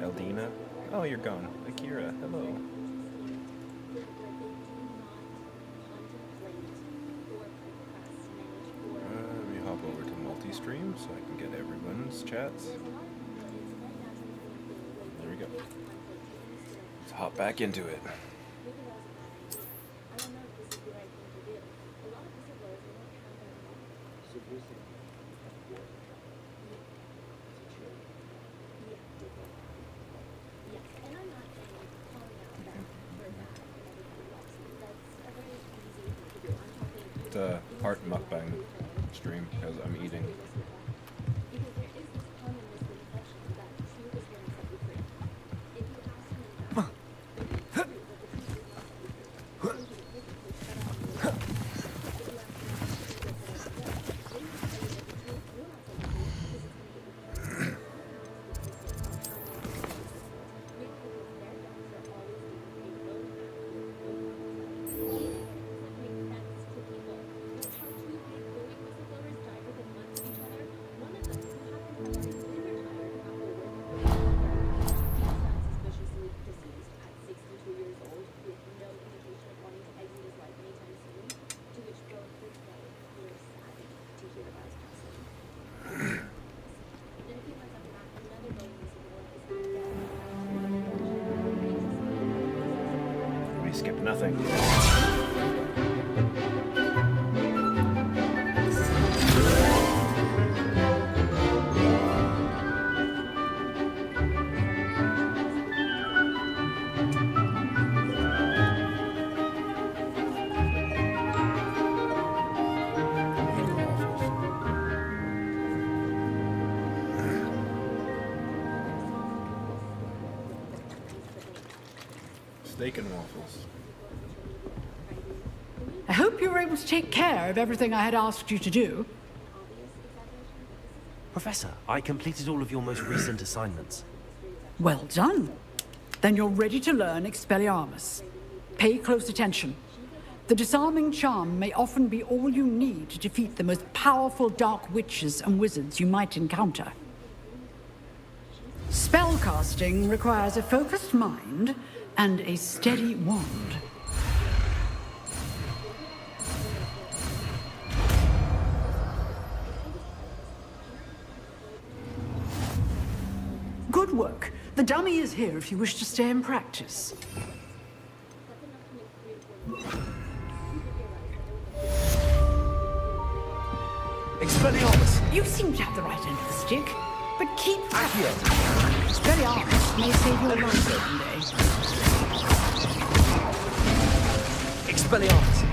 Eldina. Oh, you're gone. Akira, hello. Let me hop over to multi-stream so I can get everyone's chats. There we go. Let's hop back into it. It's a part mukbang stream because I'm eating. We skip nothing. Steak and waffles. I hope you were able to take care of everything I had asked you to do. Professor, I completed all of your most recent assignments. Well done. Then you're ready to learn Expelliarmus. Pay close attention. The disarming charm may often be all you need to defeat the most powerful dark witches and wizards you might encounter. Spellcasting requires a focused mind and a steady wand. Good work. The dummy is here if you wish to stay and practice. Expelliarmus! You seem to have the right end of the stick, but keep practicing. Expelliarmus may save your life one day. Expelliarmus!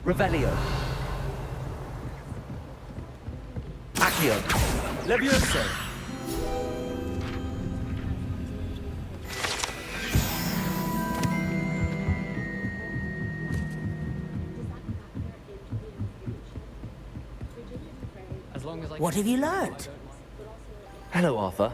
Revelio. Accio. Levioso. What have you learned? Hello, Arthur.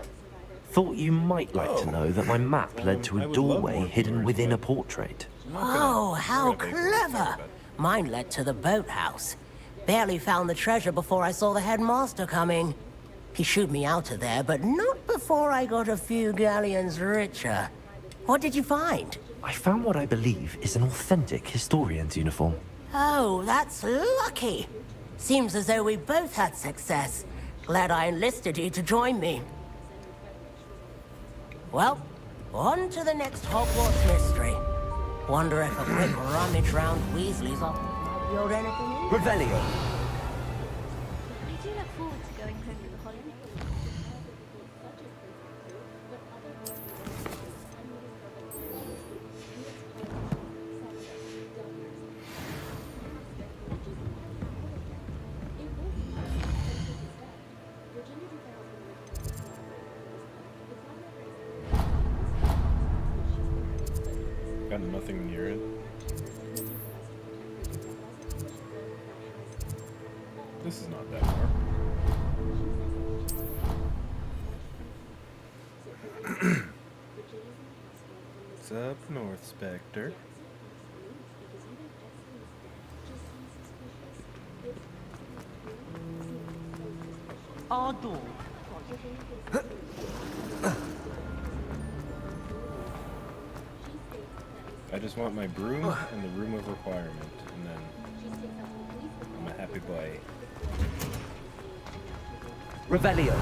Thought you might like to know that my map led to a doorway hidden within a portrait. Oh, how clever! Mine led to the boathouse. Barely found the treasure before I saw the headmaster coming. He shooed me out of there, but not before I got a few galleons richer. What did you find? I found what I believe is an authentic historian's uniform. Oh, that's lucky. Seems as though we both had success. Glad I enlisted you to join me. Well, on to the next Hogwarts mystery. Wonder if a quick rummage round Weasley's office might yield anything in? Revelio. I do look forward to going home for the holidays. Got nothing near it. This is not that far. What's up, North Spectre? Ardor. I just want my broom and the room of requirement, and then I'm a happy boy. Revelio.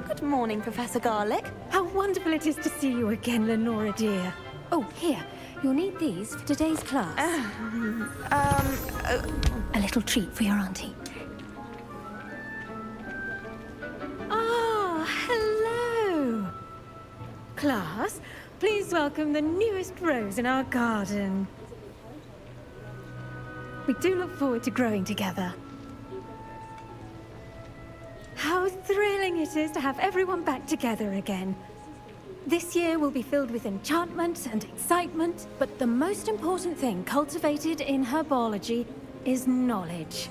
Good morning, Professor Garlick. How wonderful it is to see you again, Lenora dear. Oh, here. You'll need these for today's class. A little treat for your auntie. Ah, hello. Class, please welcome the newest rose in our garden. We do look forward to growing together. How thrilling it is to have everyone back together again. This year will be filled with enchantment and excitement, but the most important thing cultivated in herbology is knowledge.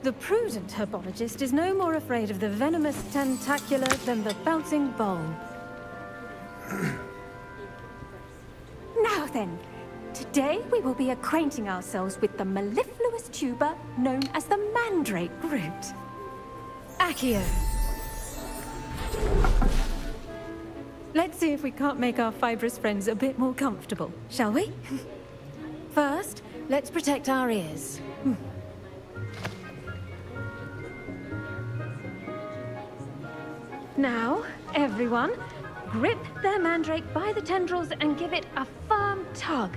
The prudent herbologist is no more afraid of the venomous tentacula than the bouncing bulb. Now then, today we will be acquainting ourselves with the mellifluous tuber known as the mandrake root. Accio. Let's see if we can't make our fibrous friends a bit more comfortable, shall we? First, let's protect our ears. Now, everyone, grip their mandrake by the tendrils and give it a firm tug.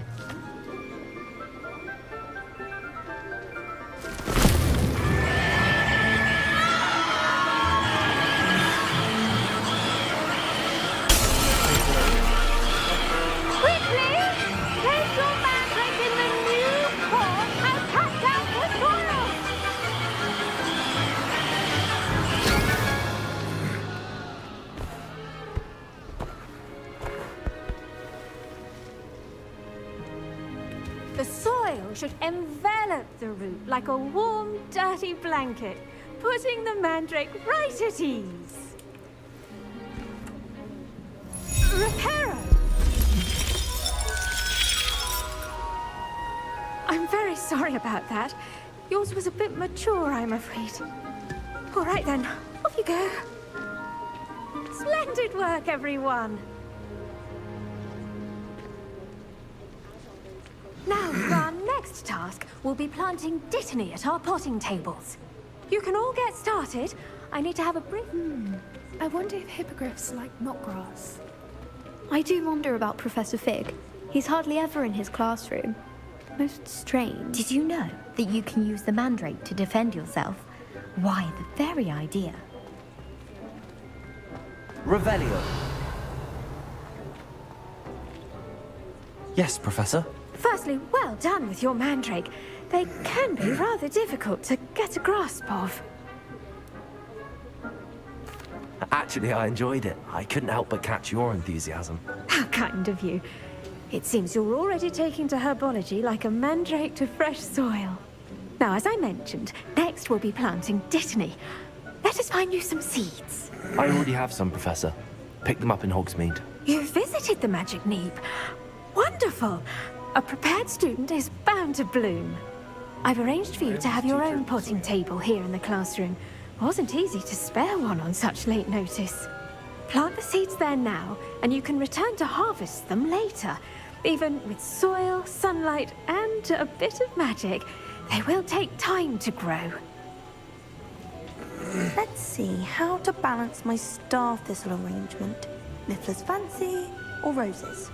The soil should envelop the root like a warm, dirty blanket, putting the mandrake right at ease. Reparo! I'm very sorry about that. Yours was a bit mature, I'm afraid. All right then, off you go. Splendid work, everyone! Now, for our next task, we'll be planting dittany at our potting tables. You can all get started. I need to have a brief... I wonder if hippogriffs like knotgrass. I do wonder about Professor Fig. He's hardly ever in his classroom. Most strange. Did you know that you can use the mandrake to defend yourself? Why, the very idea. Revelio. Yes, Professor? Firstly, well done with your mandrake. They can be rather difficult to get a grasp of. Actually, I enjoyed it. I couldn't help but catch your enthusiasm. How kind of you. It seems you're already taking to herbology like a mandrake to fresh soil. Now, as I mentioned, next we'll be planting Dittany. Let us find you some seeds. I already have some, Professor. Picked them up in Hogsmeade. You visited the Magic Neep. Wonderful. A prepared student is bound to bloom. I've arranged for you to have your own potting table here in the classroom. Wasn't easy to spare one on such late notice. Plant the seeds there now, and you can return to harvest them later. Even with soil, sunlight, and a bit of magic, they will take time to grow. Let's see how to balance my star thistle arrangement. Niffler's fancy or roses?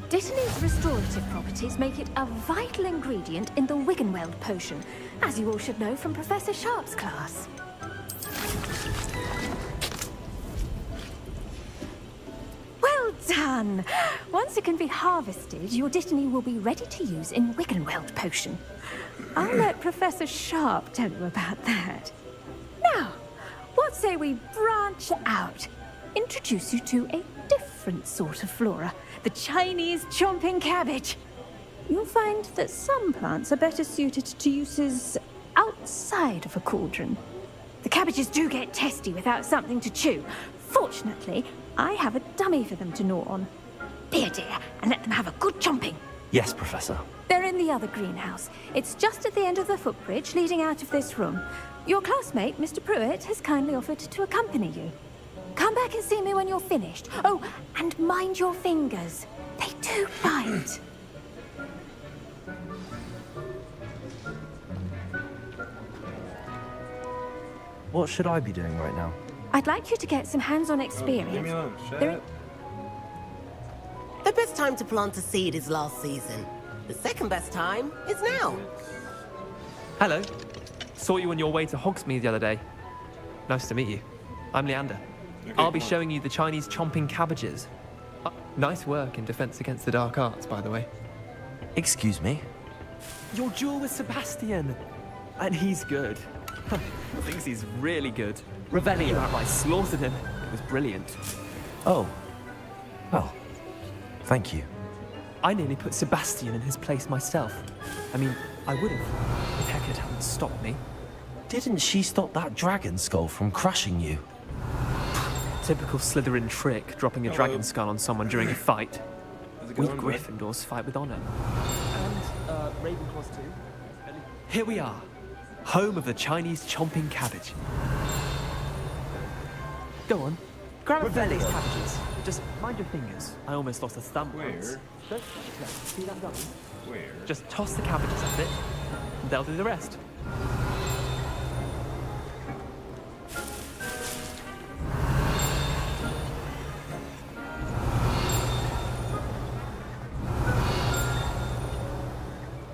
Dittany's restorative properties make it a vital ingredient in the Wiggenweld potion, as you all should know from Professor Sharp's class. Well done! Once it can be harvested, your Dittany will be ready to use in Wiggenweld potion. I'll let Professor Sharp tell you about that. Now, what say we branch out? Introduce you to a different sort of flora, the Chinese chomping cabbage. You'll find that some plants are better suited to uses outside of a cauldron. The cabbages do get testy without something to chew. Fortunately, I have a dummy for them to gnaw on. Be a dear and let them have a good chomping. Yes, Professor. They're in the other greenhouse. It's just at the end of the footbridge leading out of this room. Your classmate, Mr. Pruitt, has kindly offered to accompany you. Come back and see me when you're finished. Oh, and mind your fingers. They do bite. What should I be doing right now? I'd like you to get some hands-on experience. Leave me alone. Shut There- up. The best time to plant a seed is last season. The second best time is now. Hello. Saw you on your way to Hogsmeade the other day. Nice to meet you. I'm Leander. Okay, I'll be come on. showing you the Chinese chomping cabbages. Nice work in Defense Against the Dark Arts, by the way. Excuse me? Your duel with Sebastian. And he's good. Thinks he's really good. You outright slaughtered him. It was brilliant. Oh. Well, thank you. I nearly put Sebastian in his place myself. I mean, I would have, if Hecate hadn't stopped me. Didn't she stop that dragon skull from crushing you? Typical Slytherin trick, dropping a dragon skull on someone during a fight. How's it We going, bud? Gryffindors fight with honor. And, Ravenclaws too. Here we are, home of the Chinese chomping cabbage. Go on, grab a few of these cabbages. Just mind your fingers. I almost lost a thumb once. Where? Don't see that dummy? Where? Just toss the cabbages at it, and they'll do the rest.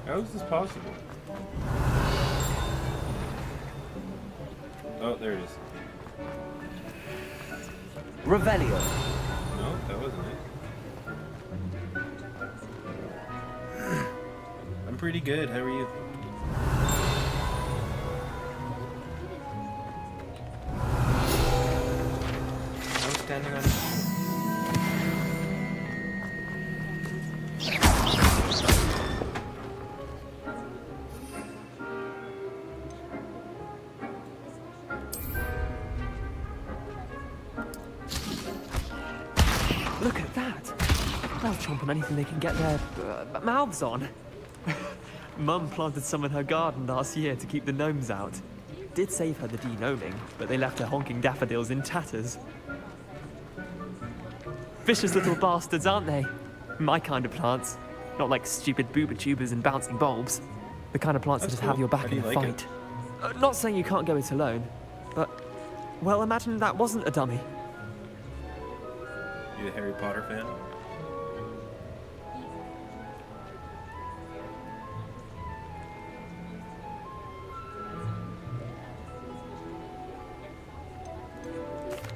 How is this possible? Oh, there it is. Revelio. No, that wasn't it. I'm pretty good. How are you? I'm standing on. Look at that. They'll chomp on anything they can get their mouths on. Mum planted some in her garden last year to keep the gnomes out. Did save her the de-gnoming, but they left her honking daffodils in tatters. Vicious little bastards, aren't they? My kind of plants. Not like stupid booba tubers and bouncing bulbs. The kind of plants that That's just have cool. your back How do in you a like fight. Not saying you can't go it alone, but... Well, imagine that wasn't a dummy. You a Harry Potter fan?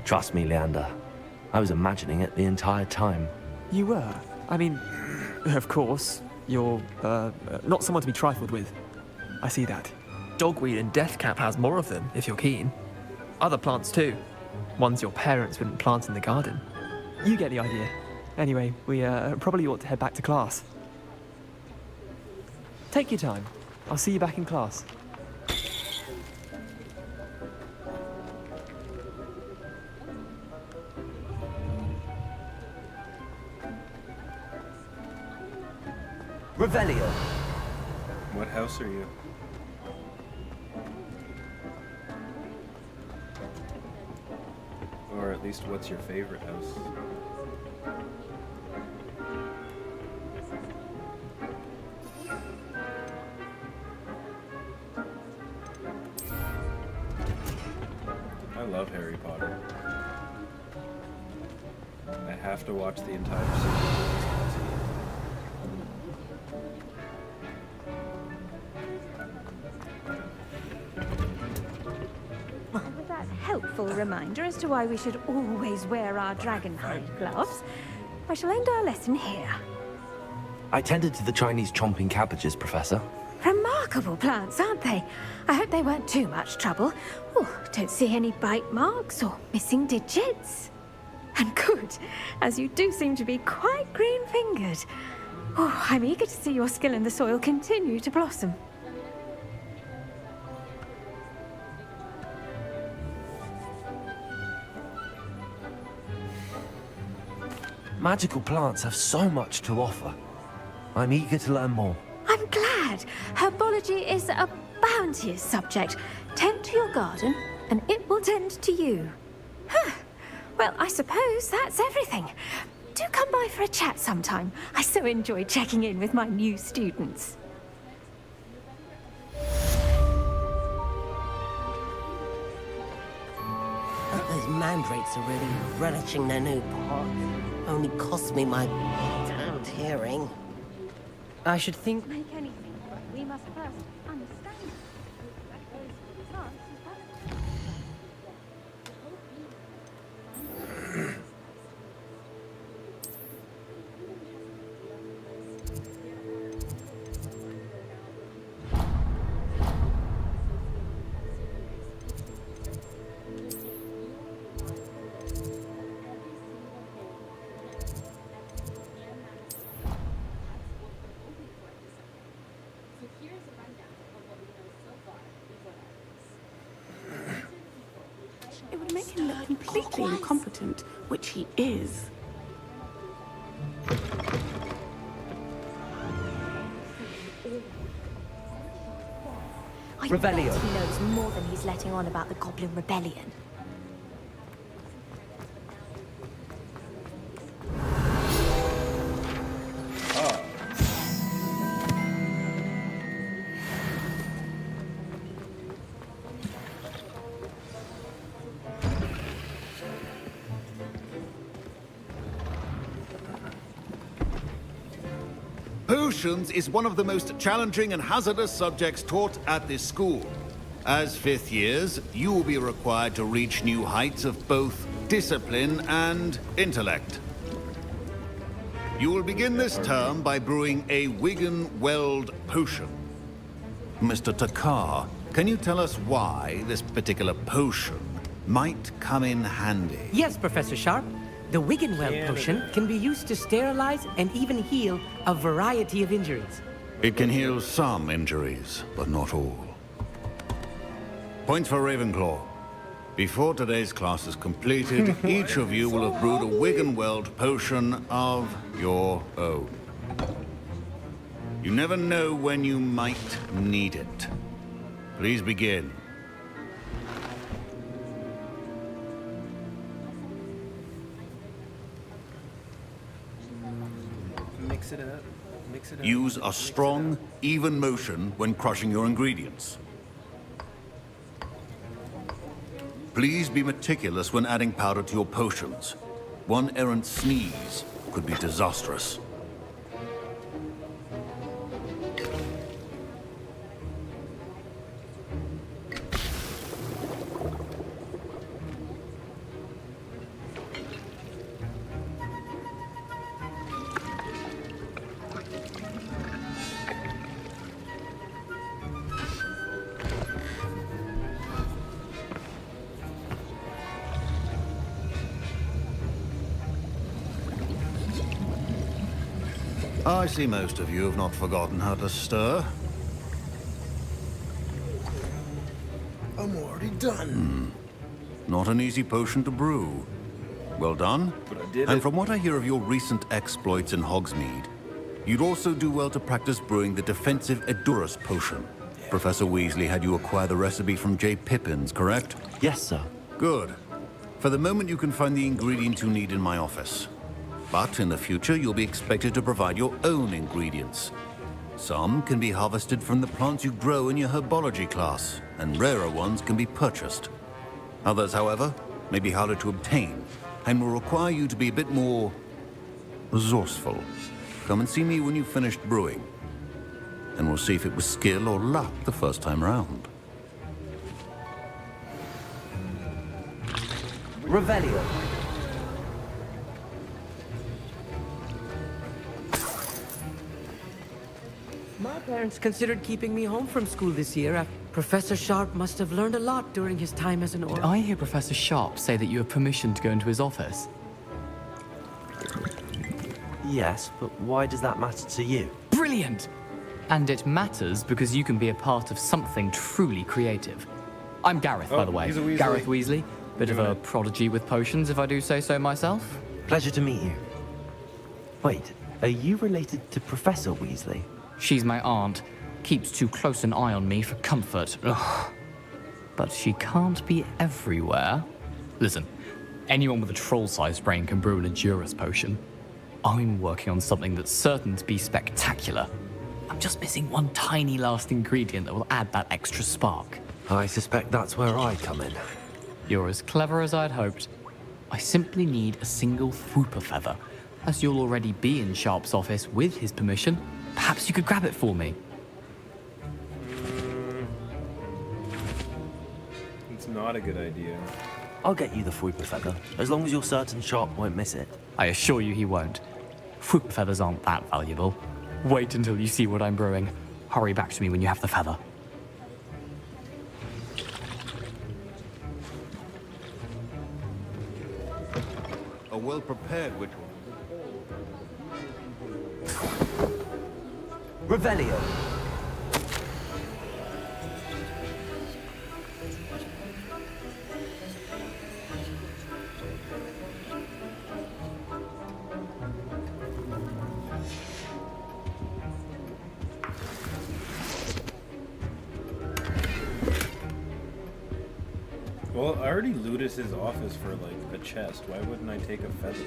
Trust me, Leander. I was imagining it the entire time. You were? I mean, of course, you're, not someone to be trifled with. I see that. Dogweed and Deathcap has more of them, if you're keen. Other plants too. Ones your parents wouldn't plant in the garden. You get the idea. Anyway, we probably ought to head back to class. Take your time. I'll see you back in class. Revelio. What house are you? Or at least, what's your favorite house? I love Harry Potter. I have to watch the entire series. With that helpful reminder as to why we should always wear our dragonhide gloves, I shall end our lesson here. I tended to the Chinese chomping cabbages, Professor. Remarkable plants, aren't they? I hope they weren't too much trouble. Oh, don't see any bite marks or missing digits. And good, as you do seem to be quite green-fingered. Oh, I'm eager to see your skill in the soil continue to blossom. Magical plants have so much to offer. I'm eager to learn more. I'm glad. Herbology is a bounteous subject. Tend to your garden, and it will tend to you. Huh. Well, I suppose that's everything. Do come by for a chat sometime. I so enjoy checking in with my new students. Those mandrakes are really relishing their new pot. Only cost me my damned hearing. I should think... Make anything, but we must first understand. It would make him look completely incompetent, which he is. I Revelio. bet he knows more than he's letting on about the Goblin Rebellion. Potions is one of the most challenging and hazardous subjects taught at this school. As fifth years, you will be required to reach new heights of both discipline and intellect. You will begin this term by brewing a Wigan-Weld potion. Mr. Takar, can you tell us why this particular potion might come in handy? Yes, Professor Sharp. The Wigan-Weld potion can be used to sterilize and even heal a variety of injuries. It can heal some injuries, but not all. Points for Ravenclaw. Before today's class is completed, each of you will have brewed a Wigan-Weld potion of your own. You never know when you might need it. Please begin. Mix it up. Mix it up. Use a strong, even motion when crushing your ingredients. Please be meticulous when adding powder to your potions. One errant sneeze could be disastrous. I see most of you have not forgotten how to stir. I'm already done. Not an easy potion to brew. Well done. But I did And it. from what I hear of your recent exploits in Hogsmeade, you'd also do well to practice brewing the defensive Edurus potion. Professor Weasley had you acquire the recipe from J. Pippins, correct? Yes, sir. Good. For the moment, you can find the ingredients you need in my office. But in the future, you'll be expected to provide your own ingredients. Some can be harvested from the plants you grow in your herbology class, and rarer ones can be purchased. Others, however, may be harder to obtain, and will require you to be a bit more resourceful. Come and see me when you've finished brewing, and we'll see if it was skill or luck the first time round. Revelio. My parents considered keeping me home from school this year. Professor Sharp must have learned a lot during his time as an Did Auror. I hear Professor Sharp say that you have permission to go into his office? Yes, but why does that matter to you? Brilliant! And it matters because you can be a part of something truly creative. I'm Gareth, by the way. He's a Weasley. Gareth Weasley. Bit of a prodigy with potions, if I do say so myself. Pleasure to meet you. Wait, are you related to Professor Weasley? She's my aunt. Keeps too close an eye on me for comfort. Ugh. But she can't be everywhere. Listen, anyone with a troll-sized brain can brew an Edurus potion. I'm working on something that's certain to be spectacular. I'm just missing one tiny last ingredient that will add that extra spark. I suspect that's where I come in. You're as clever as I'd hoped. I simply need a single Fwooper feather. As you'll already be in Sharp's office with his permission, perhaps you could grab it for me. It's not a good idea. I'll get you the Fwooper feather, as long as you're certain Sharp won't miss it. I assure you he won't. Fwooper feathers aren't that valuable. Wait until you see what I'm brewing. Hurry back to me when you have the feather. A well-prepared witch. Revelio. Well, I already looted his office for, like, a chest. Why wouldn't I take a feather?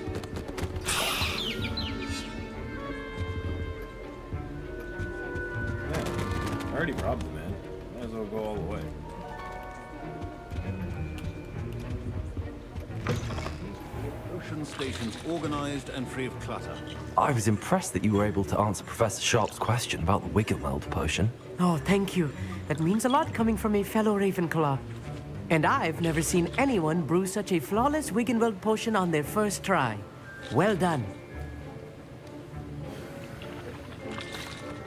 Yeah, I already robbed the man. Might as well go all the way. Potion stations organized and free of clutter. I was impressed that you were able to answer Professor Sharp's question about the Wiggenweld potion. Oh, thank you. That means a lot coming from a fellow Ravenclaw. And I've never seen anyone brew such a flawless Wiggenweld potion on their first try. Well done.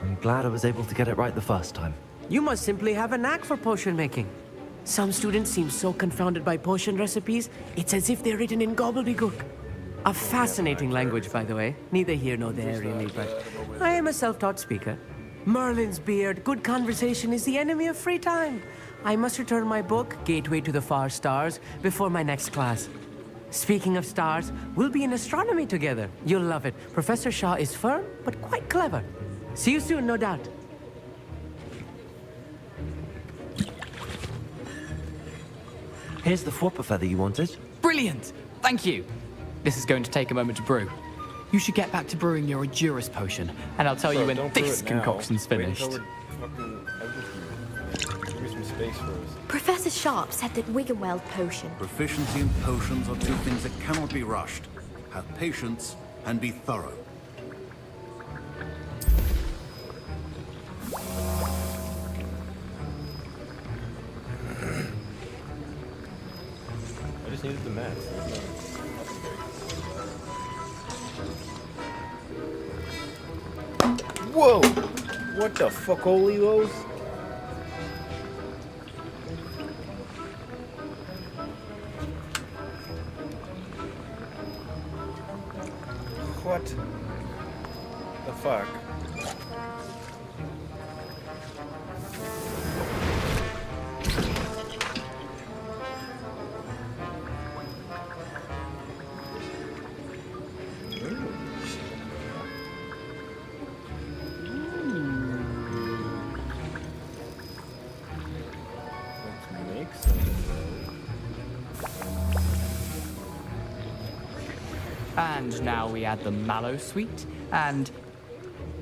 I'm glad I was able to get it right the first time. You must simply have a knack for potion making. Some students seem so confounded by potion recipes, it's as if they're written in gobbledygook. A fascinating language, by the way. Neither here nor there, really, but I am a self-taught speaker. Merlin's beard, good conversation is the enemy of free time. I must return my book, Gateway to the Far Stars, before my next class. Speaking of stars, we'll be in astronomy together. You'll love it. Professor Shaw is firm, but quite clever. See you soon, no doubt. Here's the Fwooper feather you wanted. Brilliant! Thank you! This is going to take a moment to brew. You should get back to brewing your Edurus potion, and I'll tell you when Don't brew this it now. concoction's Wait finished. until we're fucking everything. Give me some space first. Professor Sharp said that Wiggenweld potion. Proficiency in potions are two things that cannot be rushed. Have patience and be thorough. I just needed the mask. Whoa! What the fuck, Olios? What the fuck? so. And now we add the mallow sweet, and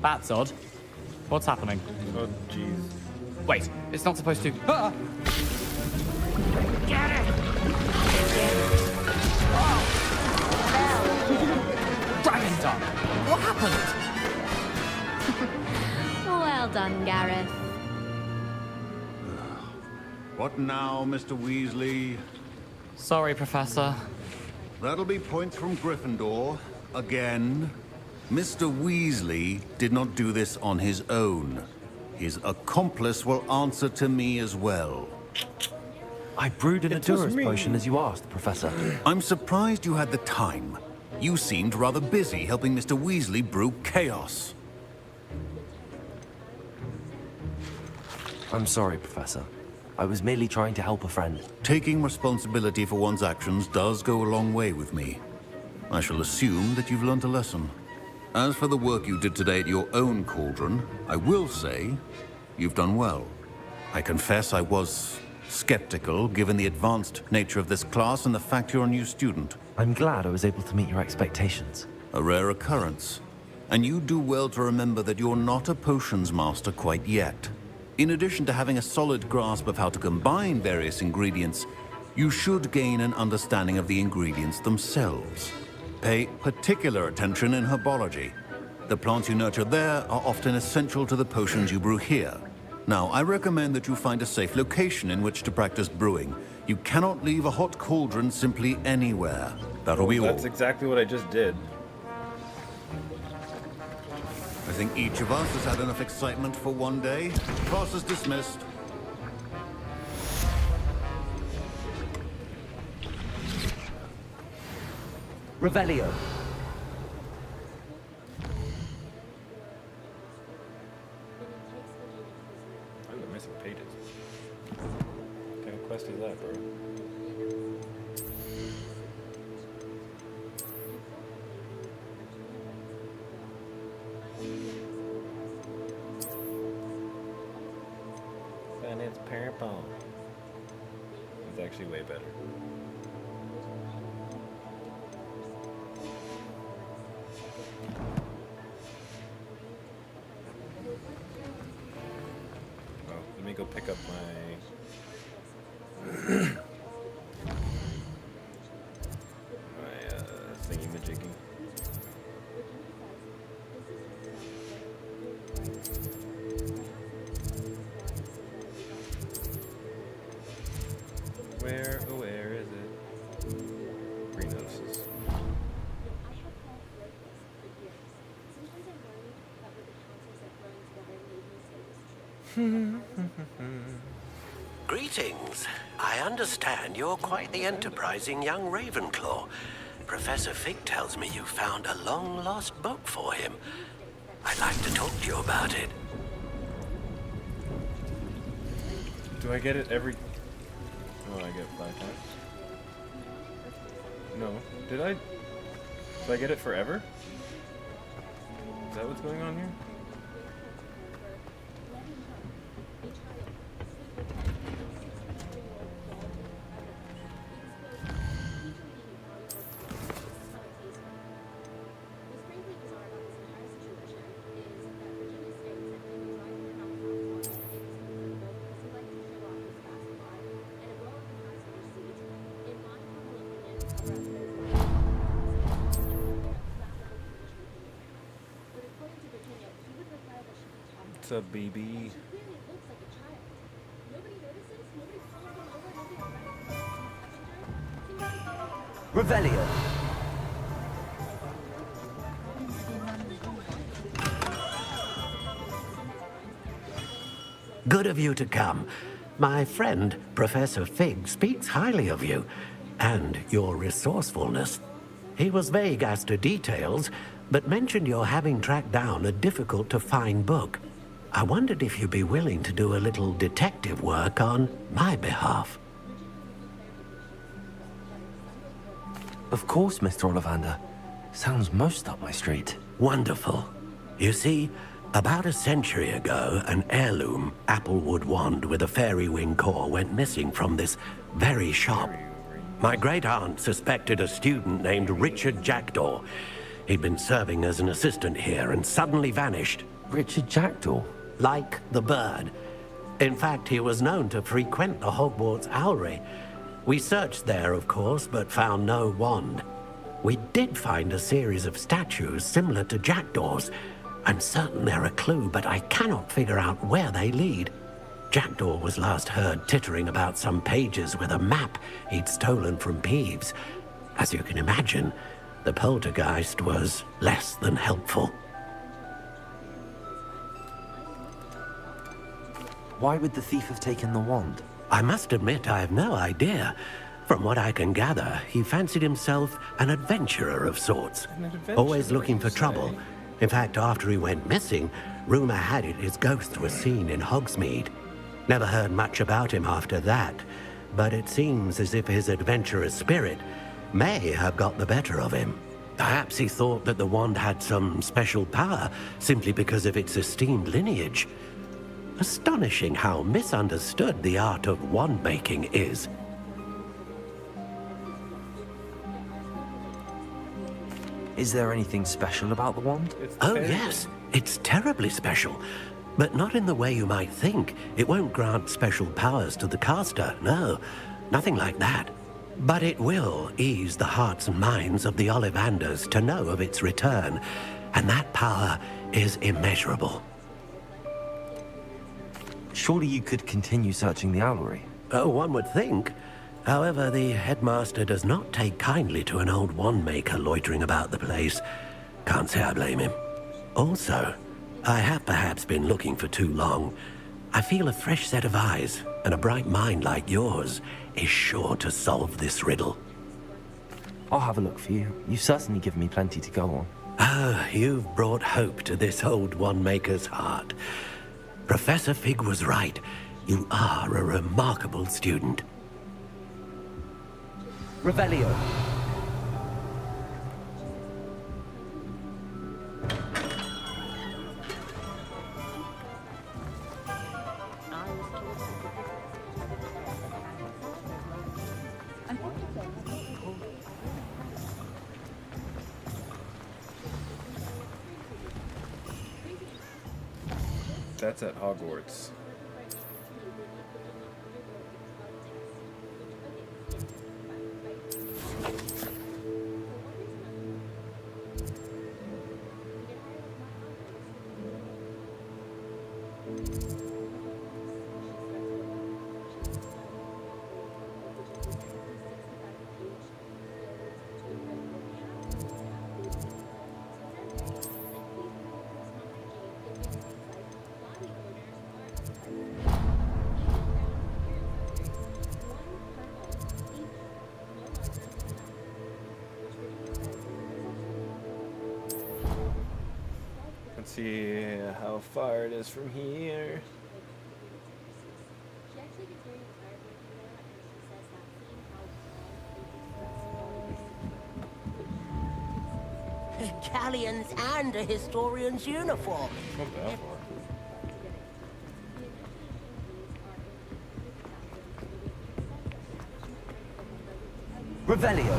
that's odd. What's happening? Oh, jeez. Wait, it's not supposed to. Ah! Get it! Dragon Dog! What happened? Well done, Gareth. What now, Mr. Weasley? Sorry, Professor. That'll be points from Gryffindor. Again. Mr. Weasley did not do this on his own. His accomplice will answer to me as well. I brewed an It was endurance me. potion as you asked, Professor. I'm surprised you had the time. You seemed rather busy helping Mr. Weasley brew chaos. I'm sorry, Professor. I was merely trying to help a friend. Taking responsibility for one's actions does go a long way with me. I shall assume that you've learned a lesson. As for the work you did today at your own cauldron, I will say you've done well. I confess I was skeptical, given the advanced nature of this class and the fact you're a new student. I'm glad I was able to meet your expectations. A rare occurrence. And you do well to remember that you're not a potions master quite yet. In addition to having a solid grasp of how to combine various ingredients, you should gain an understanding of the ingredients themselves. Pay particular attention in herbology. The plants you nurture there are often essential to the potions you brew here. Now, I recommend that you find a safe location in which to practice brewing. You cannot leave a hot cauldron simply anywhere. That'll be all. That's exactly what I just did. I think each of us has had enough excitement for one day. Class is dismissed. Revelio. I'm missing pages. What kind of quest is that, bro? And it's purple. It's actually way better. Oh, let me go pick up my thingy-majiggy. Where is it? Green notices. Greetings. I understand you're quite the enterprising young Ravenclaw. Professor Fig tells me you found a long-lost book for him. I'd like to talk to you about it. Do I get it every... Oh, I get 5 times? No. Did I... Did I get it forever? Is that what's going on here? What's up, baby? Revelio. Good of you to come. My friend, Professor Fig, speaks highly of you and your resourcefulness. He was vague as to details, but mentioned your having tracked down a difficult-to-find book. I wondered if you'd be willing to do a little detective work on my behalf. Of course, Mr. Ollivander. Sounds most up my street. Wonderful. You see, About a century ago, an heirloom applewood wand with a fairy wing core went missing from this very shop. My great-aunt suspected a student named Richard Jackdaw. He'd been serving as an assistant here and suddenly vanished. Richard Jackdaw? Like the bird. In fact, he was known to frequent the Hogwarts Owlery. We searched there, of course, but found no wand. We did find a series of statues similar to Jackdaw's. I'm certain they're a clue, but I cannot figure out where they lead. Jackdaw was last heard tittering about some pages with a map he'd stolen from Peeves. As you can imagine, the poltergeist was less than helpful. Why would the thief have taken the wand? I must admit I have no idea. From what I can gather, he fancied himself an adventurer of sorts. Always looking for trouble. In fact, after he went missing, rumor had it his ghost was seen in Hogsmeade. Never heard much about him after that, but it seems as if his adventurous spirit may have got the better of him. Perhaps he thought that the wand had some special power simply because of its esteemed lineage. Astonishing how misunderstood the art of wand-making is. Is there anything special about the wand? Oh, yes. It's terribly special. But not in the way you might think. It won't grant special powers to the caster, no. Nothing like that. But it will ease the hearts and minds of the Ollivanders to know of its return. And that power is immeasurable. Surely you could continue searching the owlery. Oh, one would think. However, the headmaster does not take kindly to an old wand-maker loitering about the place. Can't say I blame him. Also, I have perhaps been looking for too long. I feel a fresh set of eyes, and a bright mind like yours is sure to solve this riddle. I'll have a look for you. You've certainly given me plenty to go on. Ah, you've brought hope to this old wand-maker's heart. Professor Fig was right. You are a remarkable student. Revelio. That's at Hogwarts. Let's see how far it is from here. Galleons and a historian's uniform. Not that far. Revelio.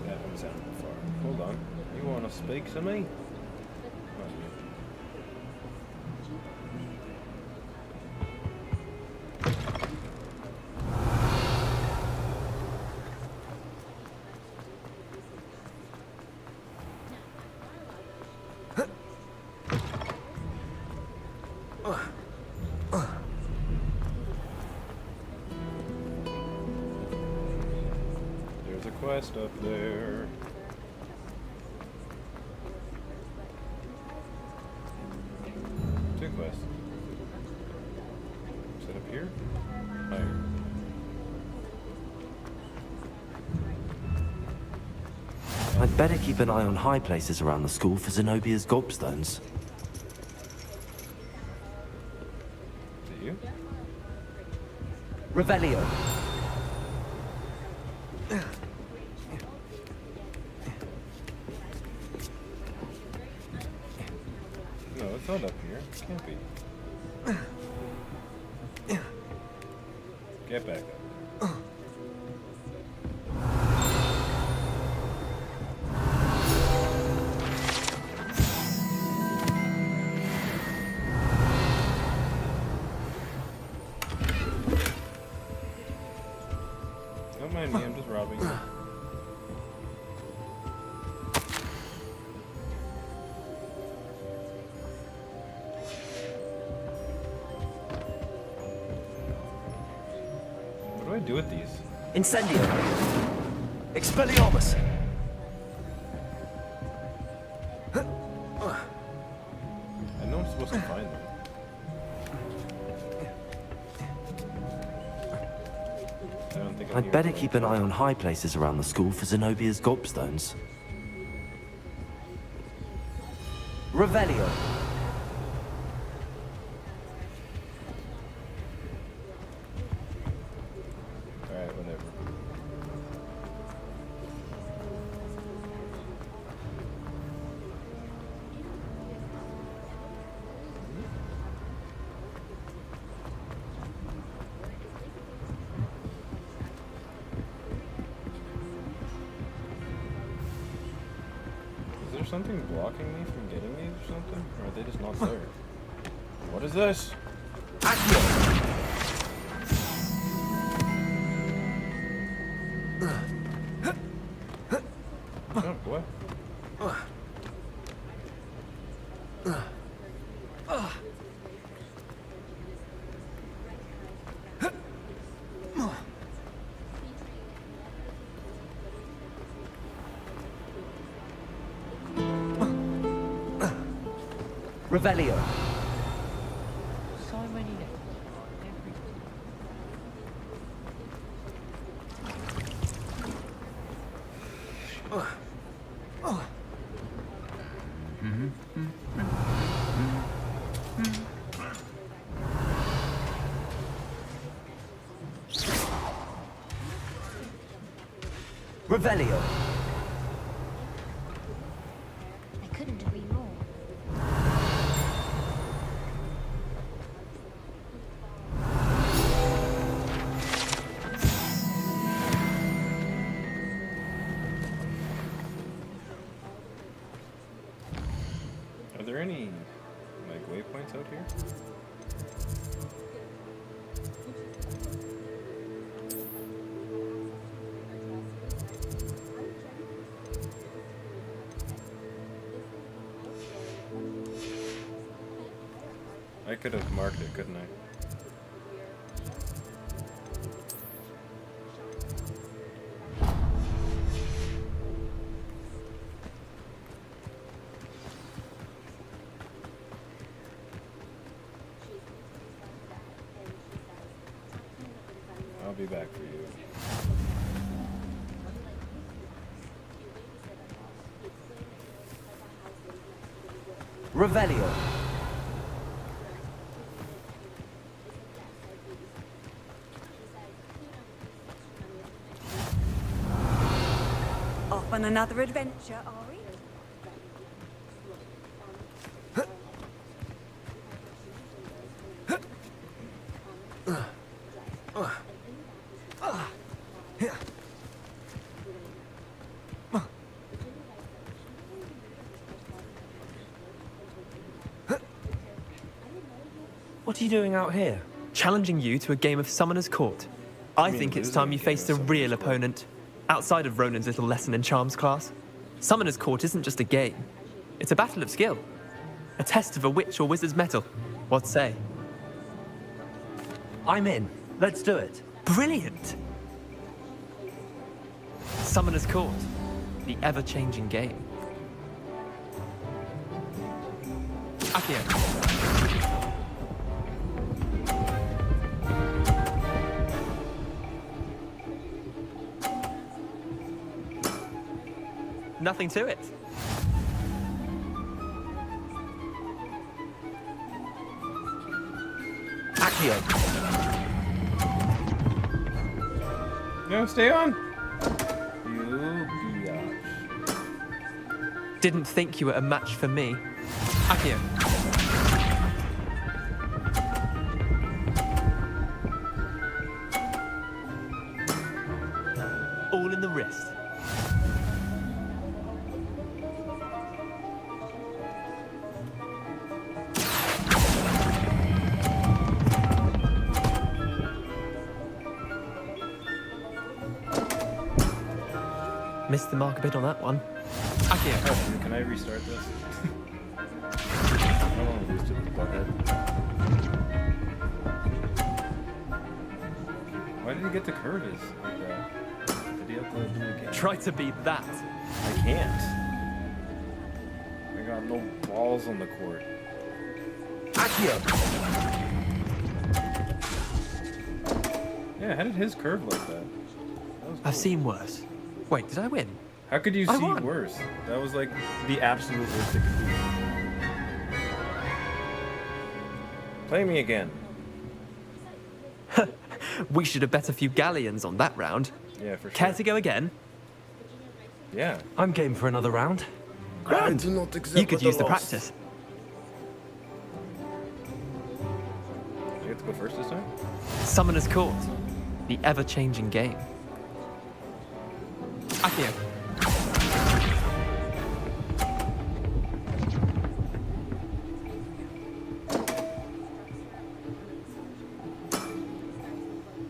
That one sounded far. Hold on. You want to speak to me? There's a quest up there. Two quests. Is it up here? Higher. I'd better keep an eye on high places around the school for Zenobia's gobstones. Is it you? Revelio. not up here. It can't be. Get back up. Don't mind me, I'm just robbing you. What do I do with these? Incendio! Expelliarmus! I know I'm supposed to find them. I don't think I'm I'd here better for keep them. an eye on high places around the school for Zenobia's gobstones. Revelio! Alright, whatever. Is there something blocking me from getting these or something? Or are they just not there? What is this? Oh, boy. Revelio! So many. Revelio! I couldn't agree more. Are there any, like, waypoints out here? I could have marked it, couldn't I? I'll be back for you. Revelio! Off on another adventure, are we? What are you doing out here? Challenging you to a game of Summoner's Court. I think it's time you faced a real opponent, outside of Ronan's little lesson in charms class. Summoner's Court isn't just a game. It's a battle of skill. A test of a witch or wizard's mettle. What say? I'm in. Let's do it. Brilliant! Summoner's Court. The ever-changing game. Accio. Nothing to it. Accio. No, stay on. You biatch. Didn't think you were a match for me. Accio. wrist. Missed the mark a bit on that one. Accio. Oh, dude, can I restart this? I don't want to lose to this butthead. Why did he get to curve his like that? Did he have to do it again? Try to beat that. I can't. I got no balls on the court. Accio! Yeah, how did his curve like that? That was I've cool. seen worse. Wait, did I win? How could you I see won. worse? That was like the absolute worst it could be. Play me again. We should have bet a few galleons on that round. Yeah, for sure. Care to go again? Yeah. I'm game for another round. Grand. You could use the practice. I get to go first this time? Summoner's Court. The ever-changing game. Accio.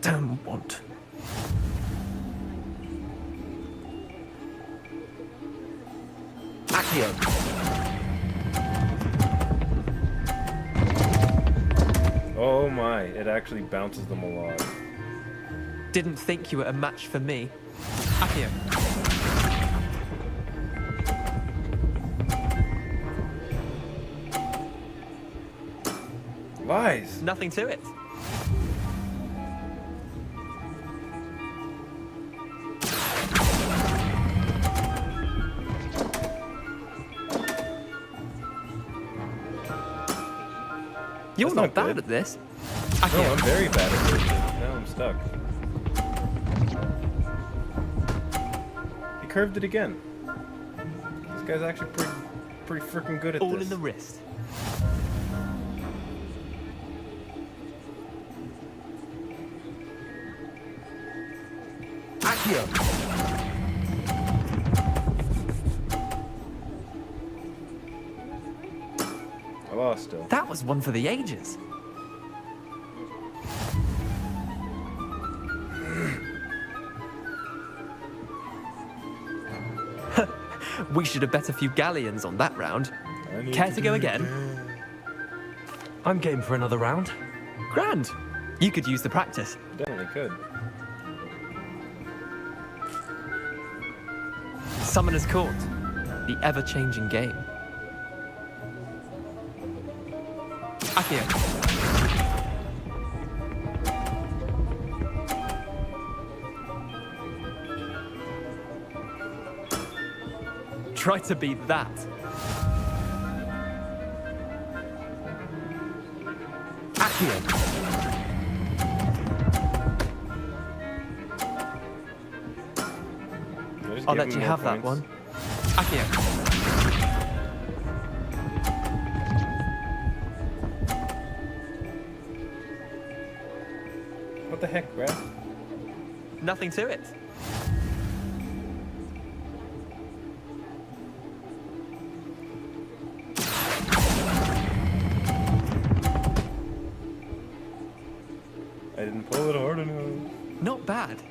Damn want. Accio! Oh my, it actually bounces them a lot. Didn't think you were a match for me. Accio. Lies! Nothing to it. You're That's not not bad good. at this. No, I'm very bad at this. Now I'm stuck. He curved it again. This guy's actually pretty freaking good at All this. in the wrist. Accio! I lost still. That was one for the ages. We should have bet a few galleons on that round. Care to go again? I'm game for another round. Grand. You could use the practice. Definitely could. Summoner's Court. The ever-changing game. Accio. Try to beat that. Accio! I'll let you have that one. Accio. What the heck, Brad? Nothing to it. I didn't pull it hard enough. Not bad.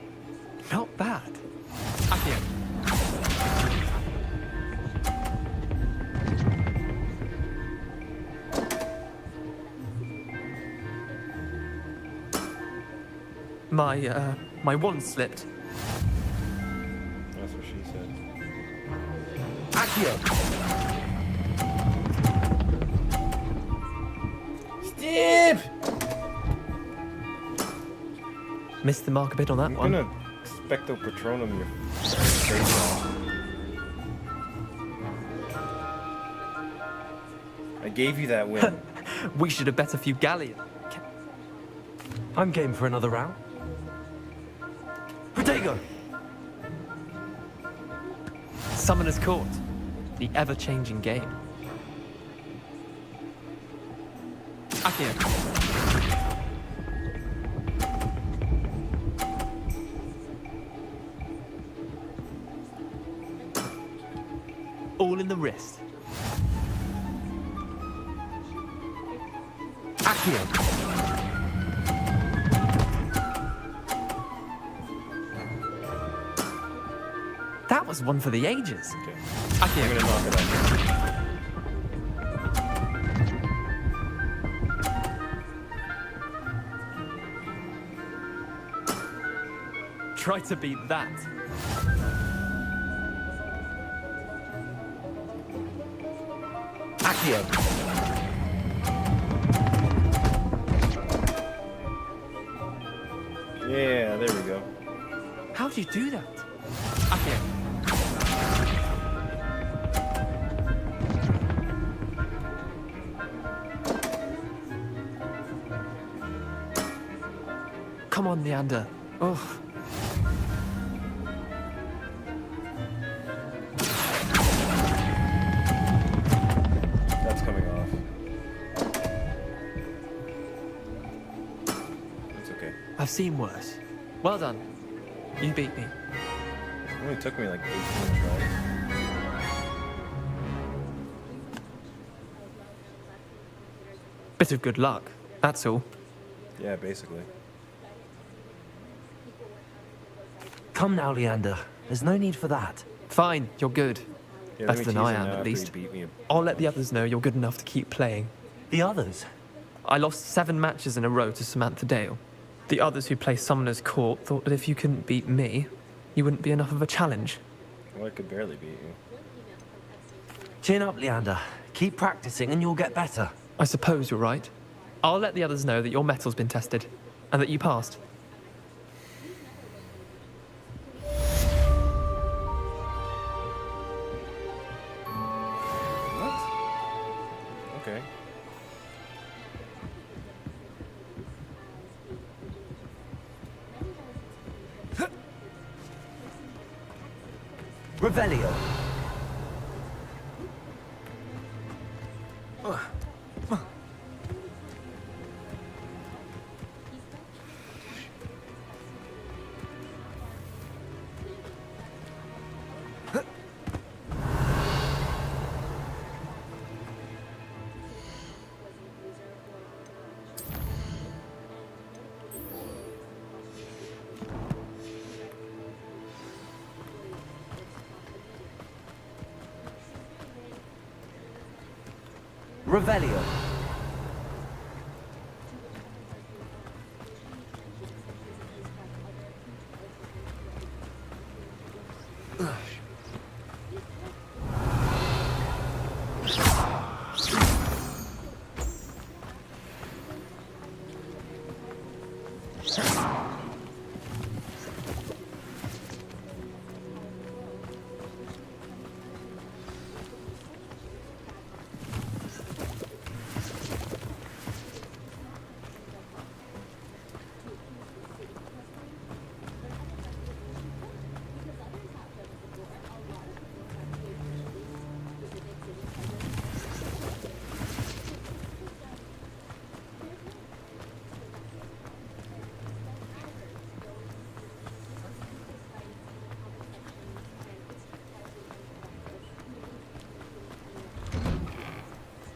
Not bad. Accio. My wand slipped. That's what she said. Accio! Steve! Missed the mark a bit on that I'm one. gonna Specto Patronum your face off. I gave you that win. We should have bet a few galleons. I'm game for another round. Protego! Summoner's Court. The ever-changing game. Accio. ball in the wrist. Accio. That was one for the ages. Okay. Accio. I'm gonna knock it out. Try to beat that. Accio. Yeah, there we go. How'd you do that? Accio. Come on, Leander. Oh. That's coming off. It's okay. I've seen worse. Well done. You beat me. It only took me like 18 tries. Bit of good luck, that's all. Yeah, basically. Come now, Leander. There's no need for that. Fine, you're good. Yeah, let Better me than tease I him am, now at after he least. beat me. I'll let the others know you're good enough to keep playing. The others? I lost 7 matches in a row to Samantha Dale. The others who play Summoner's Court thought that if you couldn't beat me, you wouldn't be enough of a challenge. Well, I could barely beat you. Chin up, Leander. Keep practicing and you'll get better. I suppose you're right. I'll let the others know that your metal's been tested, and that you passed. What? Okay. Revelio. Revelio.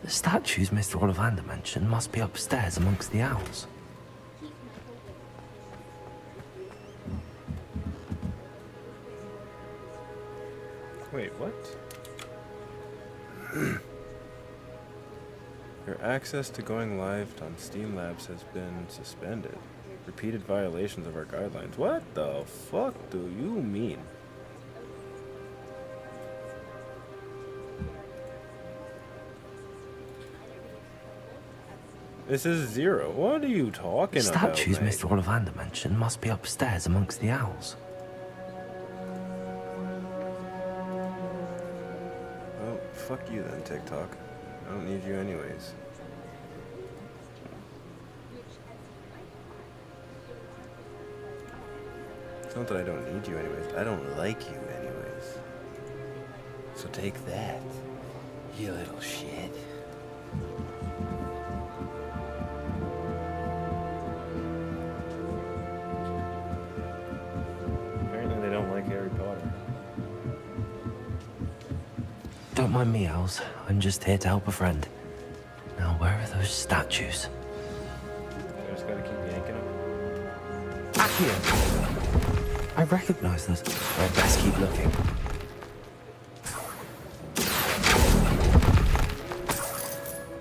The statues Mr. Ollivander mentioned must be upstairs amongst the owls. Wait, what? Your access to going live on Steam Labs has been suspended. Repeated violations of our guidelines. What the fuck do you mean? This is 0. What are you talking The about? statues mate? Mr. Ollivander mentioned must be upstairs amongst the owls. Well, fuck you then, TikTok. I don't need you anyways. It's not that I don't need you anyways. I don't like you anyways. So take that, you little shit. Apparently they don't like Harry Potter. Don't mind me, Owls. I'm just here to help a friend. Now, where are those statues? I just gotta keep yanking them. Accio! I recognize those. I'd best keep looking.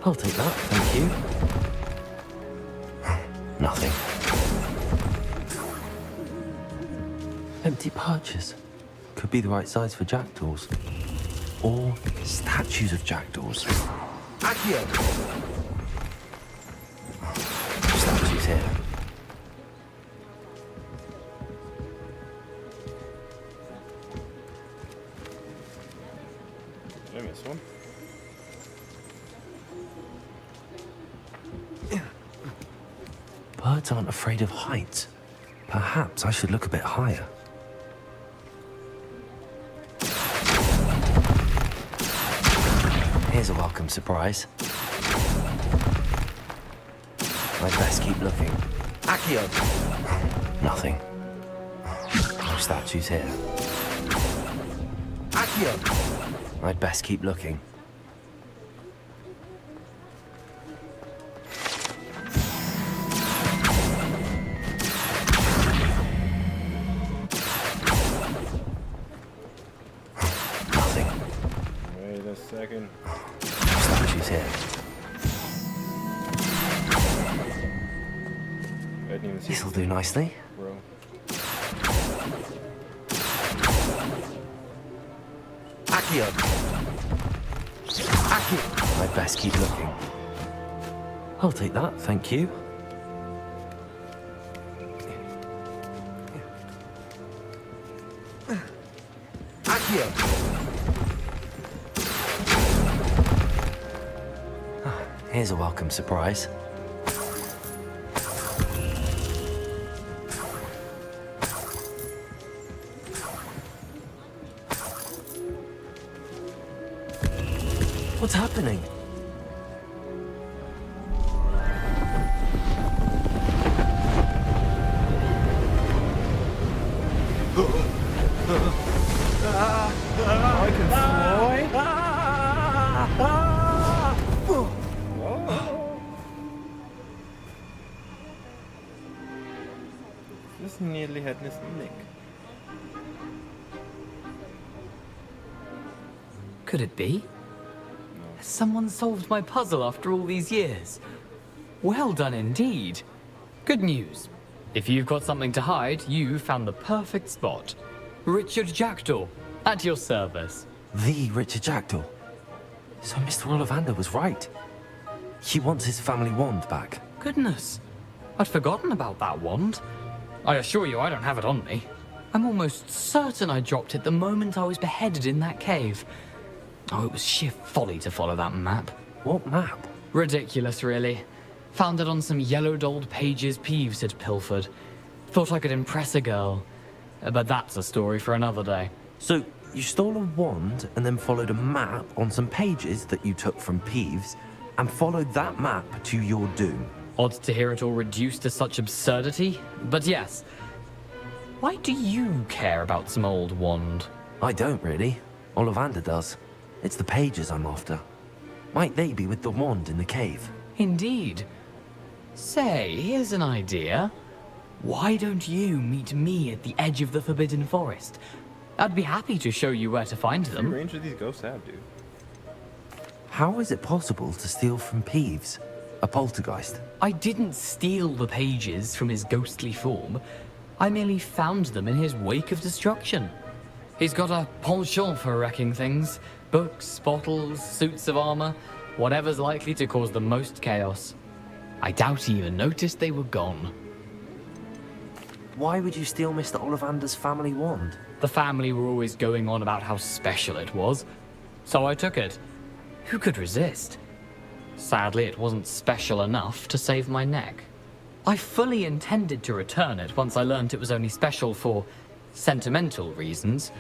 I'll take that, thank you. Nothing. Empty perches. Could be the right size for jackdaws. Or statues of jackdaws. Accio! Statues here. Did I miss one? Birds aren't afraid of heights. Perhaps I should look a bit higher. Here's a welcome surprise. I'd best keep looking. Accio! Nothing. No statues here. Accio! I'd best keep looking. Nothing. Wait a second. Statues here. I didn't even see This'll do nicely. bro. Accio! Accio! I'd best keep looking. I'll take that, thank you. Accio! Here's a welcome surprise. What's happening? I can fly? This nearly had this nick. Could it be? Has someone solved my puzzle after all these years? Well done indeed. Good news. If you've got something to hide, you found the perfect spot. Richard Jackdaw, at your service. The Richard Jackdaw. So Mr. Ollivander was right. He wants his family wand back. Goodness, I'd forgotten about that wand. I assure you I don't have it on me. I'm almost certain I dropped it the moment I was beheaded in that cave. Oh, it was sheer folly to follow that map. What map? Ridiculous, really. Found it on some yellowed old pages Peeves had pilfered. Thought I could impress a girl. But that's a story for another day. So, you stole a wand and then followed a map on some pages that you took from Peeves and followed that map to your doom. Odd to hear it all reduced to such absurdity, but yes. Why do you care about some old wand? I don't really. Ollivander does. It's the pages I'm after. Might they be with the wand in the cave? Indeed. Say, here's an idea. Why don't you meet me at the edge of the Forbidden Forest? I'd be happy to show you where to find What them. range do these ghosts have, dude? How is it possible to steal from Peeves? A poltergeist? I didn't steal the pages from his ghostly form. I merely found them in his wake of destruction. He's got a penchant for wrecking things. Books, bottles, suits of armor, whatever's likely to cause the most chaos. I doubt he even noticed they were gone. Why would you steal Mr. Ollivander's family wand? The family were always going on about how special it was, so I took it. Who could resist? Sadly, it wasn't special enough to save my neck. I fully intended to return it once I learned it was only special for sentimental reasons,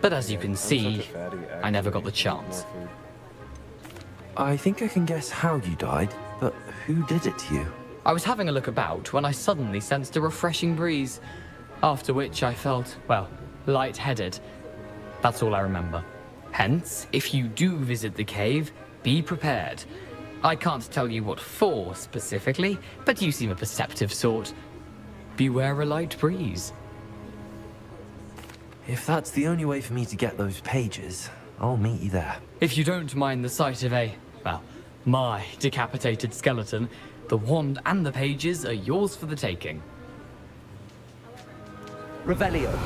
but as you can see, I never got the chance. I think I can guess how you died, but who did it to you? I was having a look about when I suddenly sensed a refreshing breeze, after which I felt, well, lightheaded. That's all I remember. Hence, if you do visit the cave, be prepared. I can't tell you what for specifically, but you seem a perceptive sort. Beware a light breeze. If that's the only way for me to get those pages, I'll meet you there. If you don't mind the sight of my decapitated skeleton, the wand and the pages are yours for the taking. Revelio.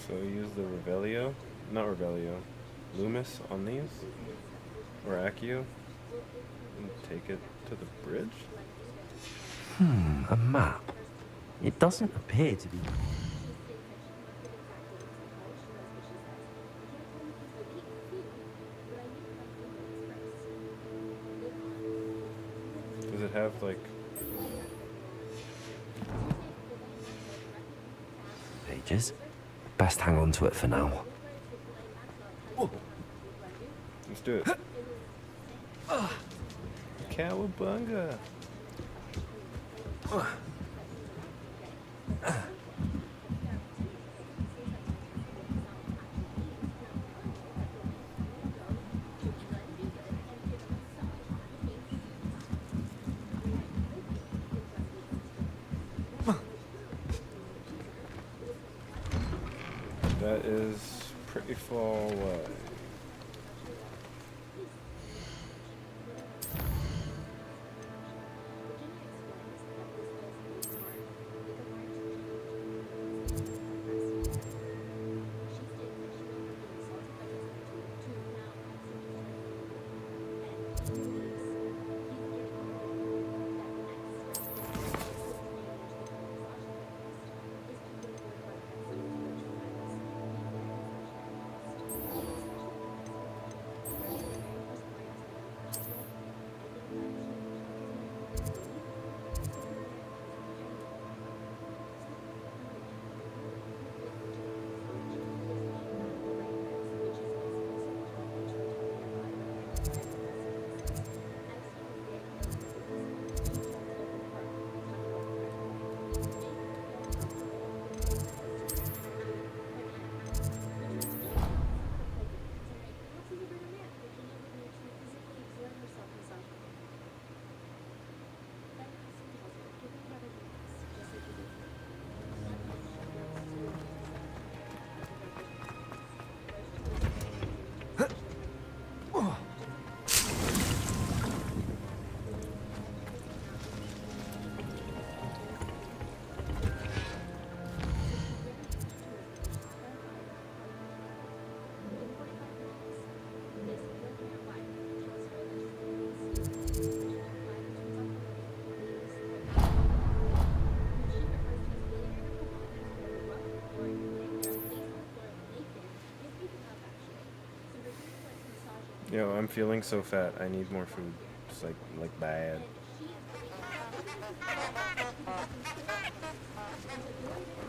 So use the Revelio, not Revelio, Loomis on these, or Accio, and take it to the bridge? A map. It doesn't appear to be... Does it have, like... pages? Best hang on to it for now. Let's do it. Cowabunga! That is pretty far away. Yo, I'm feeling so fat. I need more food. Just like bad.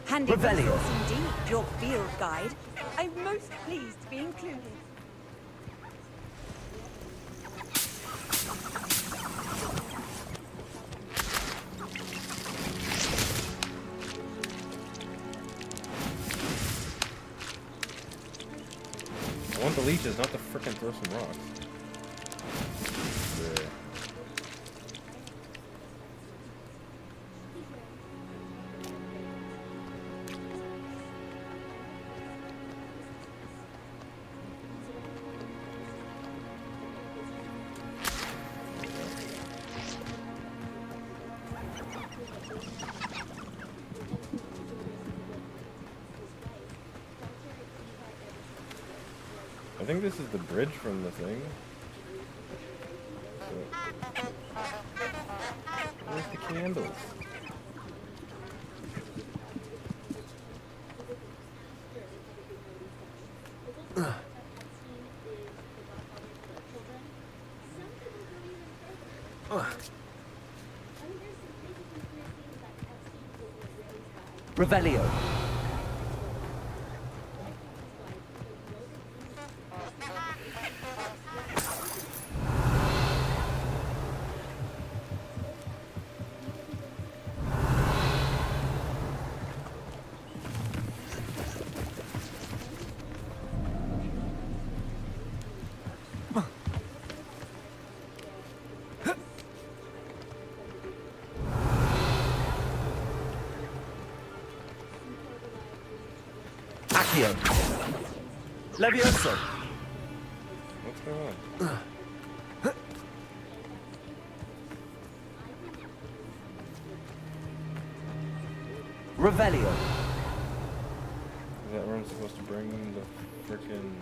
Handy resource indeed, your field guide. I'm most pleased to be included. I want the leeches, not to frickin' throw some rocks. Yeah. I think this is the bridge from the thing. So, where's the candles? Revelio. Accio. Levioso. What's going on? Revelio. Is that where I'm supposed to bring the frickin'...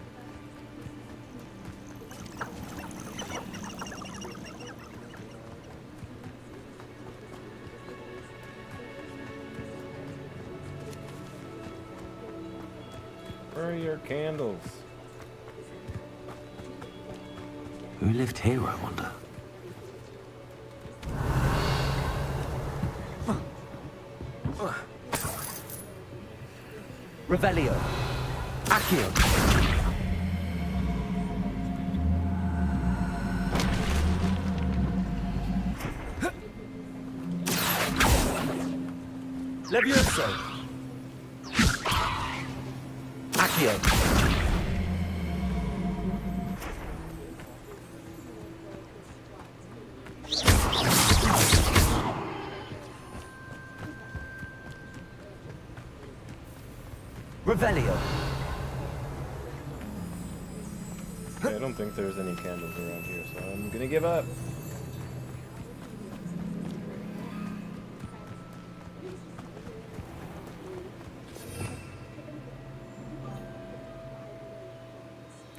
Where are your candles? Who lived here, I wonder? Revelio. Accio. Levioso. Accio. Revelio. Okay, I don't think there's any candles around here, so I'm gonna give up.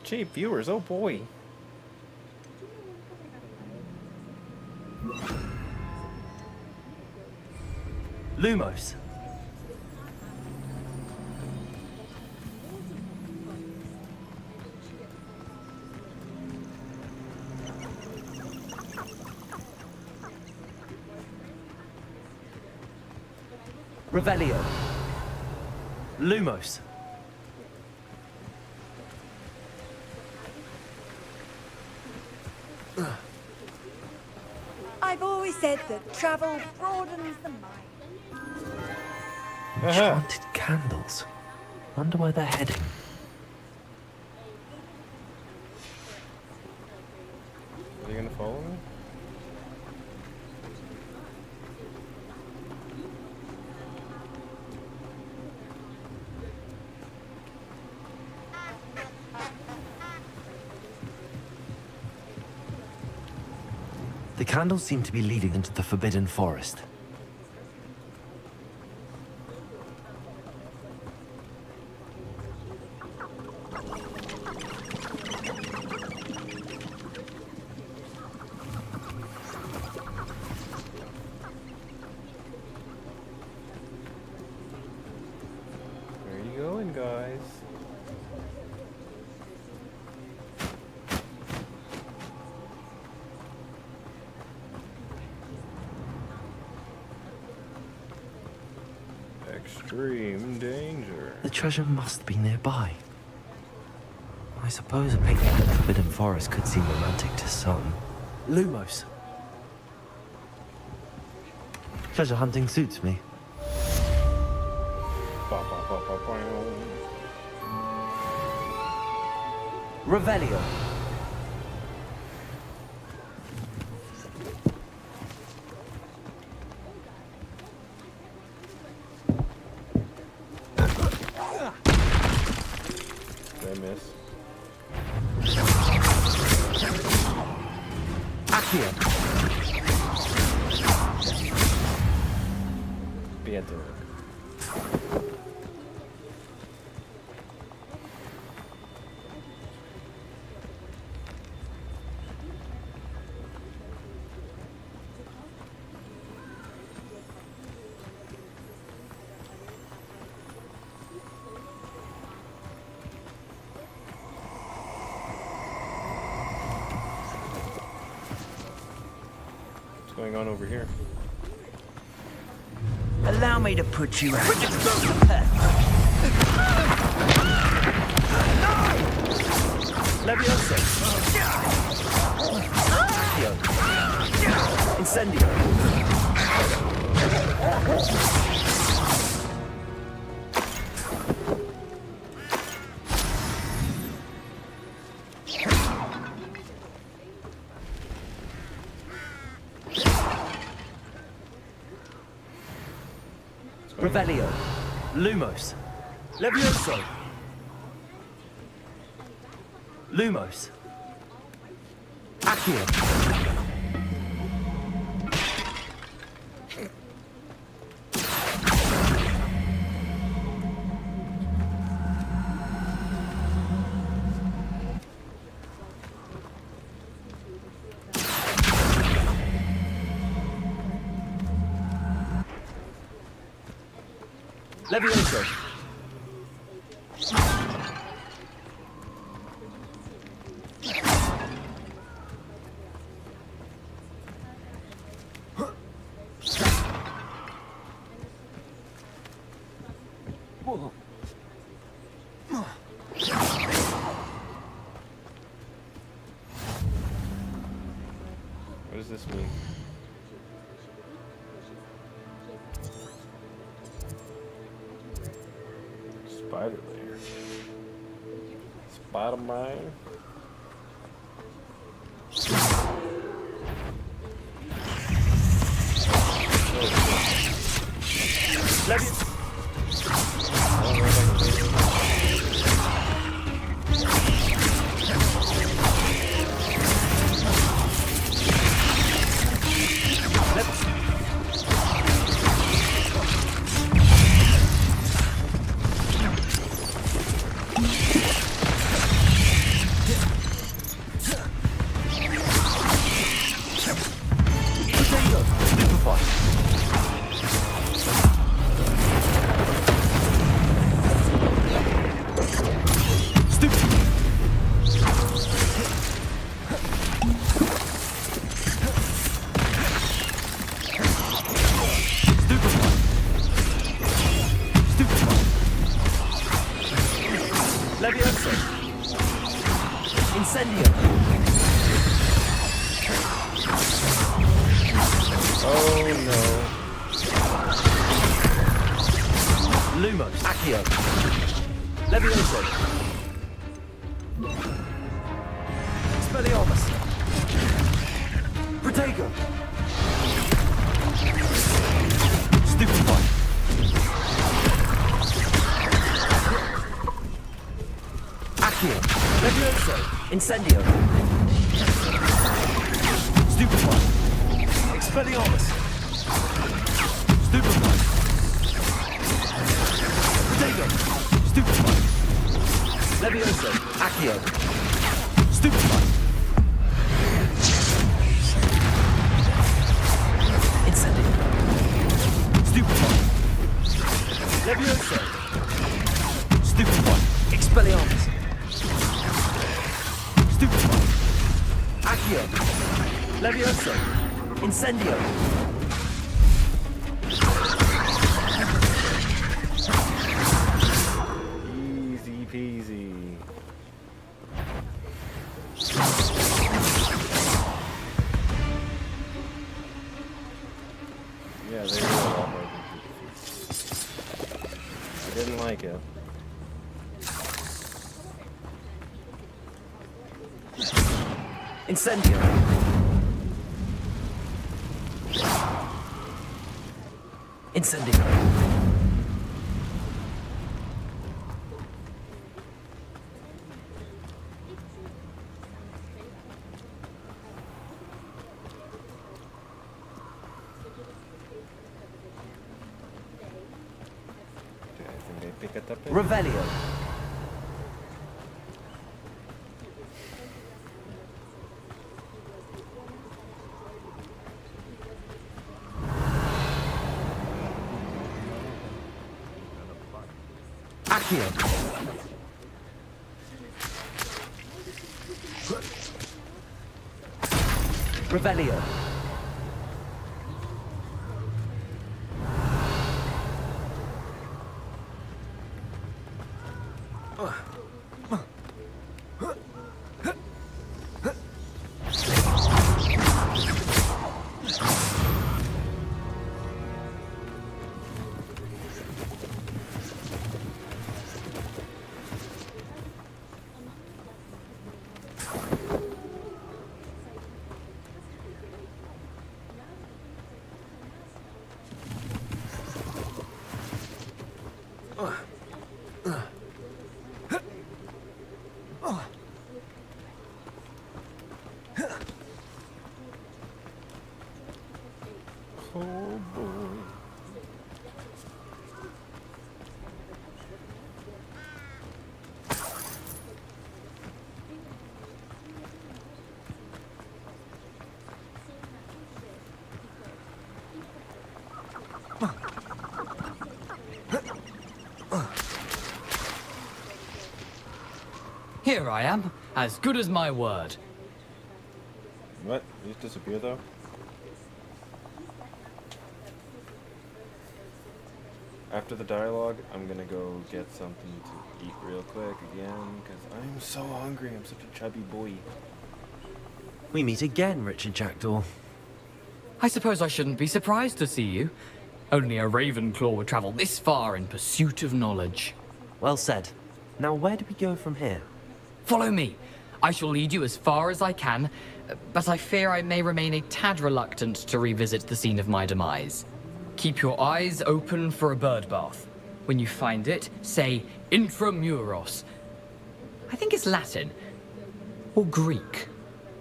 Cheap viewers, oh boy. Lumos. Revelio. Lumos. I've always said that travel broadens the mind. Enchanted candles. Wonder where they're heading. Are they gonna follow me? The candles seem to be leading into the Forbidden Forest. Where are you going, guys? Extreme danger. The treasure must be nearby. I suppose a picnic in the Forbidden Forest could seem romantic to some. Lumos. Treasure hunting suits me. Revelio. Did I miss? Accio. Vientre. What's going on over here? Allow me to put you out. Levioso. Accio. Incendio. Revelio. Lumos. Levioso. Lumos. Accio. Levioso. What does this mean? Spider layer. Spider mine. Levioso. Incendio. Oh no. Lumos. Accio. Levioso. Expelliarmus. Protego. Stupefy. Accio. Levioso. Incendio. Stupefy. Expelliarmus. Stupefy. Protego. Stupefy. Levioso. Accio. Stupefy. Incendio. Stupefy. Levioso. Stupefy. Expelliarmus. Stupefy. Accio. Levioso. Incendio. Easy peasy. Yeah, they were all over. I didn't like it. Incendio. Incendio. Revelio. Accio. Revelio. Oh boy. Here I am, as good as my word. What? You just disappear though? After the dialogue, I'm gonna go get something to eat real quick again, because I'm so hungry. I'm such a chubby boy. We meet again, Richard Jackdaw. I suppose I shouldn't be surprised to see you. Only a Ravenclaw would travel this far in pursuit of knowledge. Well said. Now, where do we go from here? Follow me. I shall lead you as far as I can, but I fear I may remain a tad reluctant to revisit the scene of my demise. Keep your eyes open for a bird bath. When you find it, say intramuros. I think it's Latin. Or Greek.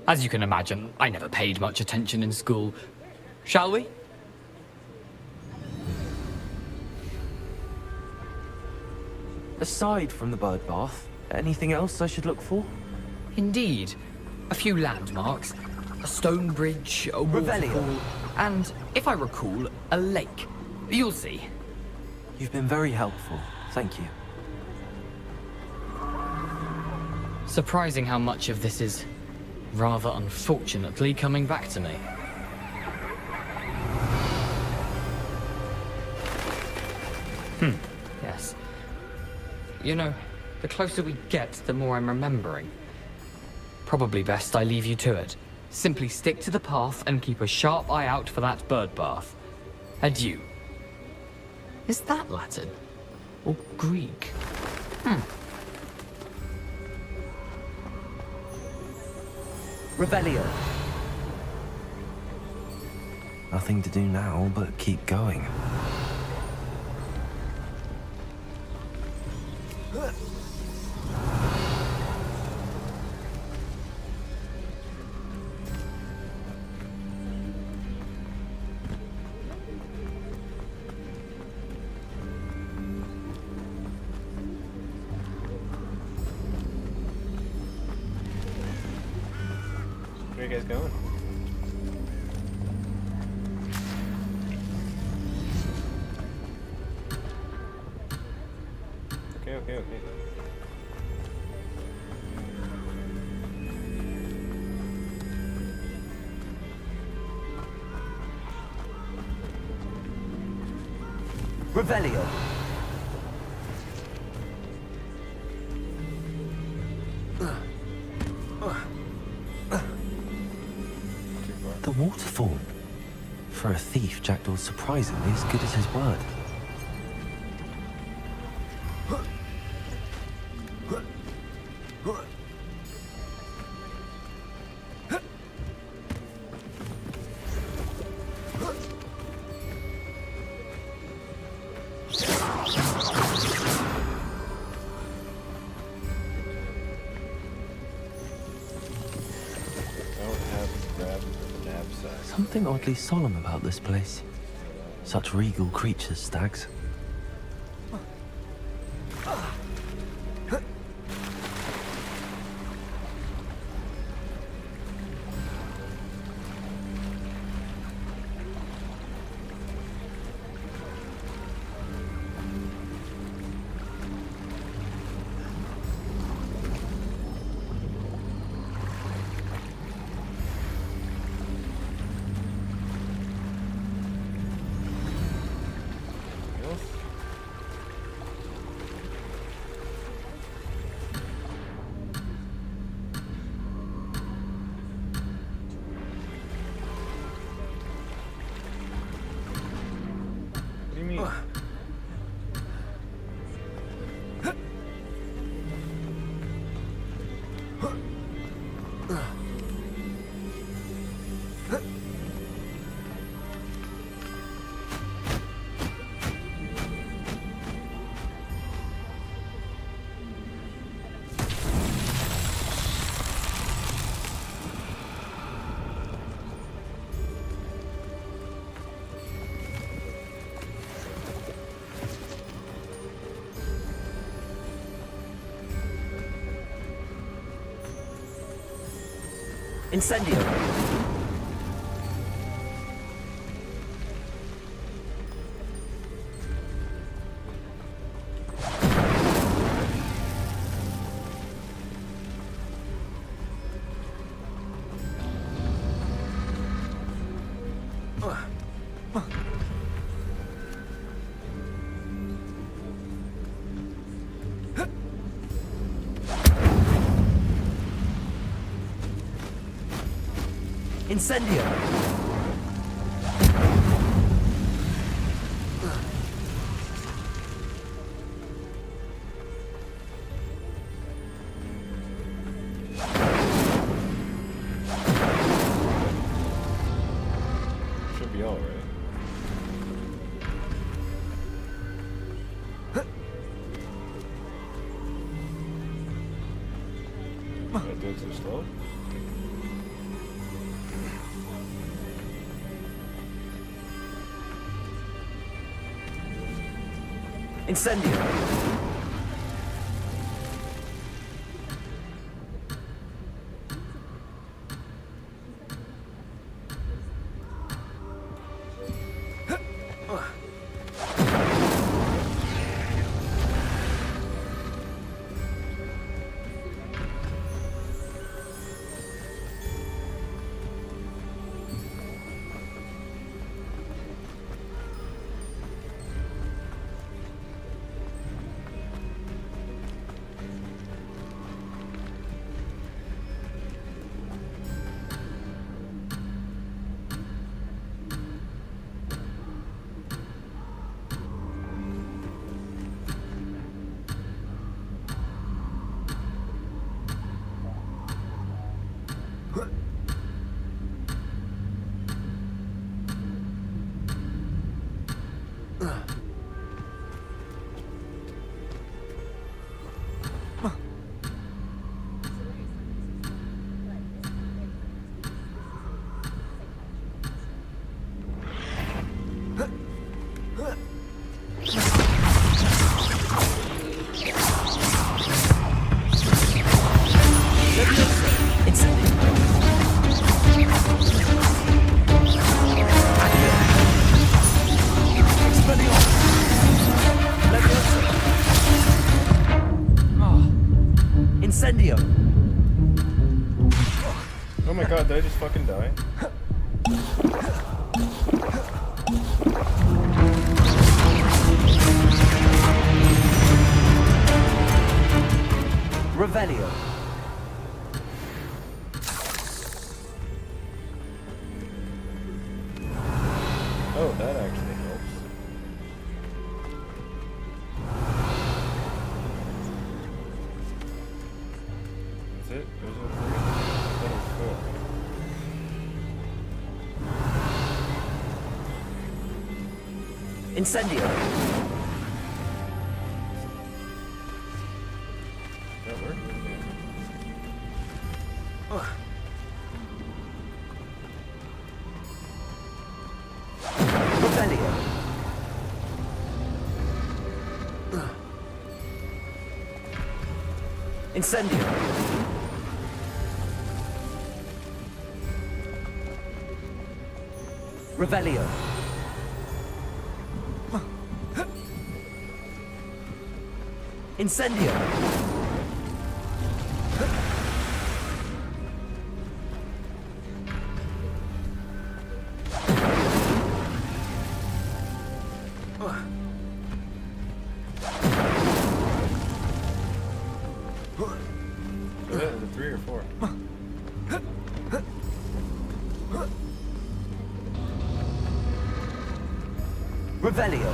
As you can imagine, I never paid much attention in school. Shall we? Aside from the bird bath, anything else I should look for? Indeed. A few landmarks. A stone bridge, a waterfall, and, if I recall, a lake. You'll see. You've been very helpful. Thank you. Surprising how much of this is, rather unfortunately, coming back to me. Yes. You know, the closer we get, the more I'm remembering. Probably best I leave you to it. Simply stick to the path and keep a sharp eye out for that bird bath. Adieu. Is that Latin? Or Greek? Revelio. Nothing to do now but keep going. Where are you guys going? Okay. Revelio. The waterfall. For a thief, Jackdaw's surprisingly as good as his word. Something oddly solemn about this place. Such regal creatures, stags. Incendio. Incendio. Should be alright. Am I doing too slow? Incendio. Incendio. Oh my god, did I just fucking die? Revelio. Oh, that actually helps. That's it? Those are the three? That was four. Incendio. That worked? Revelio. Incendio. Revelio. Incendio. Was it 3 or 4? Revelio.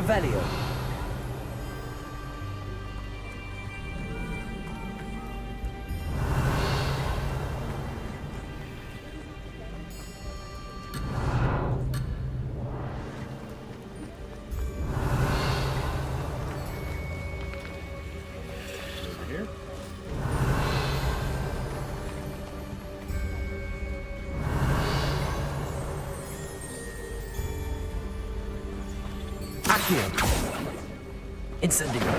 Revelio. Over here. Accio. Incendio.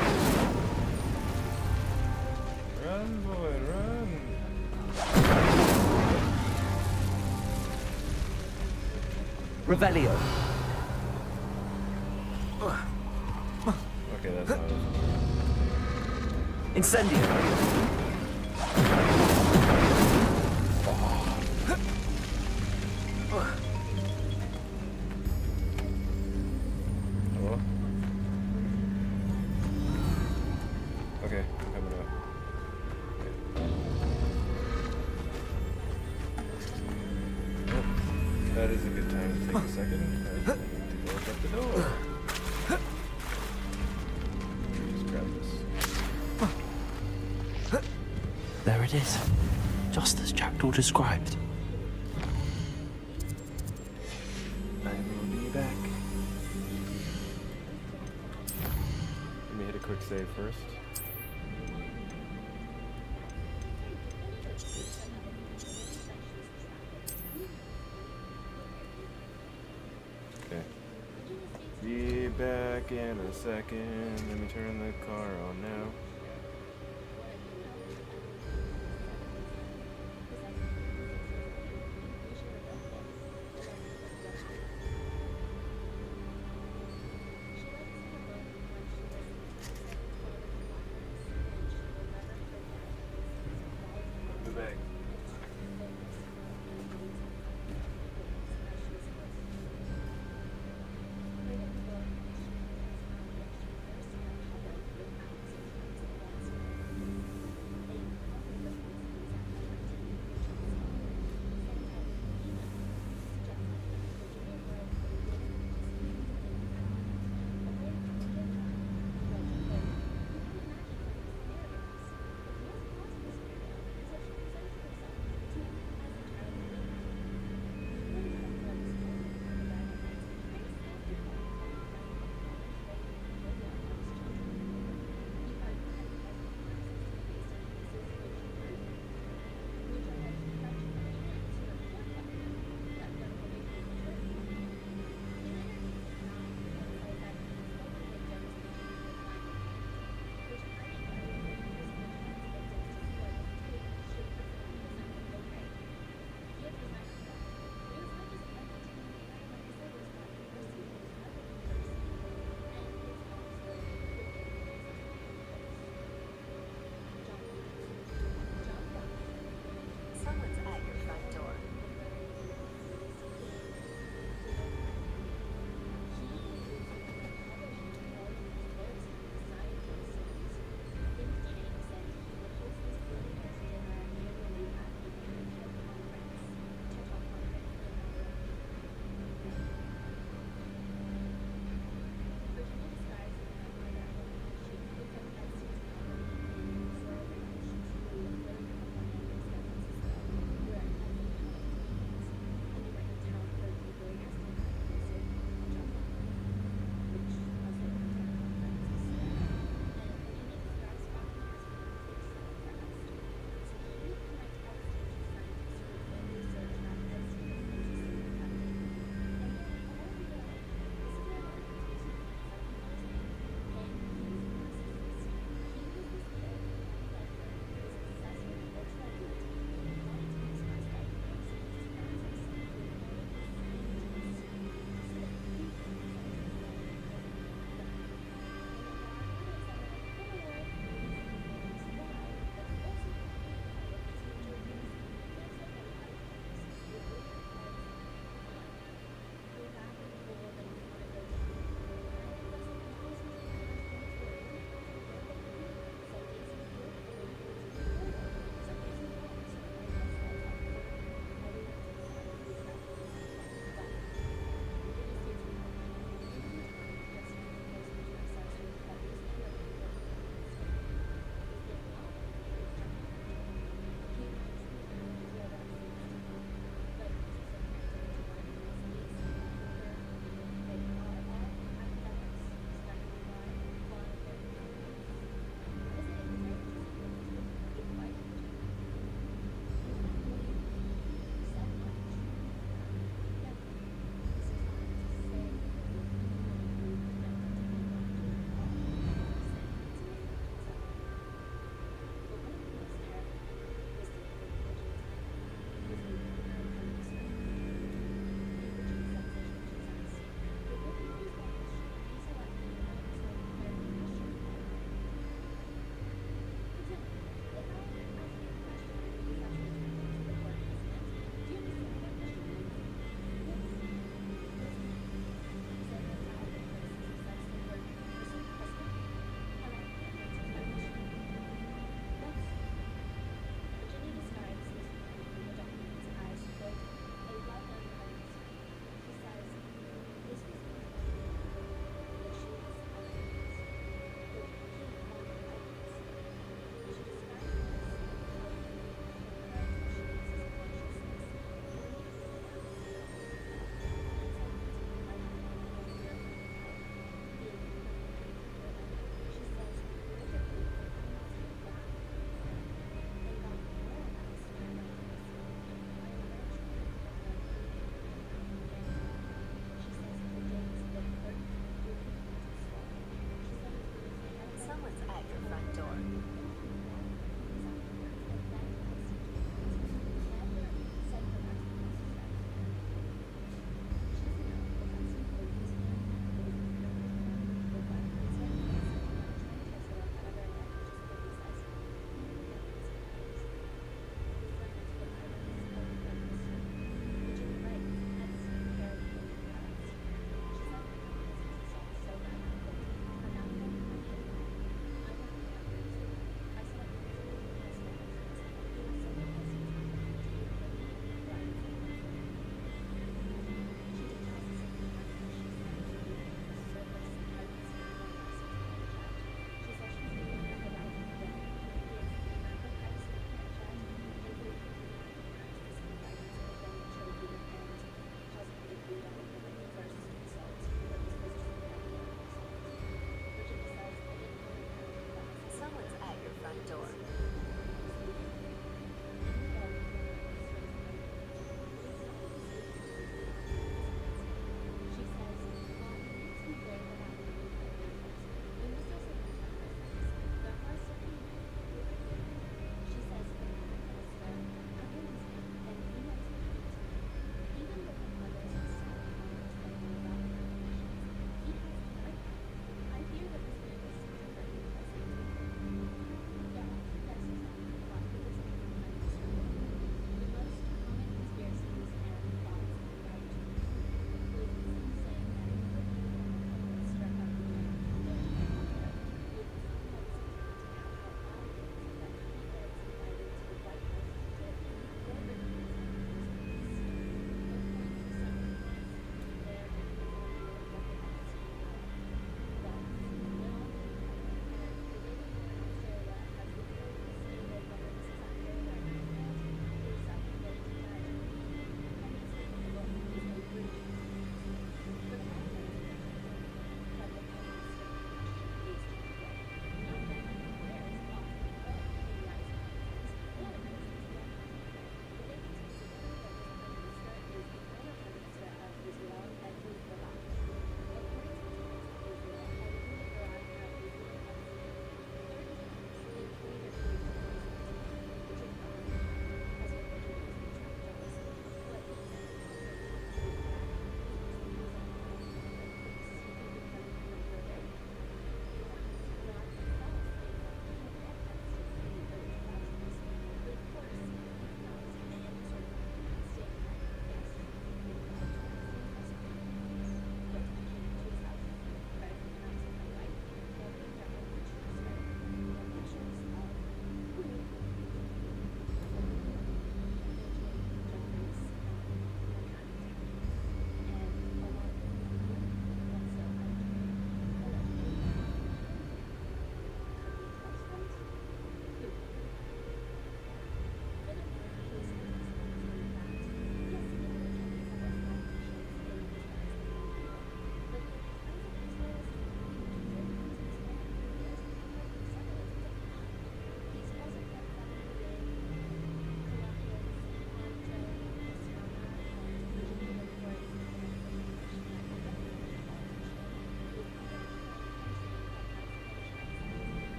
Run, boy, run. Revelio. Okay, that's not it. Incendio. Hello? Okay, I'm coming up. Oh, that is a good time to take a second. I need to go look up the door. Just grab this. There it is. Just as Jackdaw described. I will be back. Let me hit a quick save first. Okay. Be back in a second. Let me turn the car on now. The bag.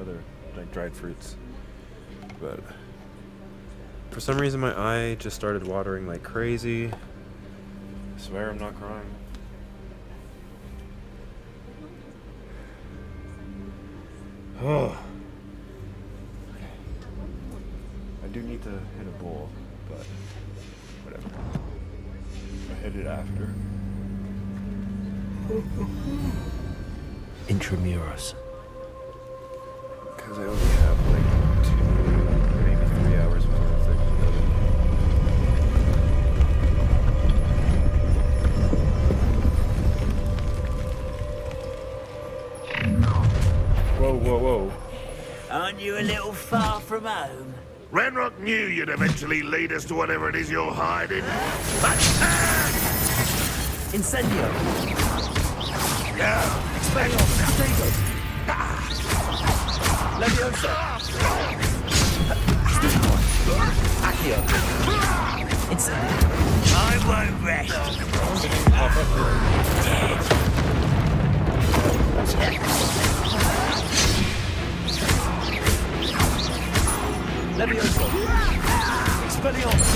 other like dried fruits. But for some reason my eye just started watering like crazy. I swear I'm not crying. Oh. I do need to hit a bowl, but whatever. I hit it after. Intramuros. Because I only have like 2, maybe 3 hours before the thing. Whoa, whoa, whoa. Aren't you a little far from home? Ranrock knew you'd eventually lead us to whatever it is you're hiding. Incendio! Yeah! Potato! Leviosa! Accio! Incendio! I won't rest! Leviosa! Expelliarmus!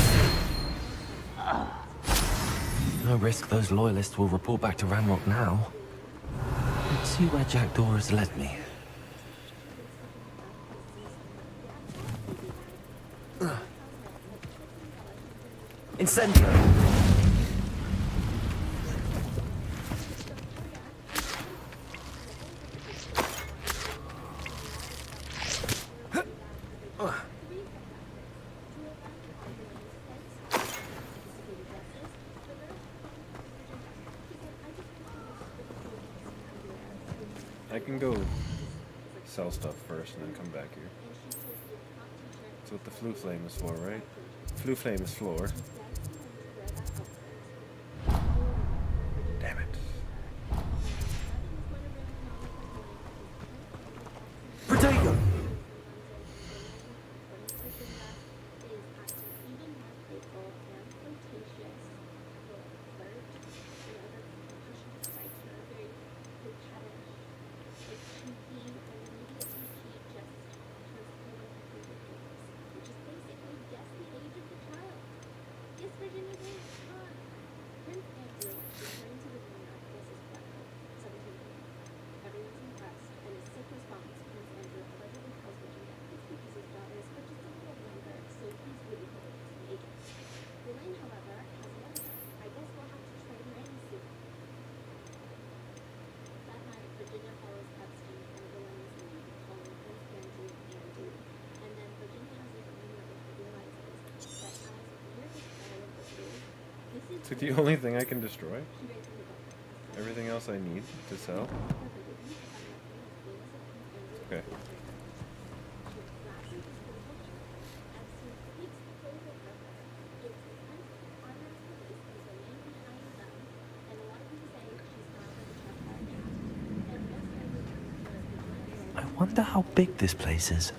No risk those loyalists will report back to Ranrock now. Let's see where Jackdaw has led me. Incendio! I can go sell stuff first and then come back here. That's what the flue flame is for, right? Flue flame is floor. Damn it. Protego! It's like the only thing I can destroy. Everything else I need to sell. Okay. I wonder how big this place is.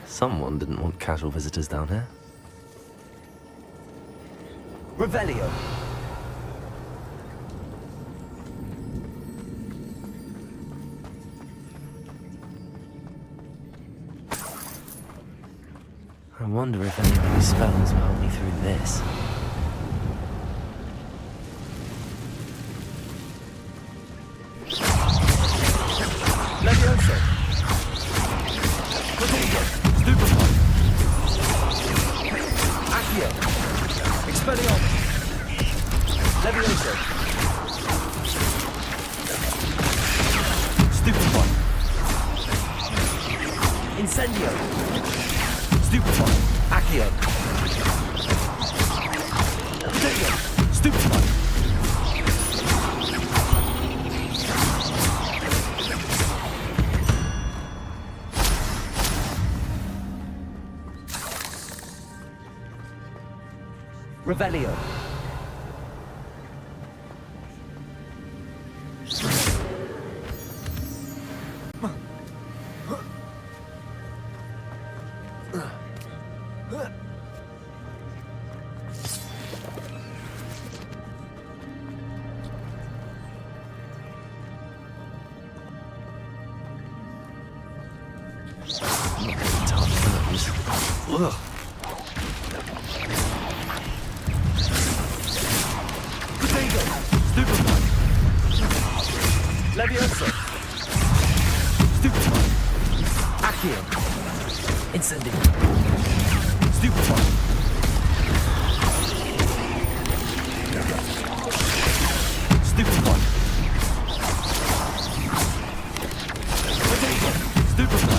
Someone didn't want casual visitors down here. Revelio! I wonder if any of these spells will help me through this. Leviosa! Protego! Stupefy! Accio! Expelliarmus! Leviosa! Stupefy! Incendio! Stupefy! Accio! Protego! Stupefy. Revelio. Ugh. Potato. Stupefy. Levioso. Stupefy. Accio. Incendio. Stupefy. Stupefy. Potato. Stupefy.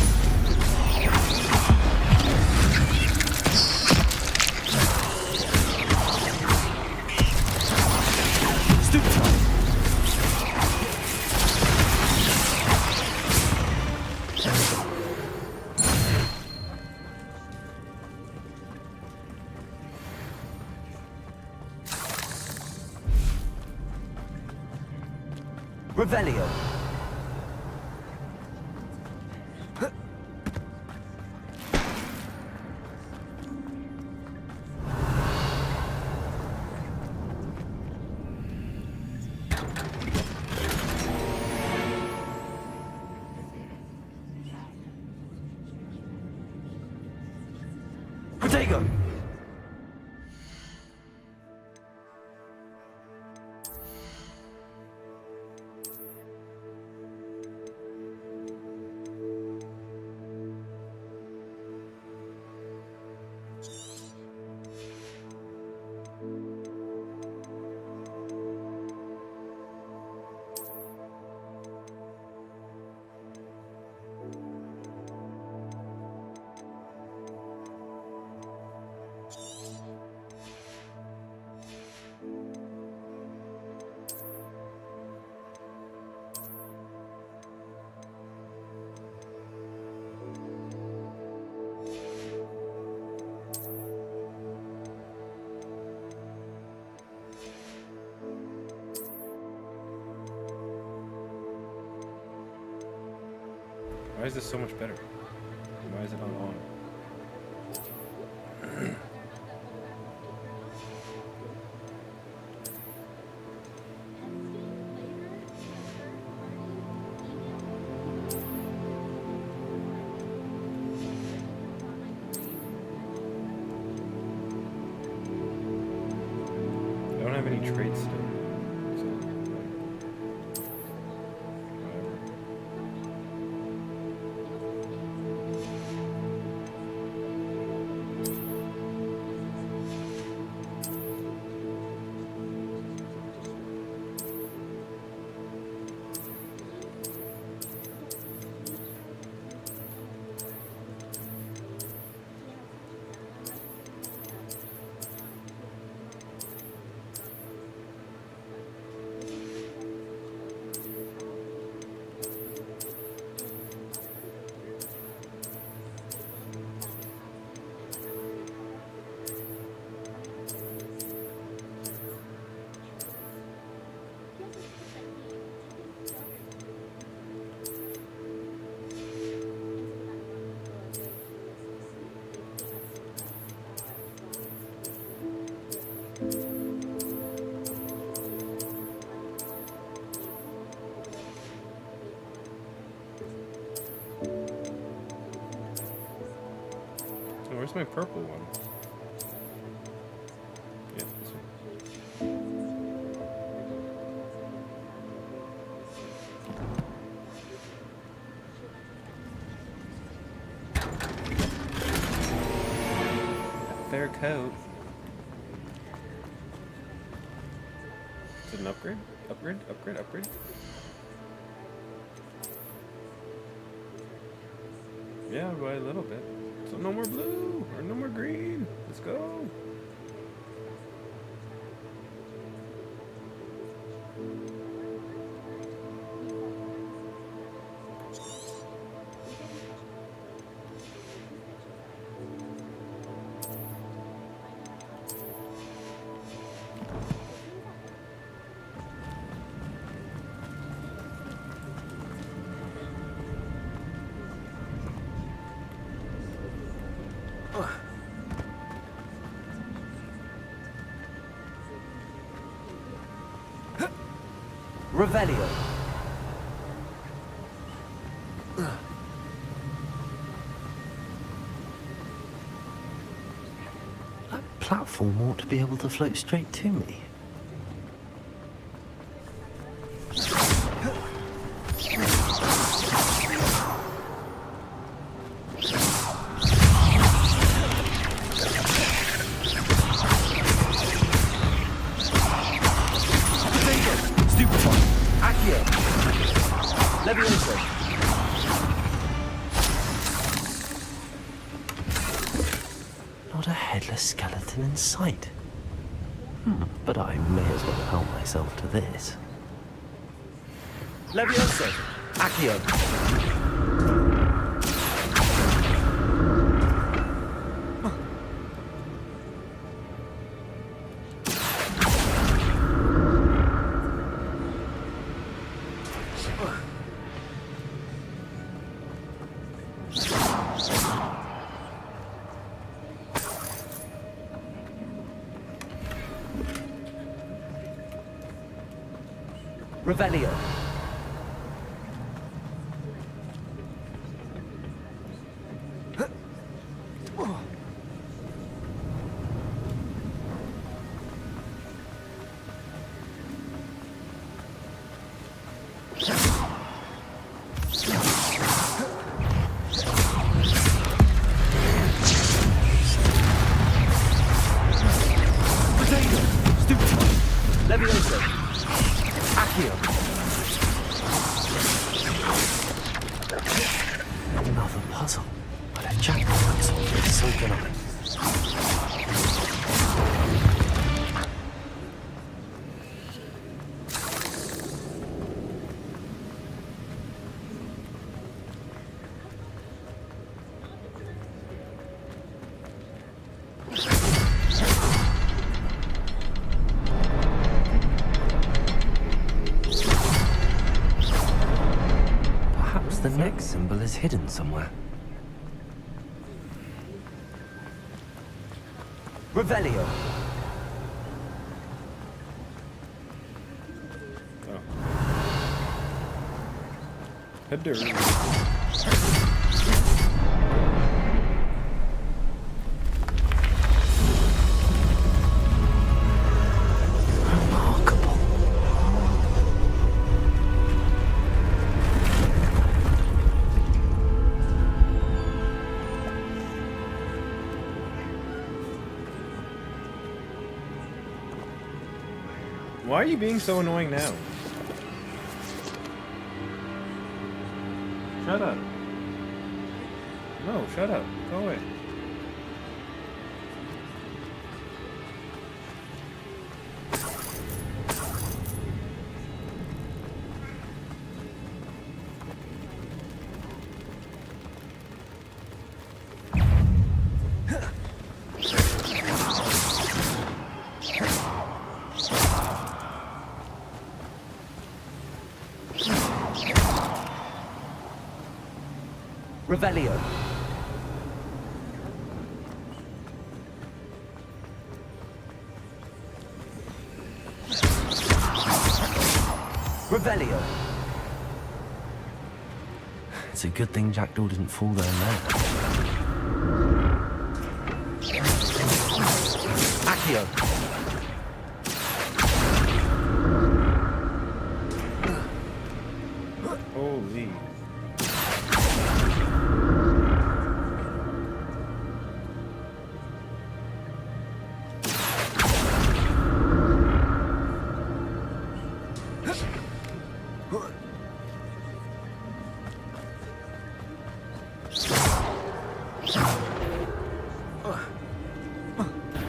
Revelio. Protego. Why is this so much better? Why is it not on? I don't have any traits still. So, whatever. Where's my purple one? Yeah, this one. That fair coat. Is it an upgrade? Upgrade? Yeah, by a little bit. So no more blue or no more green. Let's go. Revelio. That platform ought to be able to float straight to me. Not a headless skeleton in sight. But I may as well help myself to this. Levioso. Accio. Revelio. Levioso. Accio. Another puzzle. But if Jack can solve it, so can I. The next symbol is hidden somewhere. Revelio. Why are you being so annoying now? Shut up. No, shut up. Go away. Revelio. Revelio. It's a good thing Jackdaw didn't fall down there. Accio. Holy.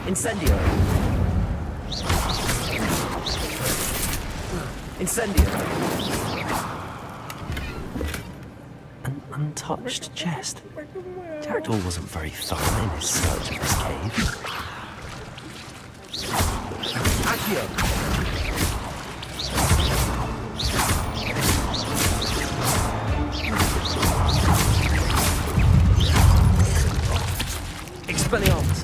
Incendio. Incendio. An untouched chest. Jackdaw wasn't very thorough in his search of this cave. Accio. Expelliarmus.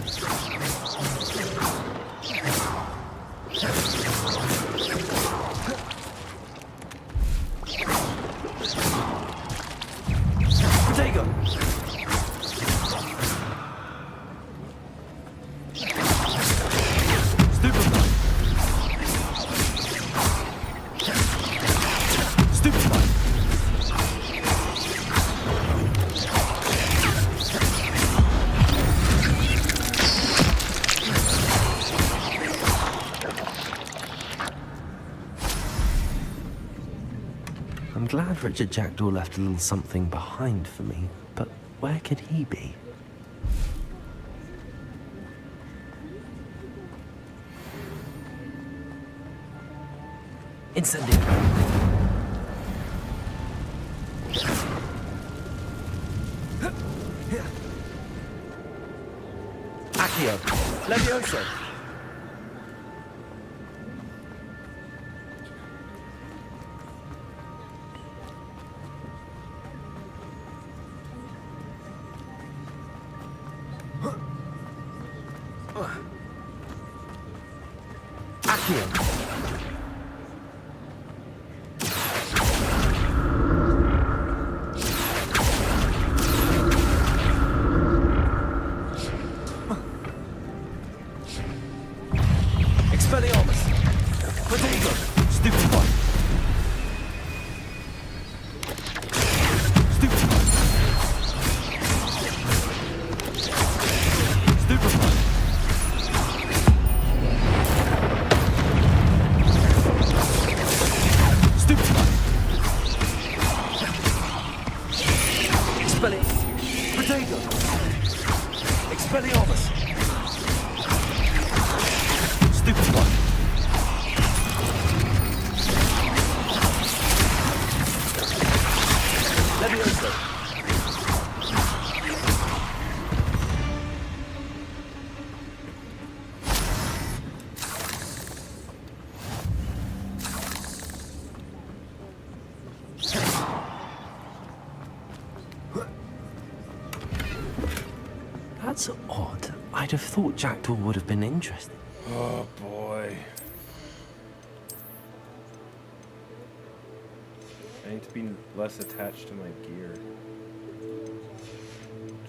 I'm glad Richard Jackdaw left a little something behind for me, but where could he be? Incendio! Accio! Levioso! Accio! Expelliarmus! Protego! Stupefy! Stupefy! Stupefy! Stupefy! Expelli... Protego! Expelliarmus! Stupefy! Levioso! That's odd. I'd have thought Jackdaw would have been interested. Oh boy. I need to be less attached to my gear.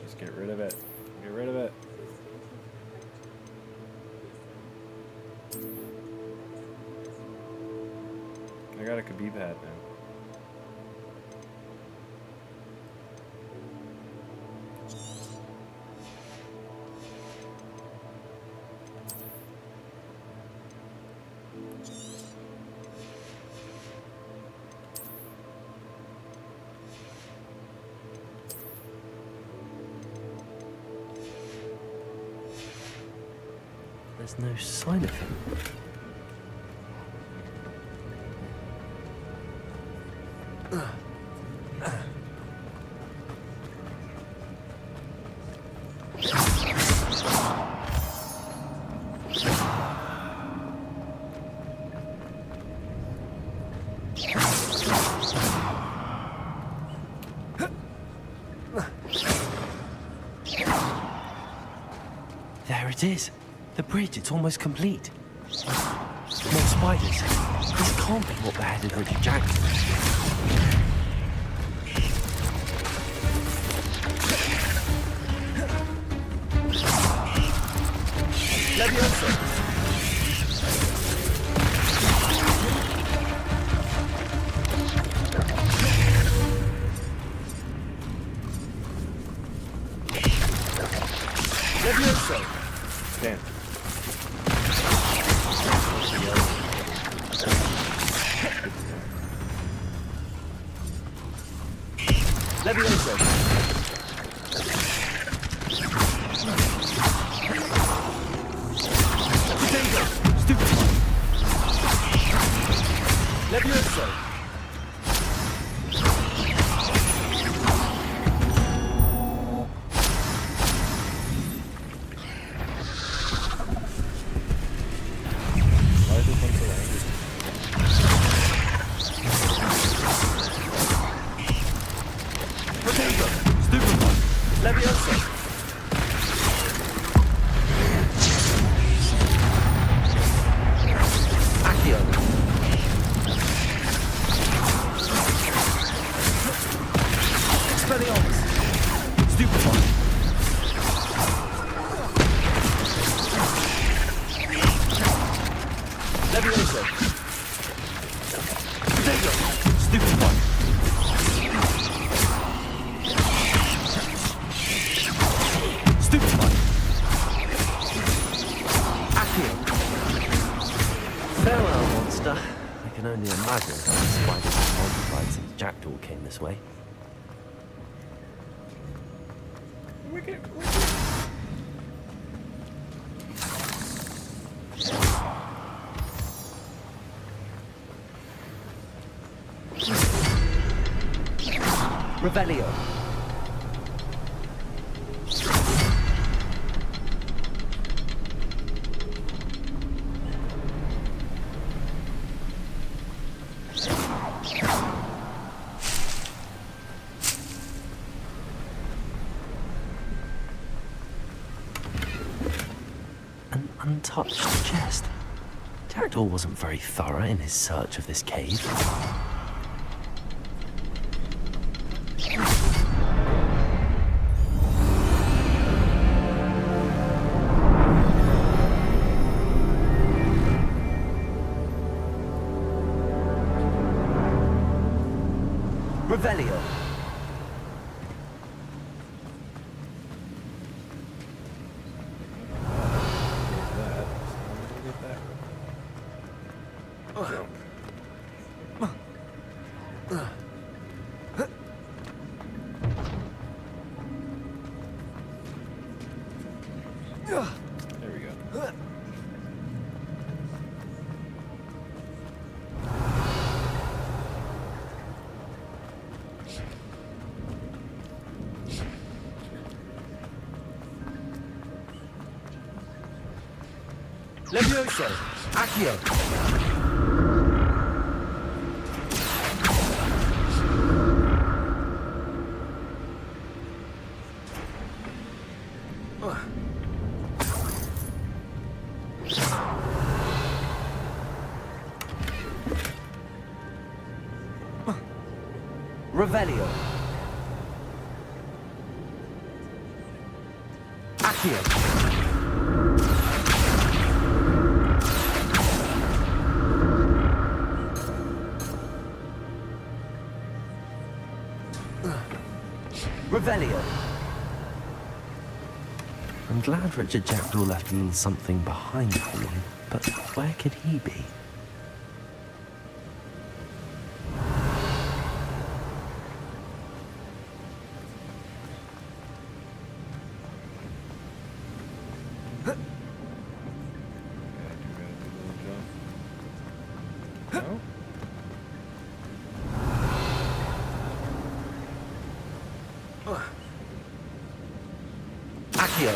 Just get rid of it. Get rid of it. I got a Khabib hat now. There's no sign of him. There it is. The bridge, it's almost complete. More spiders. This can't be what beheaded Richard Jackdaw. Levioso! Levioso! Damn. Levioso! Protego! Stupefy! Levioso! Why is this one so angry? Protego! Stupefy! Levioso! Accio! Expelliarmus! Stupefy! Levioso! Protego! Stupefy! Stupefy! Accio! Farewell, monster. I can only imagine how the spiders multiplied since Jackdaw came this way. Revelio. An untouched chest. Jackdaw wasn't very thorough in his search of this cave. Revelio. There we go. Levioso. Accio. Revelio. Accio. Revelio. I'm glad Richard Jackdaw left a little something behind for me, but where could he be? No? Accio.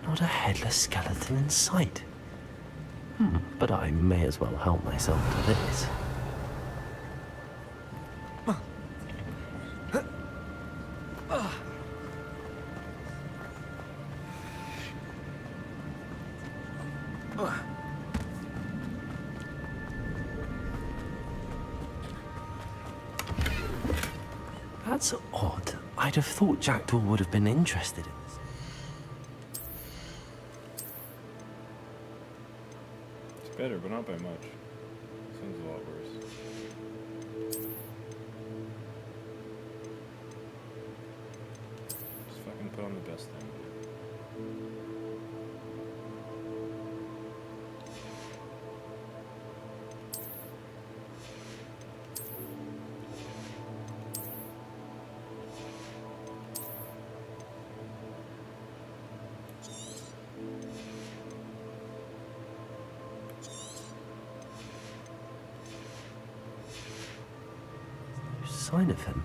Not a headless skeleton in sight. But I may as well help myself to this. That's odd. I'd have thought Jackdaw would have been interested in this. It's better, but not by much. This one's a lot worse. Just fucking put on the best thing. Sign of him.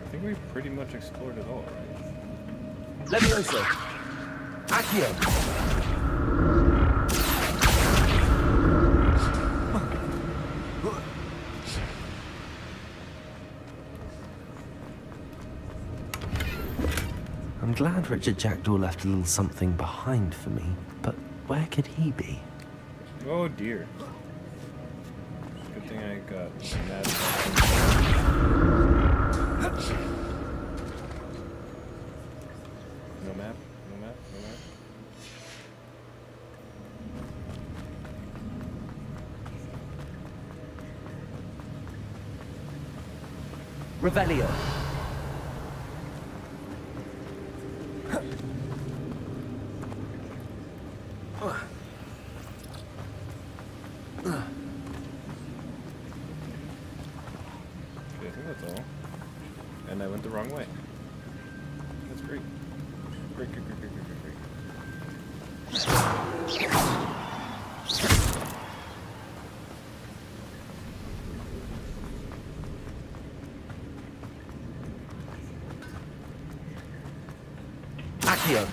I think we've pretty much explored it all, right? Levioso. Accio. glad Richard Jackdaw left a little something behind for me, but where could he be? Oh dear. Good thing I got mad. No map? No map? No map? Revelio. Okay, I think that's all. And I went the wrong way. That's great. Great, great, great, great, great, great, great. Accio.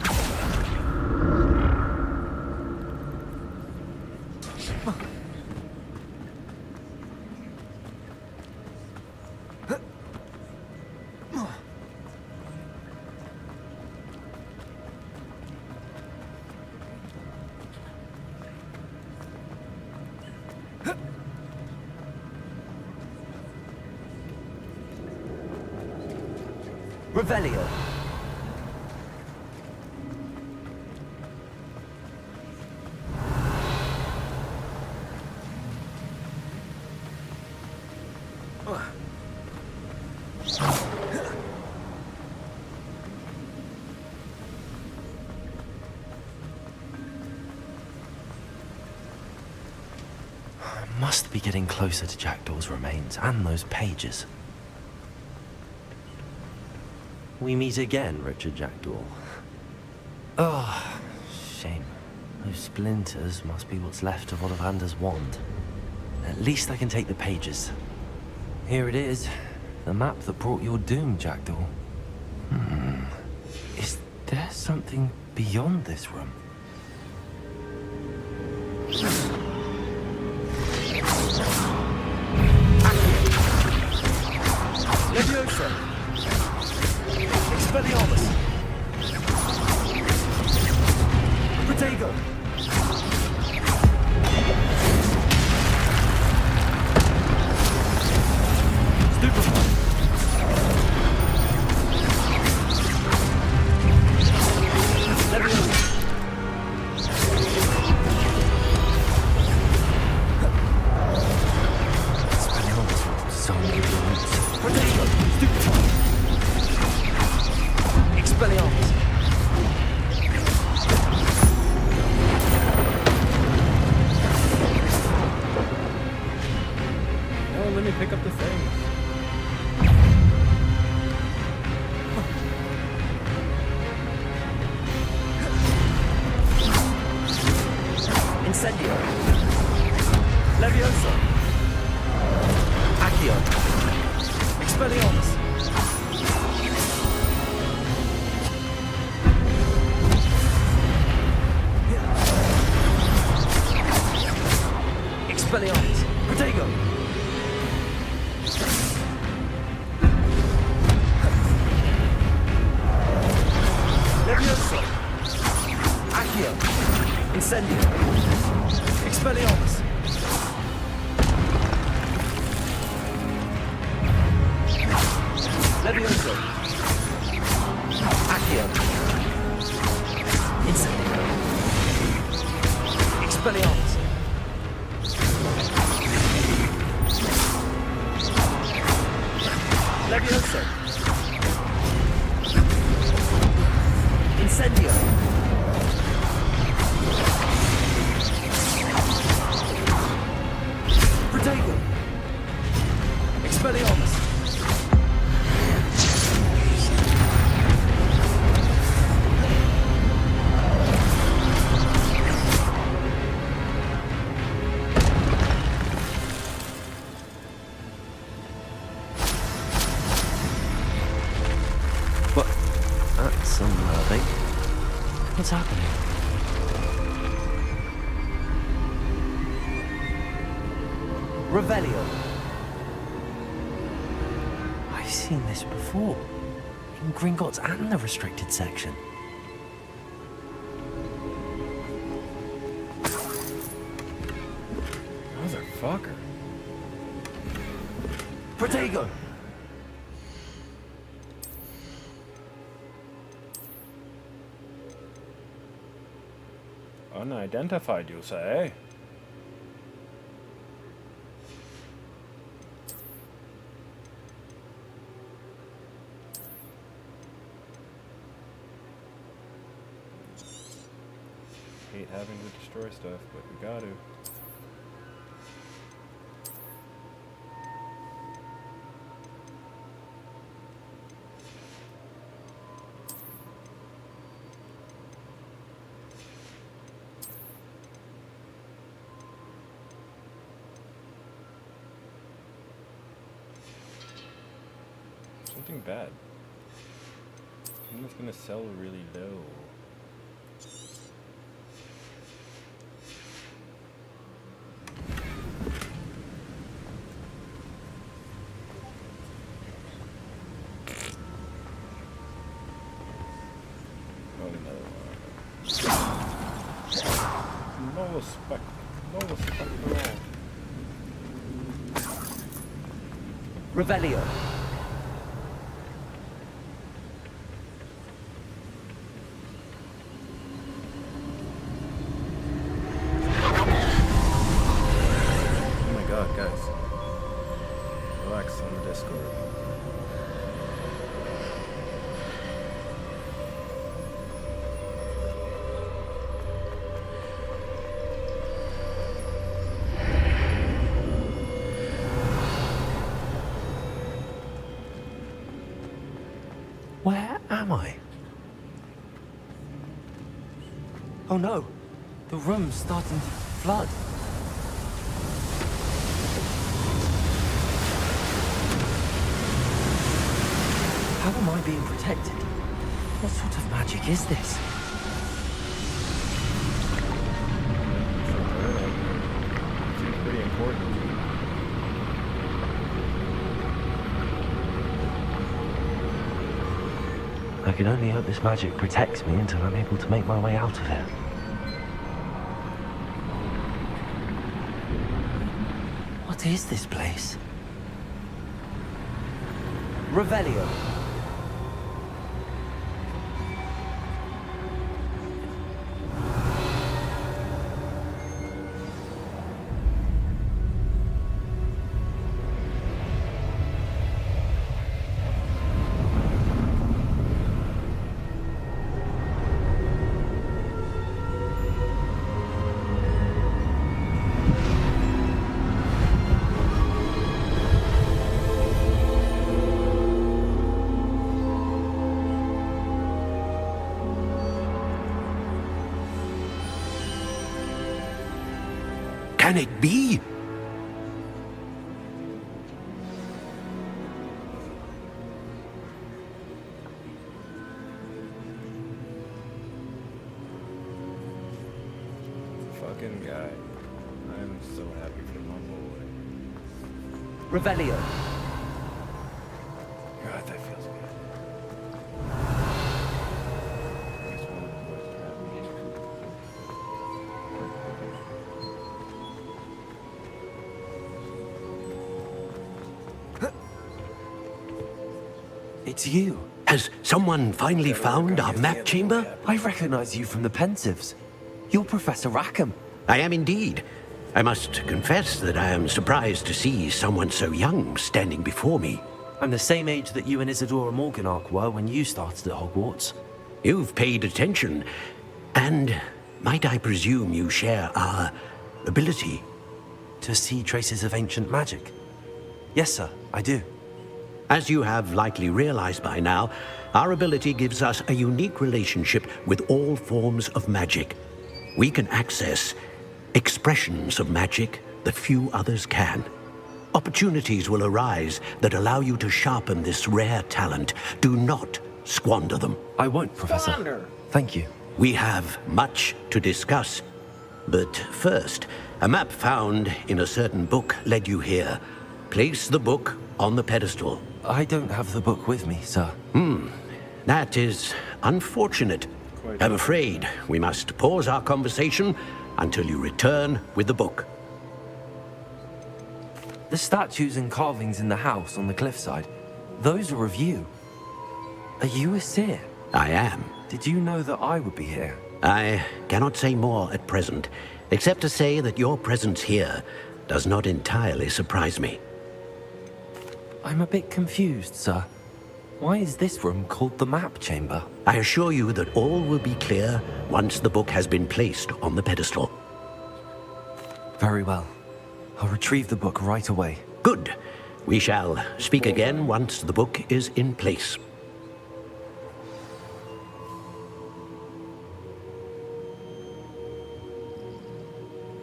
Revelio. Must be getting closer to Jackdaw's remains and those pages. We meet again, Richard Jackdaw. Oh, shame. Those splinters must be what's left of Ollivander's wand. At least I can take the pages. Here it is. The map that brought your doom, Jackdaw. Is there something beyond this room? Leviosa. Expelliarmus. Protego. Stupefy. Leviosa. Expelliarmus with so many words. Protego. Stupefy. Expelliarmus. Oh, let me pick up the thing. Incendio. Leviosa. Accio. Expelliarmus. Expelliarmus. Protego. Leviosa. Accio. Incendio. Expelliarmus. Leviosa. Accio. Incendio. Expelliarmus. Leviosa. Incendio. Protego. Expelliarmus. What? That's unnerving. What's happening? Revelio. I've seen this before. In Gringotts and the restricted section. Motherfucker. Protego! Unidentified, you say? Hate having to destroy stuff, but we gotta. Something bad. Something that's gonna sell really low. No respect at all. Revelio. Oh my god, guys. Relax on the Discord. Where am I? Oh no, the room's starting to flood. How am I being protected? What sort of magic is this? Seems pretty important. I can only hope this magic protects me until I'm able to make my way out of here. What is this place? Revelio. Can it be? Fucking guy. I'm so happy for my boy. Revelio. God, that feels good. I guess one of the boys is It's you. Has someone finally found our map chamber? I recognize you from the Pensieves. You're Professor Rackham. I am indeed. I must confess that I am surprised to see someone so young standing before me. I'm the same age that you and Isadora Morganach were when you started at Hogwarts. You've paid attention, and might I presume you share our ability? To see traces of ancient magic? Yes, sir, I do. As you have likely realized by now, our ability gives us a unique relationship with all forms of magic. We can access expressions of magic that few others can. Opportunities will arise that allow you to sharpen this rare talent. Do not squander them. I won't, Professor. Thank you. We have much to discuss. But first, a map found in a certain book led you here. Place the book on the pedestal. I don't have the book with me, sir. That is unfortunate. I'm afraid we must pause our conversation until you return with the book. The statues and carvings in the house on the cliffside, those are of you. Are you a seer? I am. Did you know that I would be here? I cannot say more at present, except to say that your presence here does not entirely surprise me. I'm a bit confused, sir. Why is this room called the map chamber? I assure you that all will be clear once the book has been placed on the pedestal. Very well. I'll retrieve the book right away. Good. We shall speak again once the book is in place.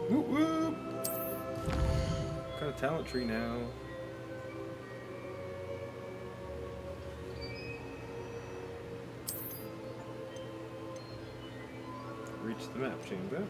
Whoop whoop! Got a talent tree now. Reach the map chamber.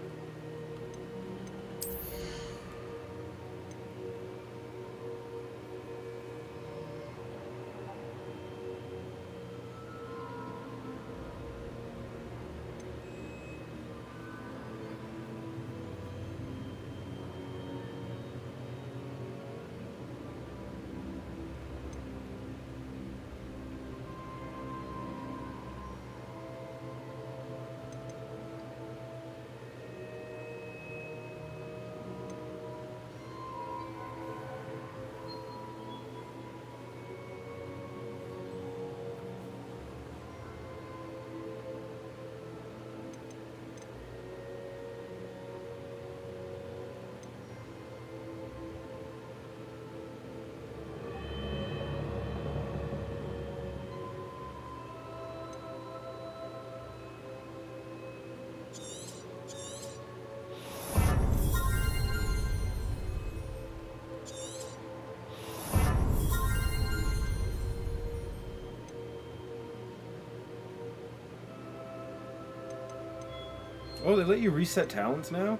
Oh, they let you reset talents now?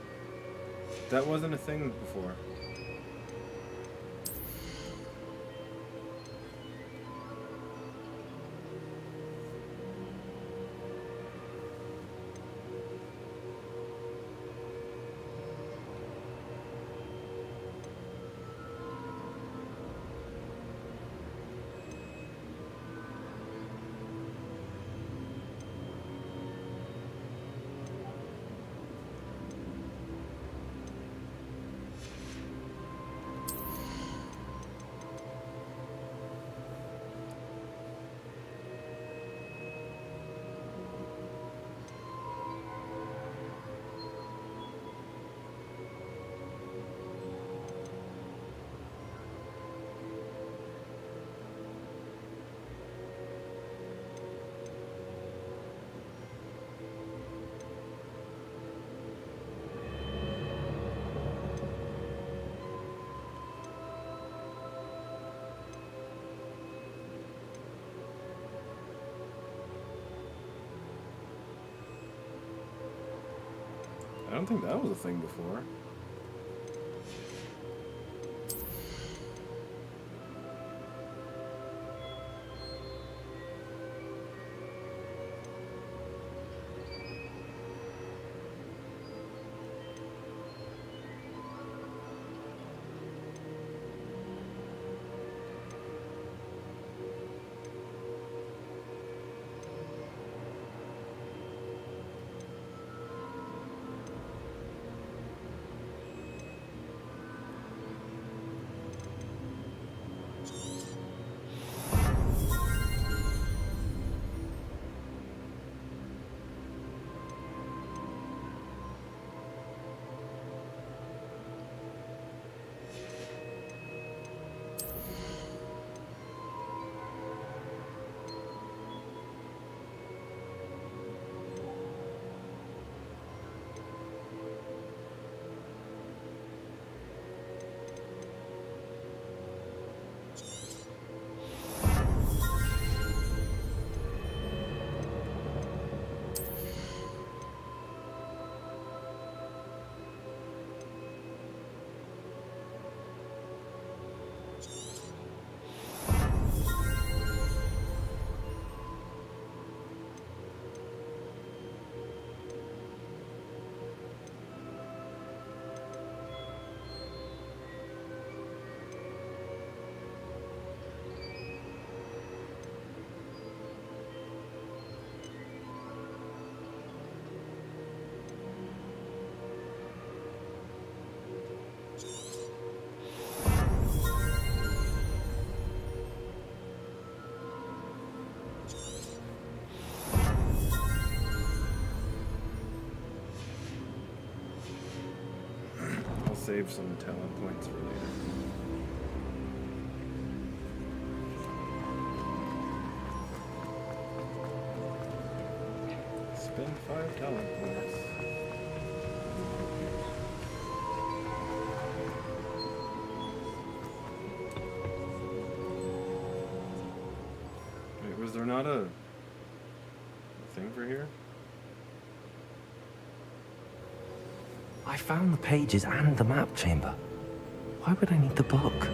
That wasn't a thing before. I don't think that was a thing before. save some talent points for later. Spend 5 talent points. Wait, was there not a thing for here? I found the pages and the map chamber. Why would I need the book?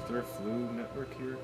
Is there a flu network here?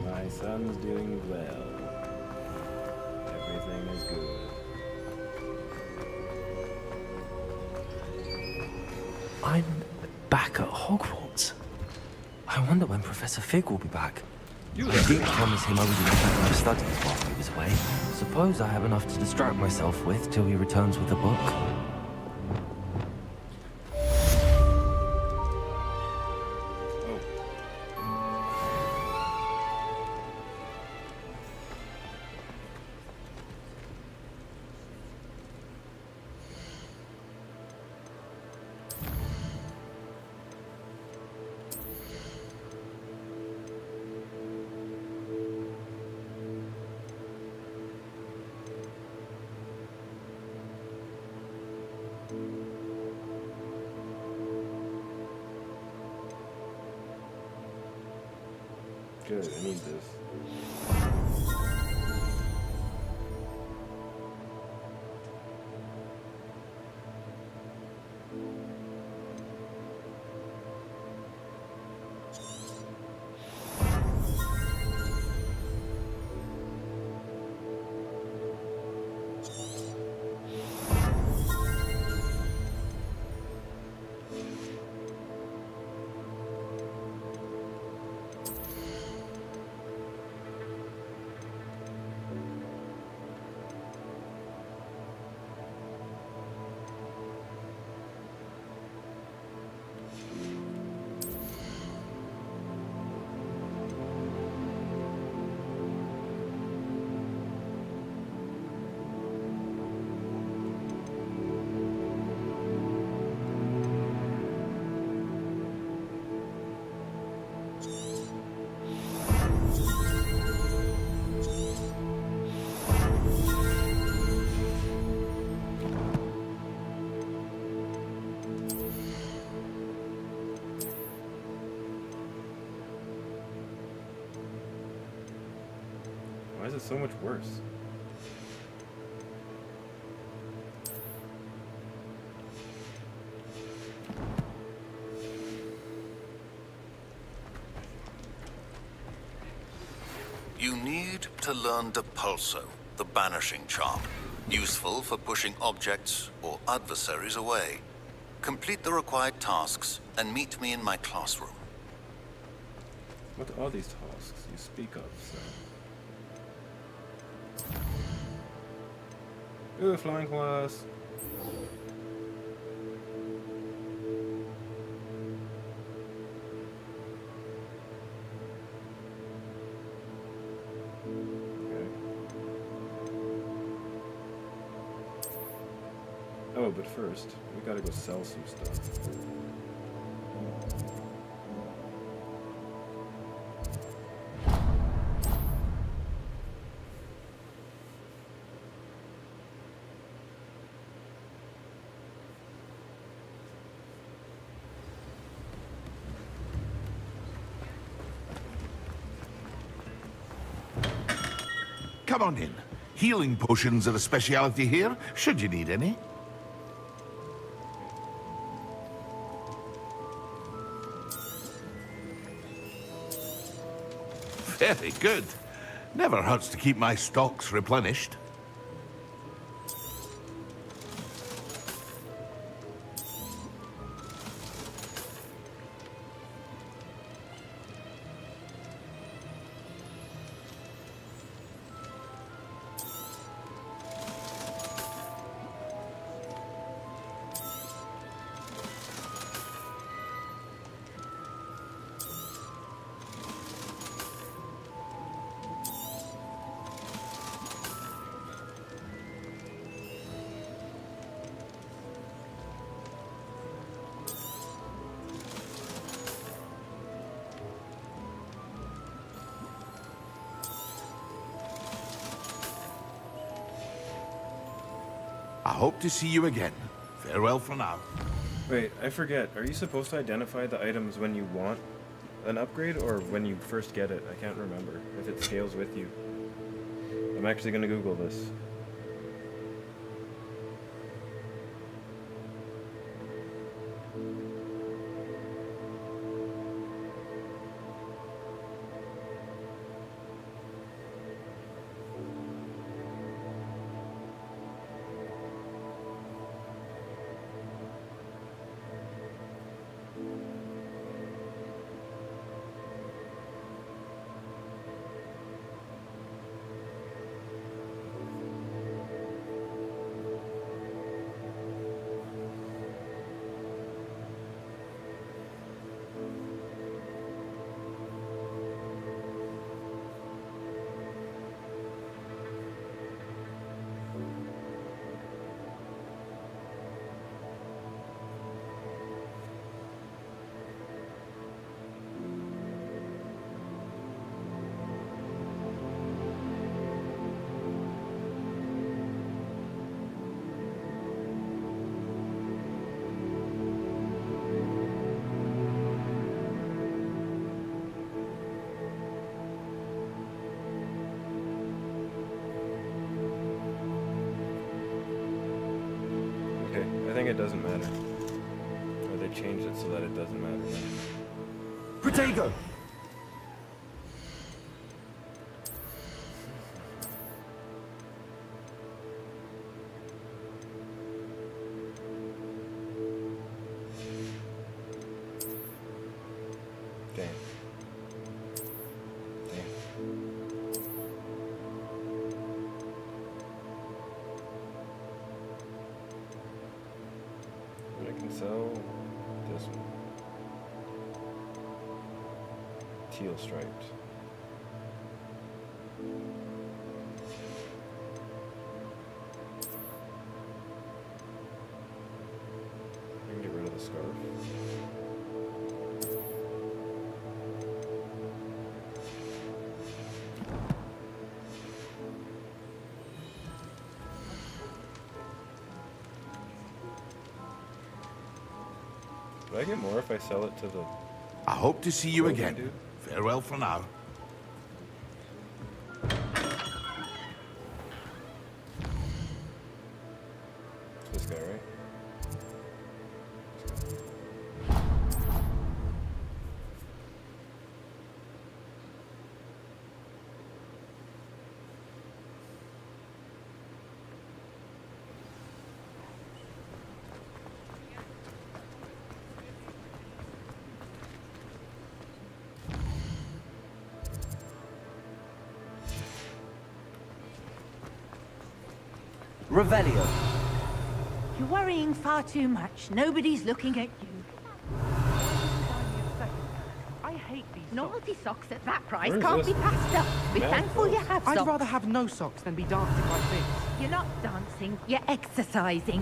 My son's doing well. Everything is good. I'm back at Hogwarts. I wonder when Professor Fig will be back. I did promise him I would neglect my studies while he was away. Suppose I have enough to distract myself with till he returns with the book. Good, I need this. Why is it so much worse? You need to learn Depulso, the banishing charm. Useful for pushing objects or adversaries away. Complete the required tasks and meet me in my classroom. What are these tasks you speak of, sir? Ooh, flying class. Oh, but first, we gotta go sell some stuff. Come on in. Healing potions are a speciality here, should you need any. Very good. Never hurts to keep my stocks replenished. I hope to see you again. Farewell for now. Wait, I forget. Are you supposed to identify the items when you want an upgrade or when you first get it? I can't remember if it scales with you. I'm actually gonna Google this. I think it doesn't matter. Or they changed it so that it doesn't matter. Protego! Damn. I can sell this one. Teal striped. I can get rid of the scarf. Do I get more if I sell it to the... I hope to see you Clothing again. dude? Farewell for now. This guy, right? Revelio. You're worrying far too much. Nobody's looking at you. I hate these Novelty socks at that price Where's can't this be passed up. Be man thankful you clothes? have I'd socks. rather have no socks than be dancing like this. You're not dancing, you're exercising.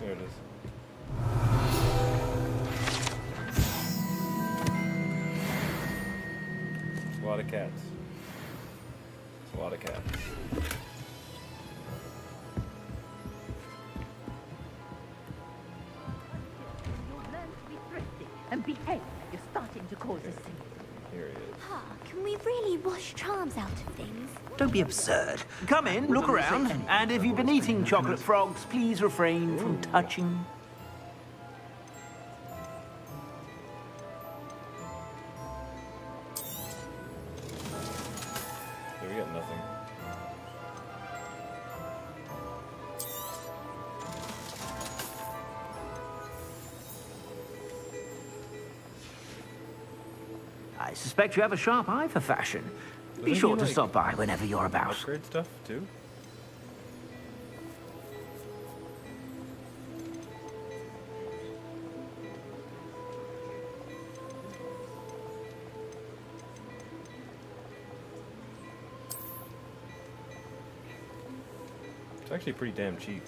There it is. It's a lot of cats. It's a lot of cats. You'll learn to be thrifty and behave. You're starting to cause a scene. Here he is. Pa, can we really wash charms out of things? Don't be absurd. Come in, look around, and if you've been eating chocolate frogs, please refrain from touching. There we got nothing. I suspect you have a sharp eye for fashion. Be Doesn't sure he, to like, stop by whenever you're about. Upgrade stuff too? It's actually pretty damn cheap.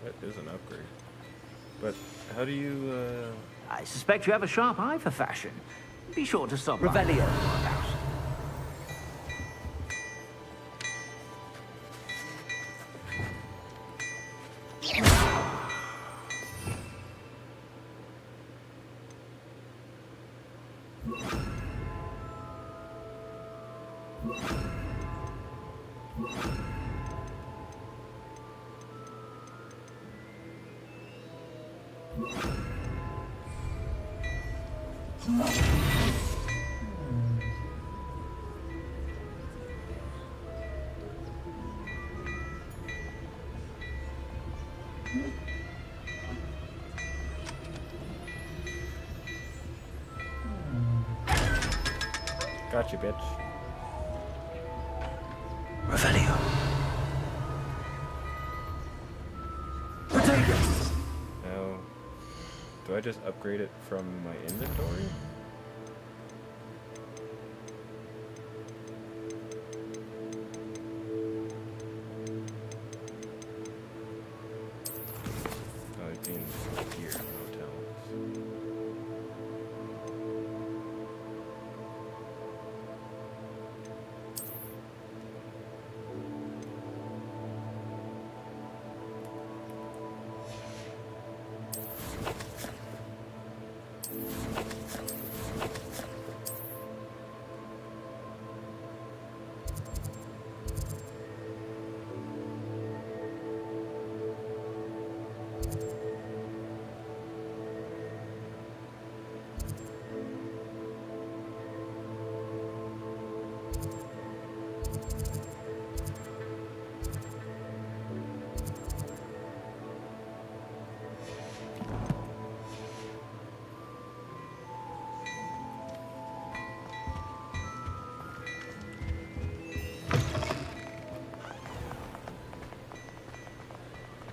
That is an upgrade. But how do you, I suspect you have a sharp eye for fashion. Be sure to stop by Revelio. whenever you're about. Gotcha, bitch. Revelio. Now, do I just upgrade it from my inventory? Oh, it's in here, hotels.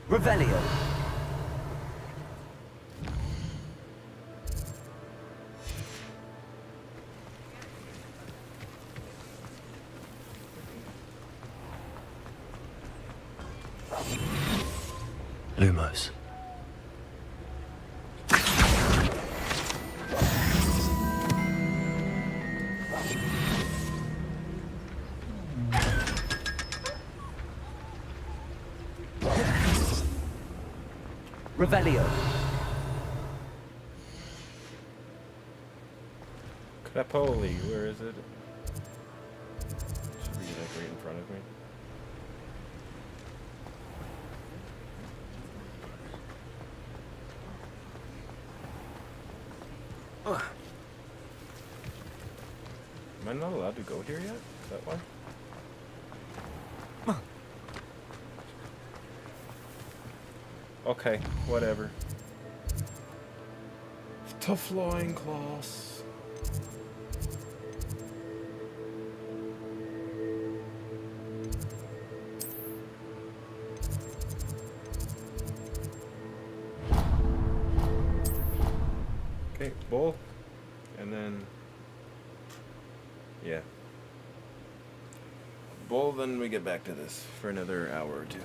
Revelio. Lumos. Revelio. Crapoli, where is it? Should be like right in front of me. Am I not allowed to go here yet? Is that why? Okay, whatever. The flying claws. Okay, bull. And then yeah. Bull, then we get back to this for another hour or two.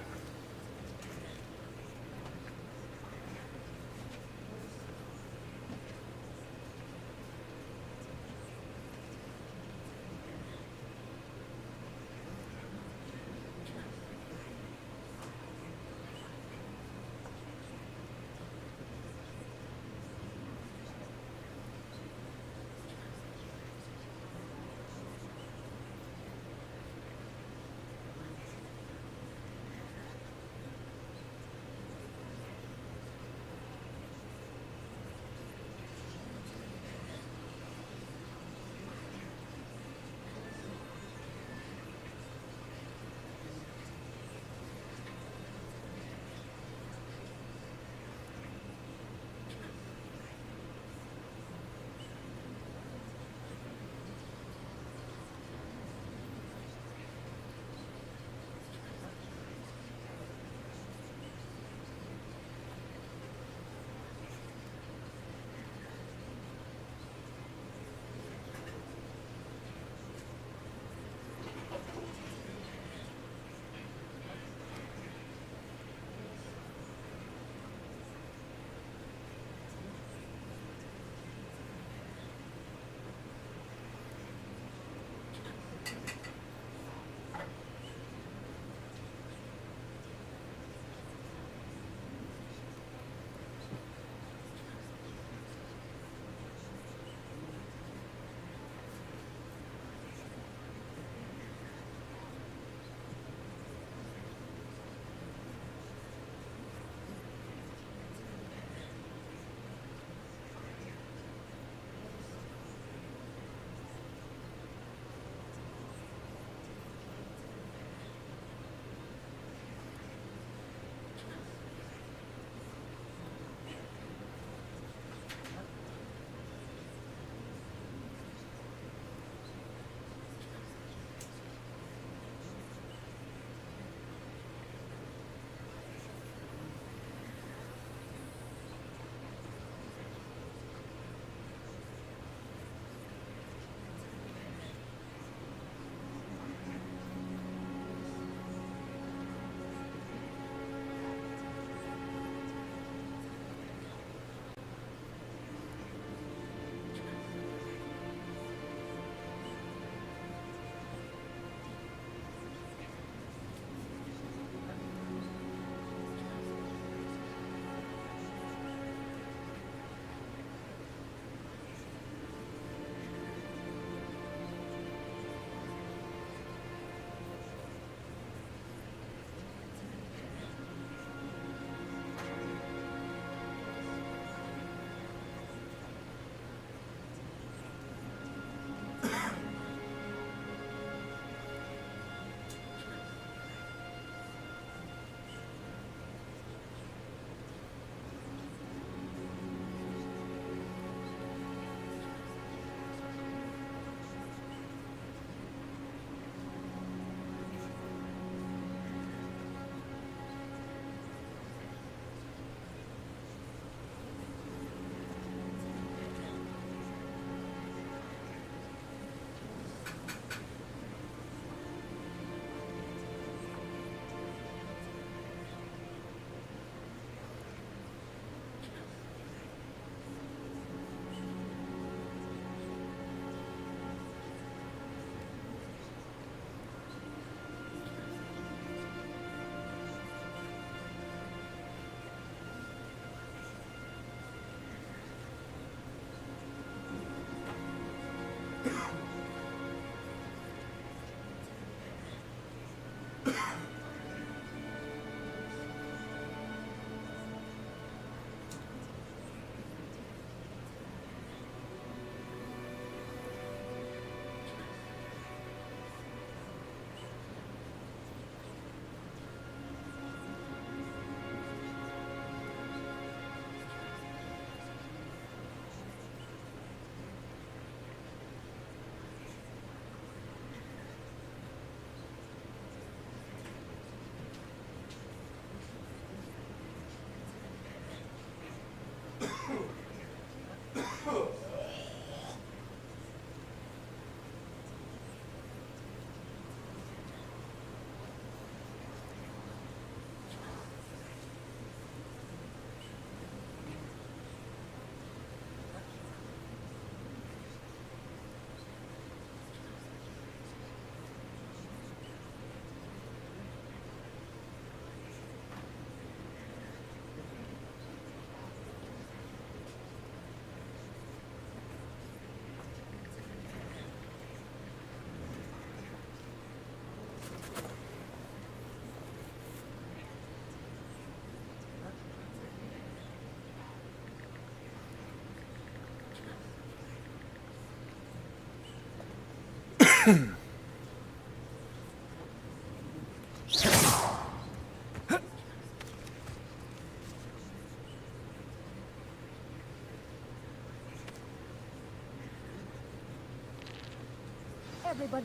Everybody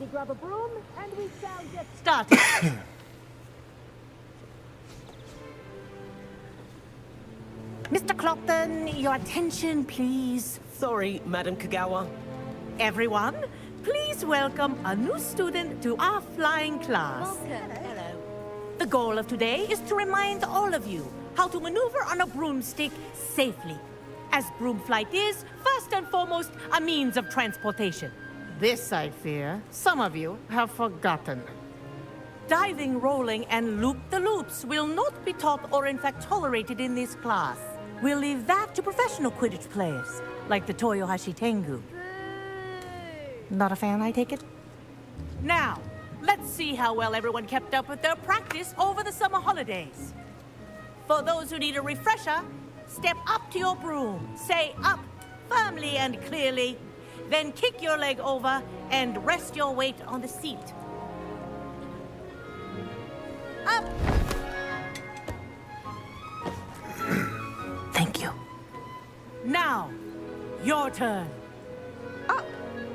grab a broom and we shall get started. Mr. Clopton, your attention, please. Sorry, Madam Kagawa. Everyone, please welcome a new student to our flying class. Hello. The goal of today is to remind all of you how to maneuver on a broomstick safely, as broom flight is, first and foremost, a means of transportation. This, I fear, some of you have forgotten. Diving, rolling, and loop-the-loops will not be taught or in fact tolerated in this class. We'll leave that to professional Quidditch players, like the Toyohashi Tengu. Not a fan, I take it? Now, let's see how well everyone kept up with their practice over the summer holidays. For those who need a refresher, step up to your broom, say up firmly and clearly, then kick your leg over and rest your weight on the seat. Up! Thank you. Now, your turn. Up!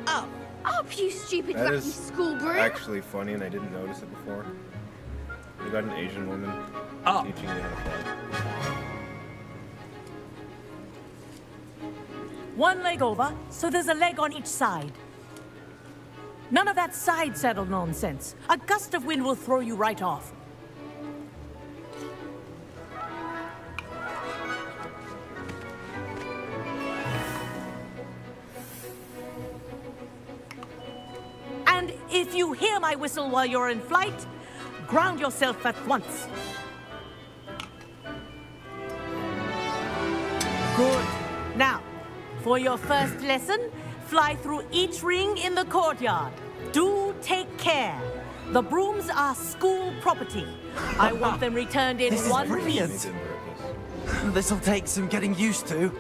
Up! Up, you stupid That wacky is school broom! actually funny, and I didn't notice it before. You got an Asian woman teaching you how to fly. One leg over, so there's a leg on each side. None of that side saddle nonsense. A gust of wind will throw you right off. And if you hear my whistle while you're in flight, ground yourself at once. Good. Now, for your first lesson, fly through each ring in the courtyard. Do take care. The brooms are school property. I want them returned in This is one brilliant. piece. This'll take some getting used to.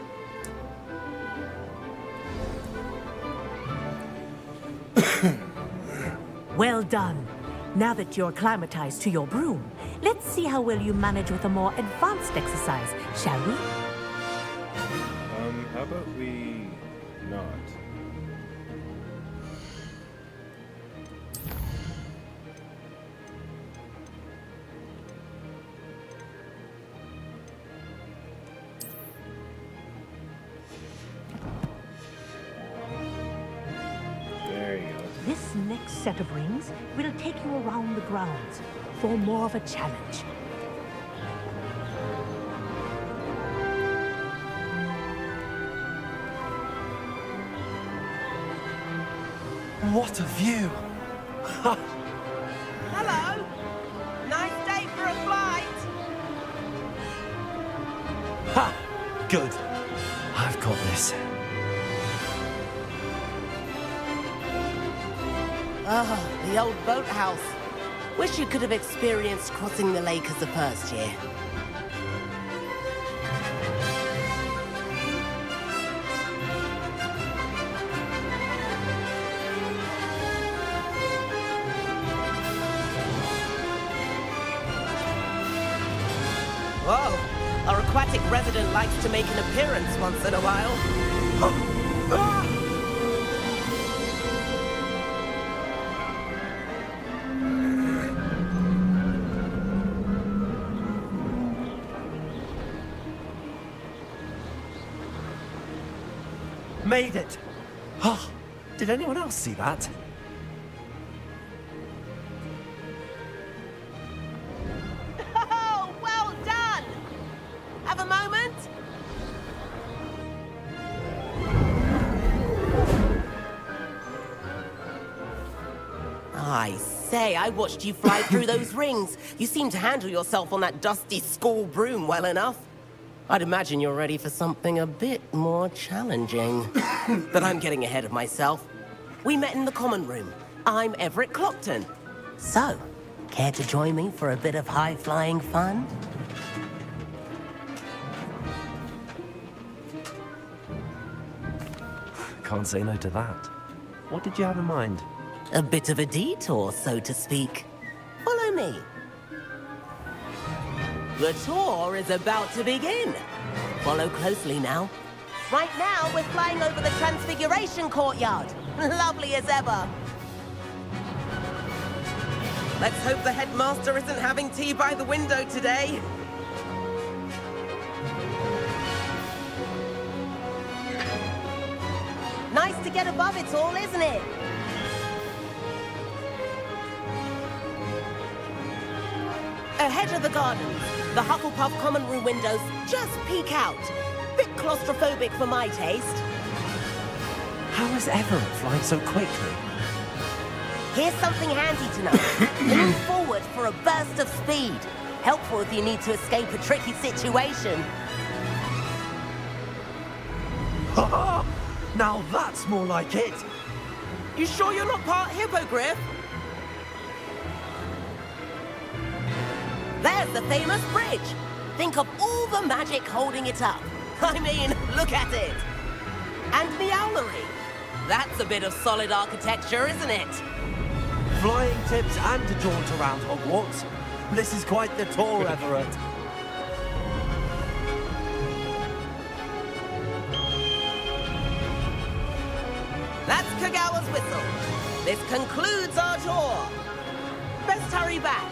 Well done. Now that you're acclimatized to your broom, let's see how well you manage with a more advanced exercise, shall we? How about we not? There you go. This next set of rings will take you around the grounds for more of a challenge. What a view! Hello. Nice day for a flight. Ha! Good. I've got this. Ah, the old boathouse. Wish you could have experienced crossing the lake as a first year. Whoa, our aquatic resident likes to make an appearance once in a while. Made it! Oh, did anyone else see that? Oh, well done! Have a moment? I say, I watched you fly through those rings. You seem to handle yourself on that dusty school broom well enough. I'd imagine you're ready for something a bit more challenging. But I'm getting ahead of myself. We met in the common room. I'm Everett Clopton. So, care to join me for a bit of high-flying fun? Can't say no to that. What did you have in mind? A bit of a detour, so to speak. Follow me. The tour is about to begin. Follow closely now. Right now, we're flying over the Transfiguration Courtyard. Lovely as ever. Let's hope the headmaster isn't having tea by the window today. Nice to get above it all, isn't it? Ahead of the gardens, the Hufflepuff common room windows just peek out. Bit claustrophobic for my taste. How is Everett flying so quickly? Here's something handy to know. Move forward for a burst of speed. Helpful if you need to escape a tricky situation. Now that's more like it. You sure you're not part Hippogriff? There's the famous bridge. Think of all the magic holding it up. I mean, look at it. And the owlery. That's a bit of solid architecture, isn't it? Flying tips and a jaunt around Hogwarts. This is quite the tour, Everett. That's Kagawa's whistle. This concludes our tour. Best hurry back.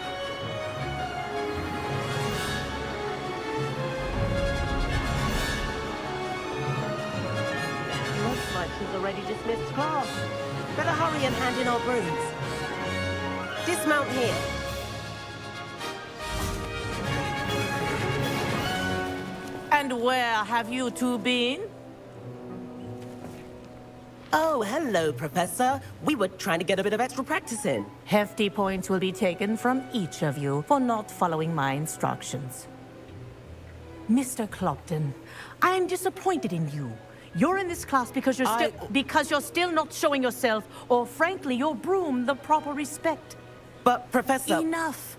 Looks like she's already dismissed class. Better hurry and hand in our brooms. Dismount here. And where have you two been? Oh, hello, Professor. We were trying to get a bit of extra practice in. Hefty points will be taken from each of you for not following my instructions. Mr. Clopton, I'm disappointed in you. You're in this class because you're still not showing yourself, or frankly, your broom the proper respect. But, Professor... Enough.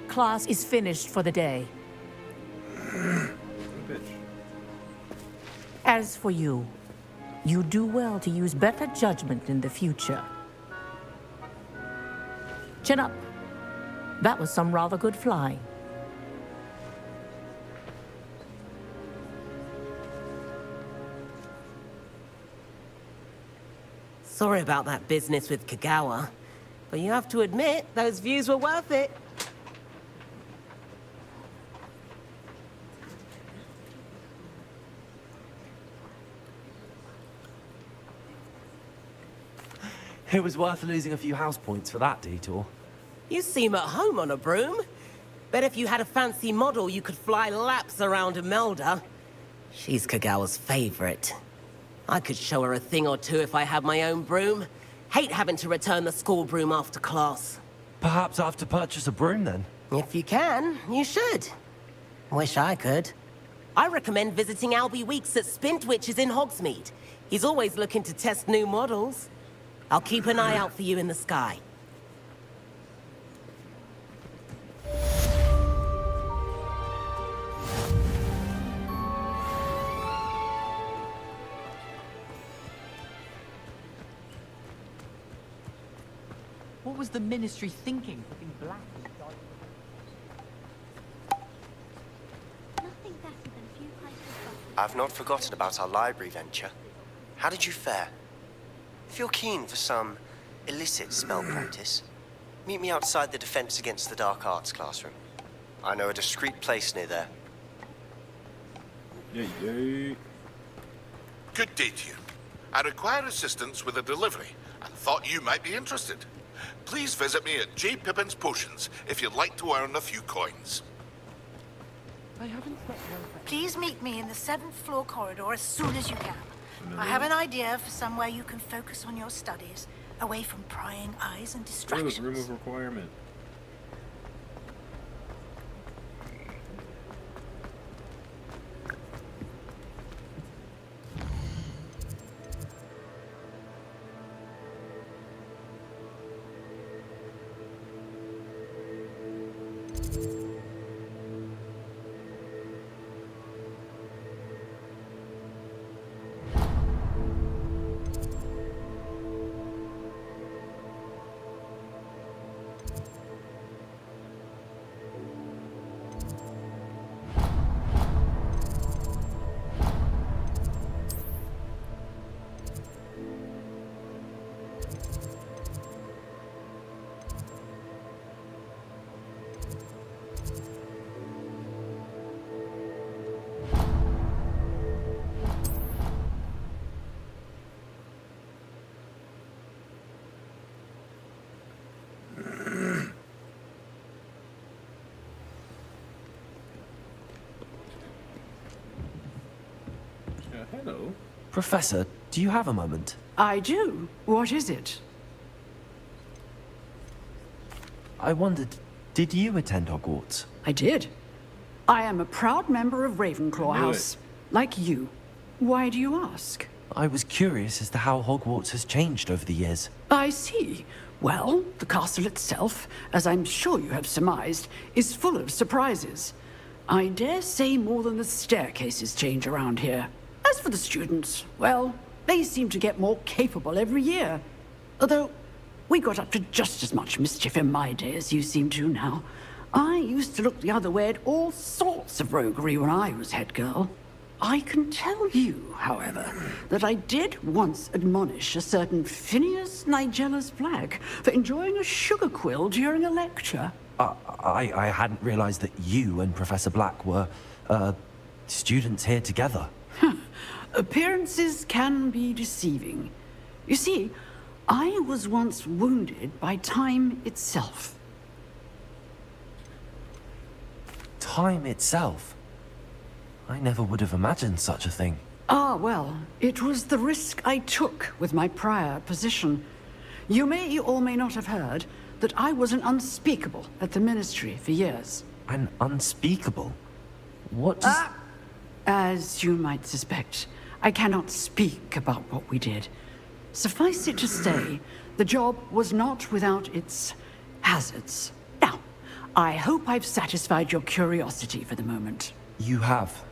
Class is finished for the day. As for you, you do well to use better judgment in the future. Chin up. That was some rather good flying. Sorry about that business with Kagawa, but you have to admit, those views were worth it. It was worth losing a few house points for that detour. You seem at home on a broom. Bet if you had a fancy model, you could fly laps around Imelda. She's Kagawa's favorite. I could show her a thing or two if I had my own broom. Hate having to return the school broom after class. Perhaps I have to purchase a broom then? If you can, you should. Wish I could. I recommend visiting Albie Weeks at Spintwitches in Hogsmeade. He's always looking to test new models. I'll keep an eye out for you in the sky. What was the Ministry thinking? Putting black I've not forgotten about our library venture. How did you fare? If you're keen for some illicit spell practice, meet me outside the Defense Against the Dark Arts classroom. I know a discreet place near there. Yay. Good day to you. I require assistance with a delivery and thought you might be interested. Please visit me at J. Pippin's Potions if you'd like to earn a few coins. Please meet me in the 7th floor corridor as soon as you can. I have an idea for somewhere you can focus on your studies, away from prying eyes and distractions. Room of requirement. Hello. Professor, do you have a moment? I do. What is it? I wondered, did you attend Hogwarts? I did. I am a proud member of Ravenclaw Knew House, like you. Why do you ask? I was curious as to how Hogwarts has changed over the years. I see. Well, the castle itself, as I'm sure you have surmised, is full of surprises. I dare say more than the staircases change around here. As for the students, well, they seem to get more capable every year. Although, we got up to just as much mischief in my day as you seem to now. I used to look the other way at all sorts of roguery when I was head girl. I can tell you, however, that I did once admonish a certain Phineas Nigella's Black for enjoying a sugar quill during a lecture. I hadn't realized that you and Professor Black were, students here together. Appearances can be deceiving. You see, I was once wounded by time itself. Time itself? I never would have imagined such a thing. Ah, well, it was the risk I took with my prior position. You may or may not have heard that I was an unspeakable at the Ministry for years. An unspeakable? What does... As you might suspect, I cannot speak about what we did. Suffice it to say, the job was not without its hazards. Now, I hope I've satisfied your curiosity for the moment. You have.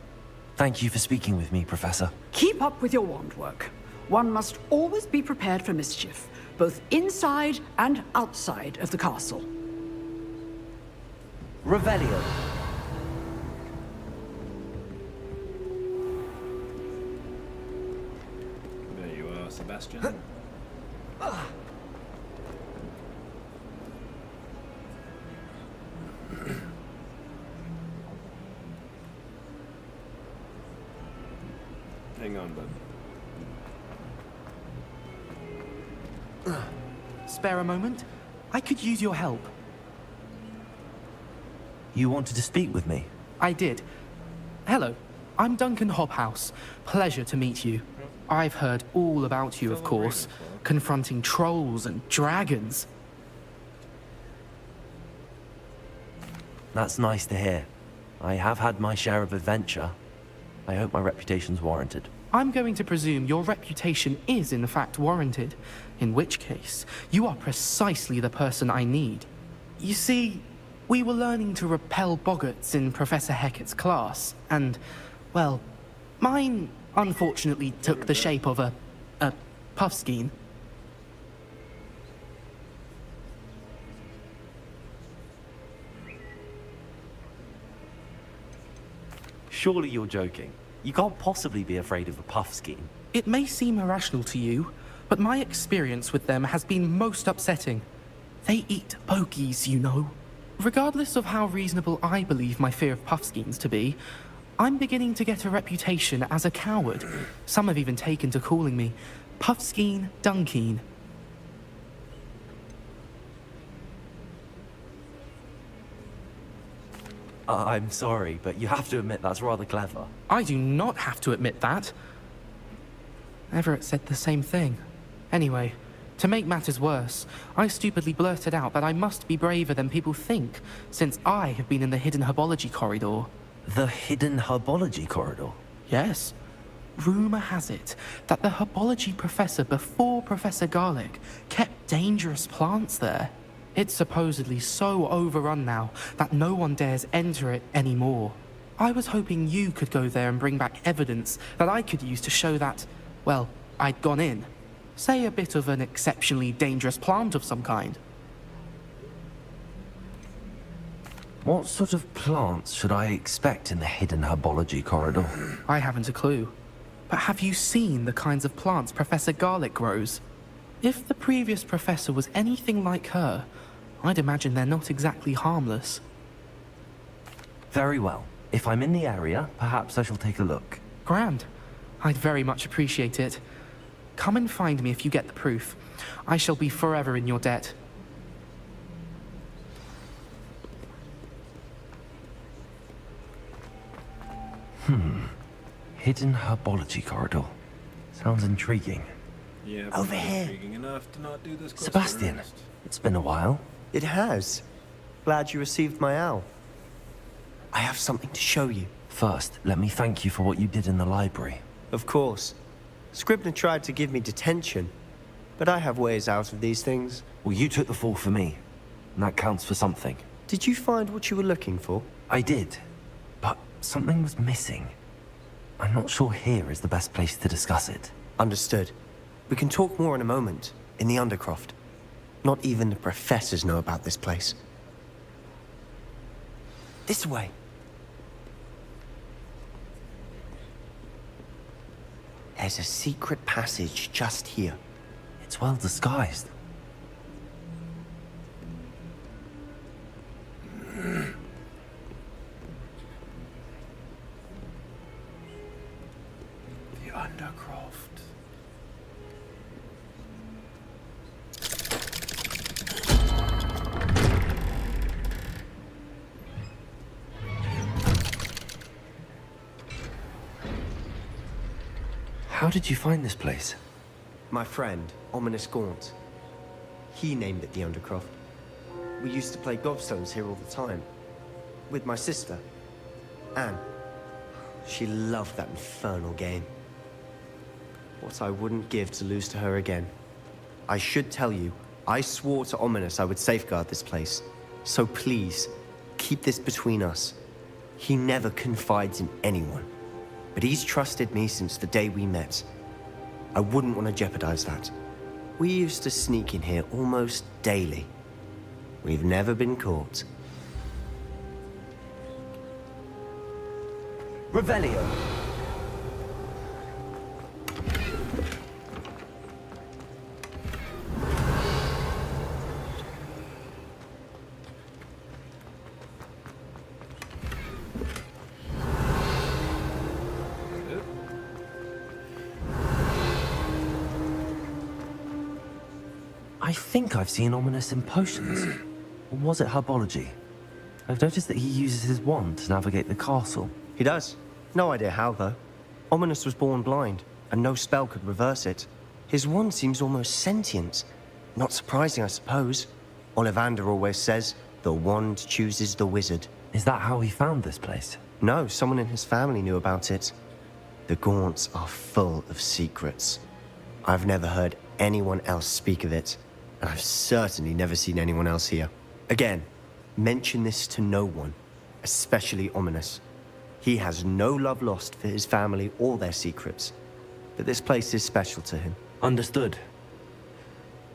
Thank you for speaking with me, Professor. Keep up with your wand work. One must always be prepared for mischief, both inside and outside of the castle. Revelio. There you are, Sebastian. Hang on, bud. Spare a moment? I could use your help. You wanted to speak with me? I did. Hello, I'm Duncan Hobhouse. Pleasure to meet you. I've heard all about you, of course, confronting trolls and dragons. That's nice to hear. I have had my share of adventure. I hope my reputation's warranted. I'm going to presume your reputation is in fact warranted, in which case, you are precisely the person I need. You see, we were learning to repel boggarts in Professor Hecat's class, and, well, mine unfortunately took the shape of a puffskein. Surely you're joking. You can't possibly be afraid of a puffskein. It may seem irrational to you, but my experience with them has been most upsetting. They eat bogies, you know. Regardless of how reasonable I believe my fear of puffskeins to be, I'm beginning to get a reputation as a coward. Some have even taken to calling me Puffskein Dunkeen. I'm sorry, but you have to admit that's rather clever. I do not have to admit that. Everett said the same thing. Anyway, to make matters worse, I stupidly blurted out that I must be braver than people think, since I have been in the hidden herbology corridor. The hidden herbology corridor? Yes. Rumor has it that the herbology professor before Professor Garlick kept dangerous plants there. It's supposedly so overrun now that no one dares enter it anymore. I was hoping you could go there and bring back evidence that I could use to show that, well, I'd gone in. Say a bit of an exceptionally dangerous plant of some kind. What sort of plants should I expect in the hidden herbology corridor? I haven't a clue. But have you seen the kinds of plants Professor Garlick grows? If the previous professor was anything like her, I'd imagine they're not exactly harmless. Very well. If I'm in the area, perhaps I shall take a look. Grand. I'd very much appreciate it. Come and find me if you get the proof. I shall be forever in your debt. Hidden herbology corridor. Sounds intriguing. Yeah, but Over not here. intriguing enough to not do this. Sebastian, it's been a while. It has. Glad you received my owl. I have something to show you. First, let me thank you for what you did in the library. Of course. Scribner tried to give me detention, but I have ways out of these things. Well, you took the fall for me, and that counts for something. Did you find what you were looking for? I did, but something was missing. I'm not sure here is the best place to discuss it. Understood. We can talk more in a moment, in the Undercroft. Not even the professors know about this place. This way. There's a secret passage just here. It's well disguised. The Undercroft. How did you find this place? My friend, Ominous Gaunt. He named it the Undercroft. We used to play gobstones here all the time. With my sister, Anne. She loved that infernal game. What I wouldn't give to lose to her again. I should tell you, I swore to Ominous I would safeguard this place. So please, keep this between us. He never confides in anyone. But he's trusted me since the day we met. I wouldn't want to jeopardize that. We used to sneak in here almost daily. We've never been caught. Revelio. I think I've seen Ominous in potions. Or was it herbology? I've noticed that he uses his wand to navigate the castle. He does. No idea how, though. Ominous was born blind, and no spell could reverse it. His wand seems almost sentient. Not surprising, I suppose. Ollivander always says, the wand chooses the wizard. Is that how he found this place? No, someone in his family knew about it. The Gaunts are full of secrets. I've never heard anyone else speak of it, and I've certainly never seen anyone else here. Again, mention this to no one, especially Ominous. He has no love lost for his family or their secrets, but this place is special to him. Understood.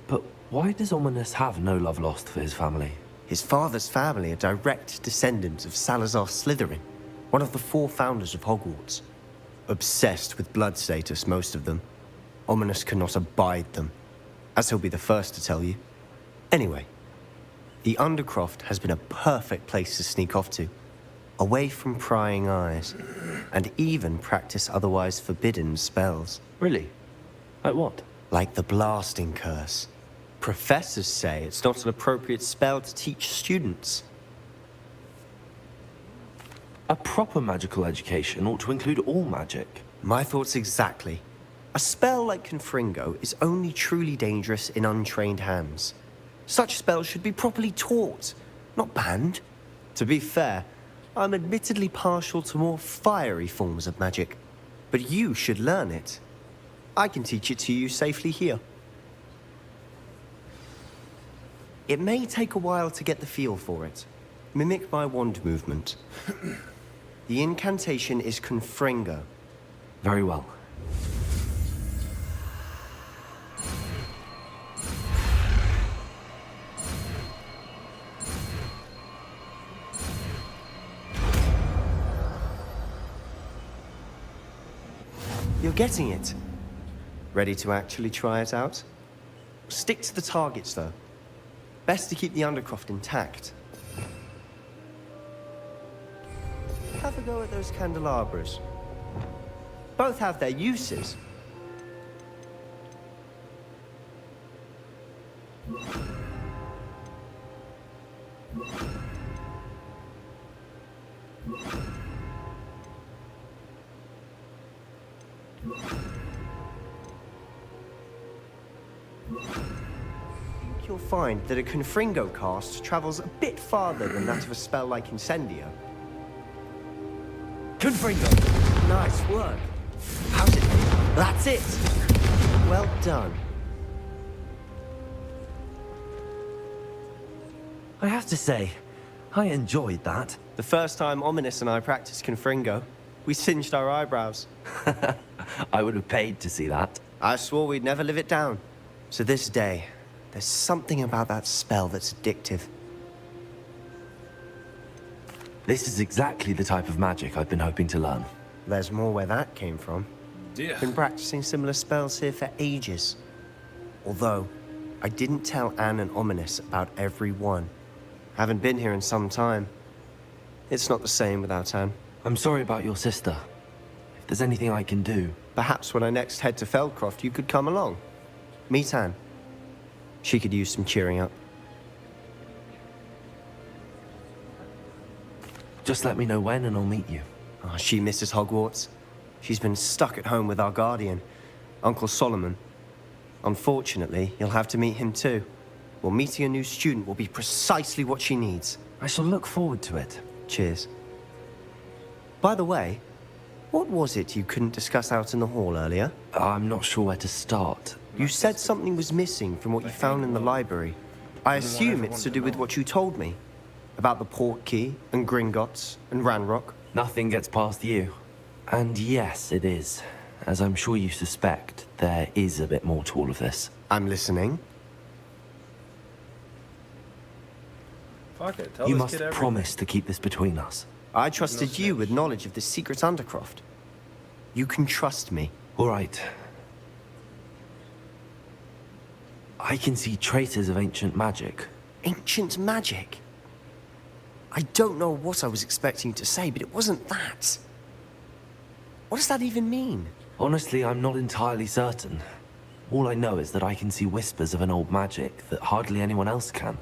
But why does Ominous have no love lost for his family? His father's family are direct descendants of Salazar Slytherin, one of the 4 founders of Hogwarts. Obsessed with blood status, most of them. Ominous cannot abide them, as he'll be the first to tell you. Anyway, the Undercroft has been a perfect place to sneak off to, away from prying eyes, and even practice otherwise forbidden spells. Really? Like what? Like the blasting curse. Professors say it's not an appropriate spell to teach students. A proper magical education ought to include all magic. My thoughts exactly. A spell like Confringo is only truly dangerous in untrained hands. Such spells should be properly taught, not banned. To be fair, I'm admittedly partial to more fiery forms of magic, but you should learn it. I can teach it to you safely here. It may take a while to get the feel for it. Mimic my wand movement. The incantation is Confringo. Very well. You're getting it. Ready to actually try it out? Stick to the targets, though. Best to keep the Undercroft intact. Have a go at those candelabras. Both have their uses. You'll find that a Confringo cast travels a bit farther than that of a spell like Incendio. Confringo! Nice work. How's it feel? That's it! Well done. I have to say, I enjoyed that. The first time Ominous and I practiced Confringo, we singed our eyebrows. I would have paid to see that. I swore we'd never live it down. So this day, there's something about that spell that's addictive. This is exactly the type of magic I've been hoping to learn. There's more where that came from. Yeah. Been practicing similar spells here for ages. Although, I didn't tell Anne and Ominous about every one. Haven't been here in some time. It's not the same without Anne. I'm sorry about your sister. If there's anything I can do... Perhaps when I next head to Feldcroft, you could come along. Meet Anne. She could use some cheering up. Just let me know when and I'll meet you. Oh, she misses Hogwarts. She's been stuck at home with our guardian, Uncle Solomon. Unfortunately, you'll have to meet him too. Well, meeting a new student will be precisely what she needs. I shall look forward to it. Cheers. By the way, what was it you couldn't discuss out in the hall earlier? I'm not sure where to start. You said something was missing from what you found in the library. I assume it's to do with what you told me. About the port key, and Gringotts, and Ranrock. Nothing gets past you. And yes, it is. As I'm sure you suspect, there is a bit more to all of this. I'm listening. Fuck it, tell You this must kid everything. promise to keep this between us. I trusted you with knowledge of the secret Undercroft. You can trust me. All right. I can see traces of ancient magic. Ancient magic? I don't know what I was expecting you to say, but it wasn't that. What does that even mean? Honestly, I'm not entirely certain. All I know is that I can see whispers of an old magic that hardly anyone else can.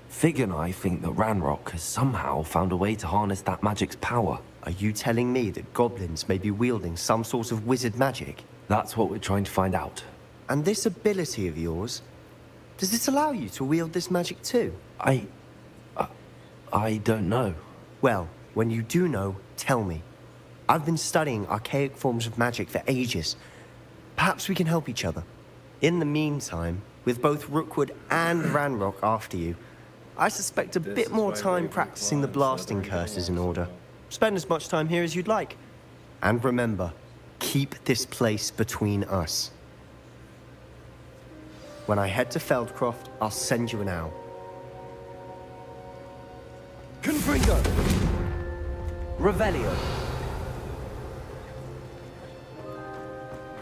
Fig and I think that Ranrock has somehow found a way to harness that magic's power. Are you telling me that goblins may be wielding some sort of wizard magic? That's what we're trying to find out. And this ability of yours, does it allow you to wield this magic too? I don't know. Well, when you do know, tell me. I've been studying archaic forms of magic for ages. Perhaps we can help each other. In the meantime, with both Rookwood and Ranrock after you, I suspect a bit more time practicing the blasting curses in order. Spend as much time here as you'd like. And remember, keep this place between us. When I head to Feldcroft, I'll send you an owl. Confringo! Revelio.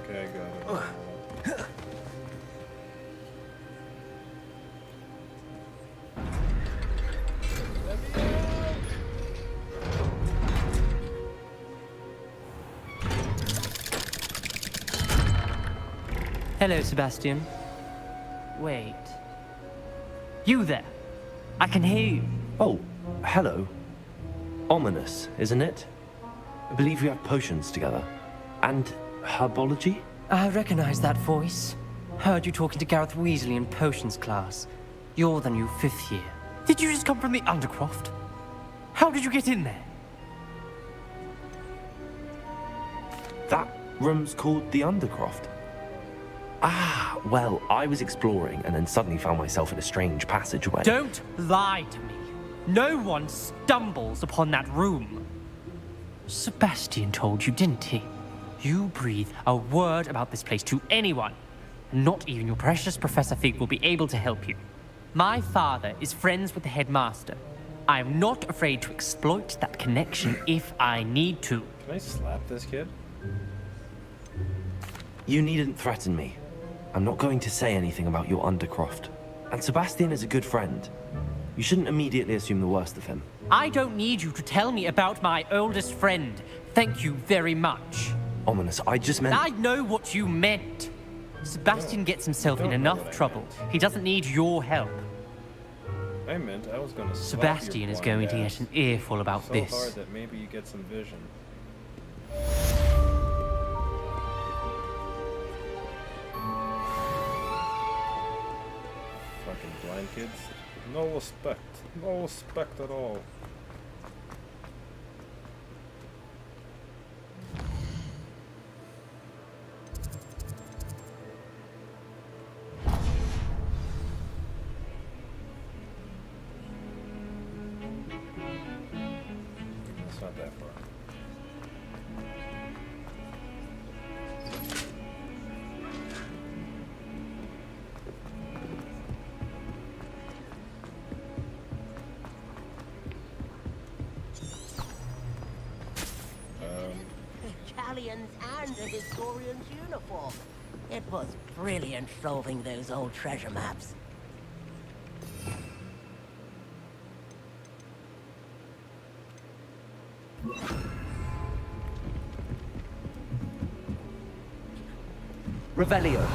Okay, I got it. Hello, Sebastian. Wait. You there. I can hear you. Oh, hello. Ominous, isn't it? I believe we have potions together. And herbology? I recognize that voice. Heard you talking to Gareth Weasley in potions class. You're the new 5th year. Did you just come from the Undercroft? How did you get in there? That room's called the Undercroft. Ah, well, I was exploring and then suddenly found myself in a strange passageway. Don't lie to me. No one stumbles upon that room. Sebastian told you, didn't he? You breathe a word about this place to anyone, and not even your precious Professor Fig will be able to help you. My father is friends with the headmaster. I am not afraid to exploit that connection if I need to. Can I slap this kid? You needn't threaten me. I'm not going to say anything about your Undercroft. And Sebastian is a good friend. You shouldn't immediately assume the worst of him. I don't need you to tell me about my oldest friend. Thank you very much. Ominous, I just meant... I know what you meant. Sebastian gets himself in enough trouble. He doesn't need your help. I meant I was gonna slap Sebastian your is blind going to ass get an earful about so this. hard that maybe you get some vision. kids. No respect. No respect at all. It's not that far. Italians and a historian's uniform. It was brilliant solving those old treasure maps. Revelio.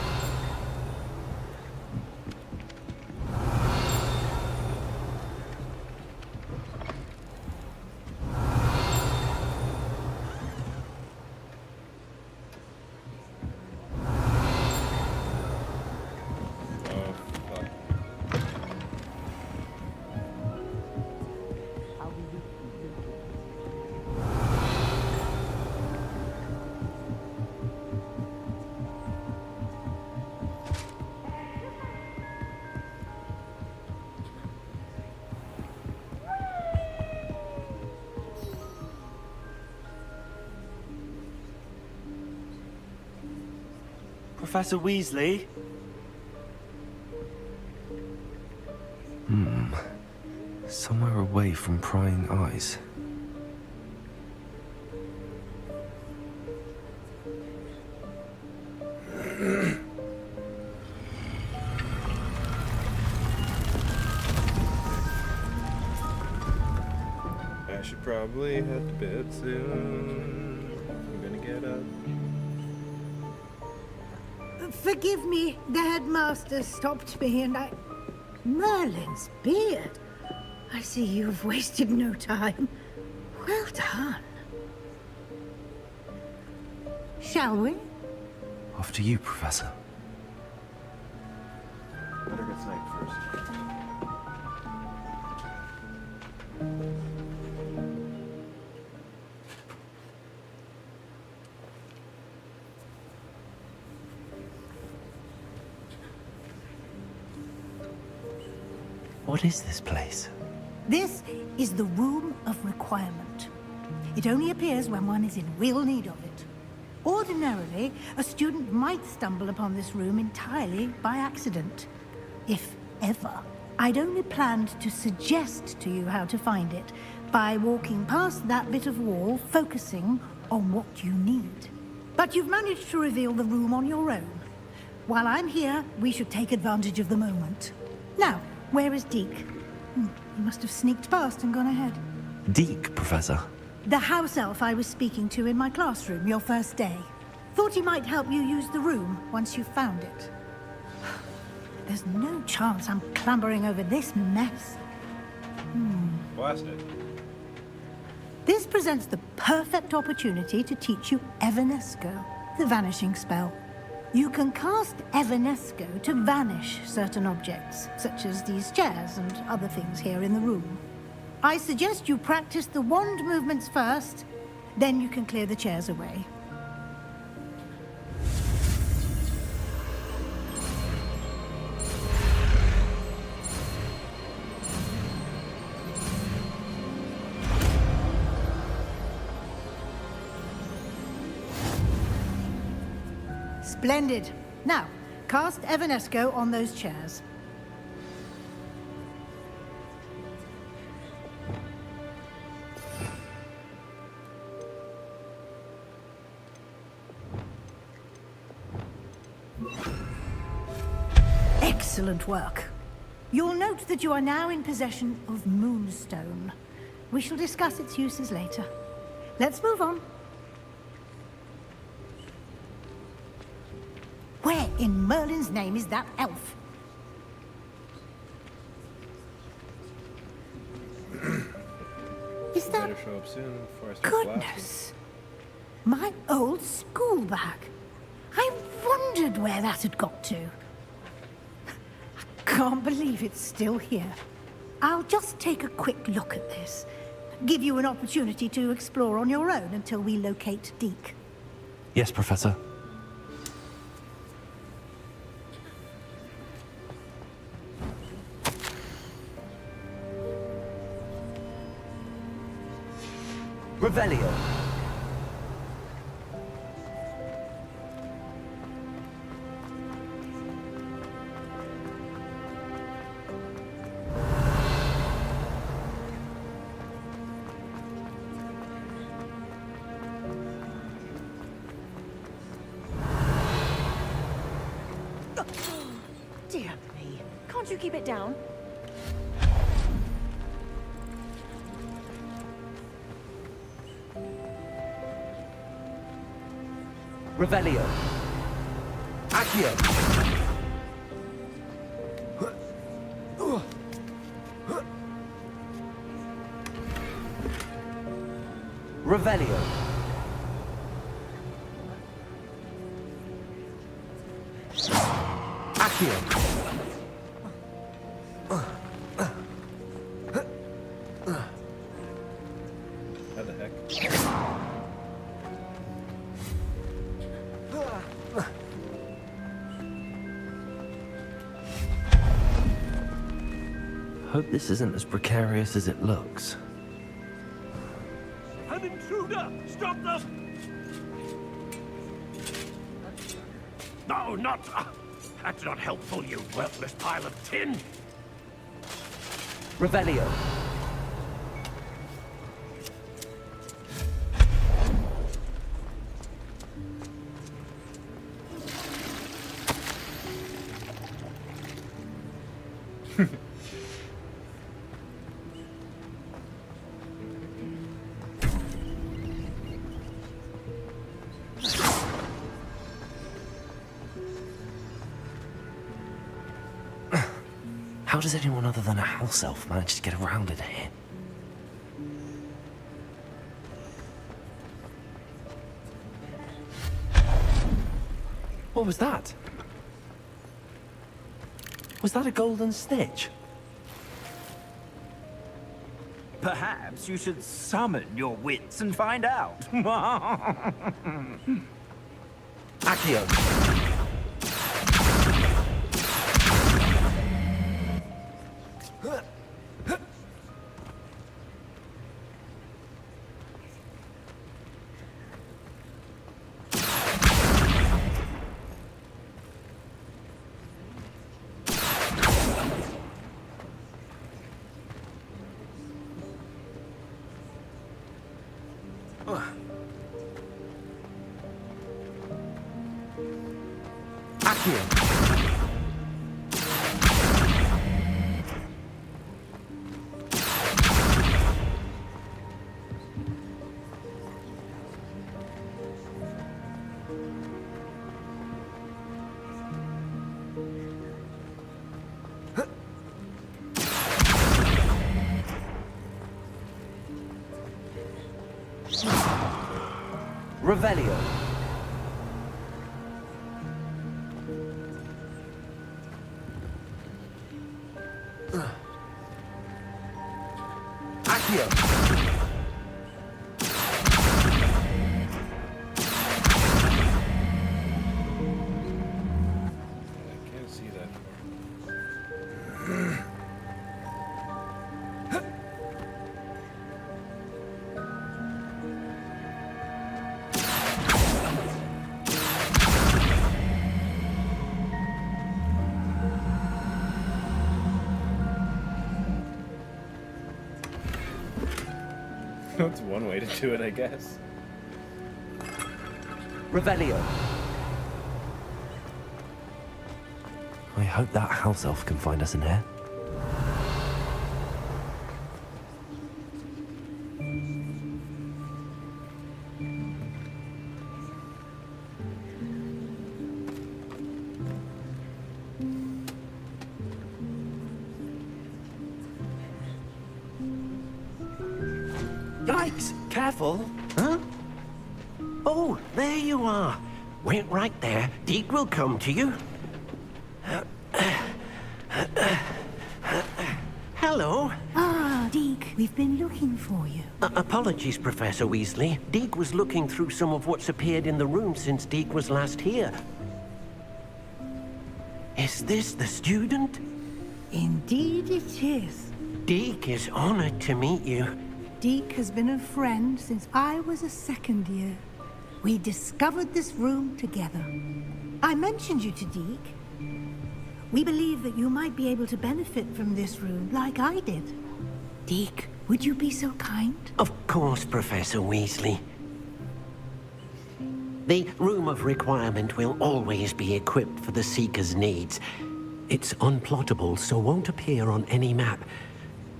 Professor Weasley? Somewhere away from prying eyes. I should probably head to bed soon. I'm gonna get up. Forgive me, the headmaster stopped me and I... Merlin's beard. I see you've wasted no time. Well done. Shall we? Off to you, Professor. Better get sniped first. What is this place? This is the Room of Requirement. It only appears when one is in real need of it. Ordinarily, a student might stumble upon this room entirely by accident. If ever. I'd only planned to suggest to you how to find it by walking past that bit of wall, focusing on what you need. But you've managed to reveal the room on your own. While I'm here, we should take advantage of the moment. Now, where is Deke? He must have sneaked past and gone ahead. Deke, Professor. The house elf I was speaking to in my classroom your first day. Thought he might help you use the room once you found it. There's no chance I'm clambering over this mess. Blast it. This presents the perfect opportunity to teach you Evanesco, the vanishing spell. You can cast Evanesco to vanish certain objects, such as these chairs and other things here in the room. I suggest you practice the wand movements first, then you can clear the chairs away. Splendid. Now, cast Evanesco on those chairs. Excellent work. You'll note that you are now in possession of Moonstone. We shall discuss its uses later. Let's move on. Where in Merlin's name is that elf? Is that... Better show up soon before I start blasting. Goodness! My old school bag. I wondered where that had got to. Can't believe it's still here. I'll just take a quick look at this. Give you an opportunity to explore on your own until we locate Deke. Yes, Professor. Revelio. Dear me. Can't you keep it down? Revelio. Accio. Revelio. Accio. How the heck? Hope this isn't as precarious as it looks. An intruder! Stop them! No, not... that's not helpful, you worthless pile of tin! Revelio. How does anyone other than a house elf manage to get around in here? What was that? Was that a golden snitch? Perhaps you should summon your wits and find out. Accio. Revelio. Accio. I can't see that far. That's one way to do it, I guess. Revelio. I hope that house elf can find us in here. Yikes! Careful! Huh? Oh, there you are. Wait right there. Deke will come to you. Hello. Ah, Deke, we've been looking for you. Apologies, Professor Weasley. Deke was looking through some of what's appeared in the room since Deke was last here. Is this the student? Indeed it is. Deke is honored to meet you. Deke has been a friend since I was a second year. We discovered this room together. I mentioned you to Deke. We believe that you might be able to benefit from this room like I did. Deke, would you be so kind? Of course, Professor Weasley. The Room of Requirement will always be equipped for the Seeker's needs. It's unplottable, so won't appear on any map.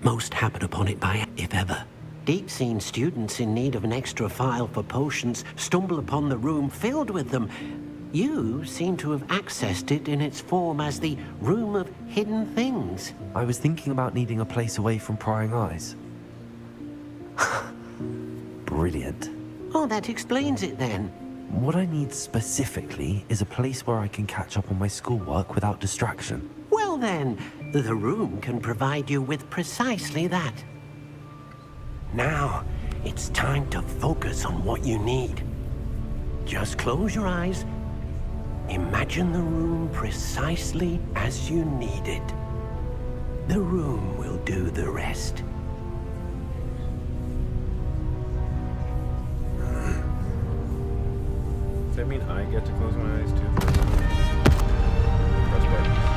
Most happen upon it by, if ever. Deep seen students in need of an extra file for potions stumble upon the room filled with them. You seem to have accessed it in its form as the Room of Hidden Things. I was thinking about needing a place away from prying eyes. Brilliant. Oh, that explains it then. What I need specifically is a place where I can catch up on my schoolwork without distraction. Well then, the room can provide you with precisely that. Now, it's time to focus on what you need. Just close your eyes. Imagine the room precisely as you need it. The room will do the rest. Does that mean I get to close my eyes too? Press buttons.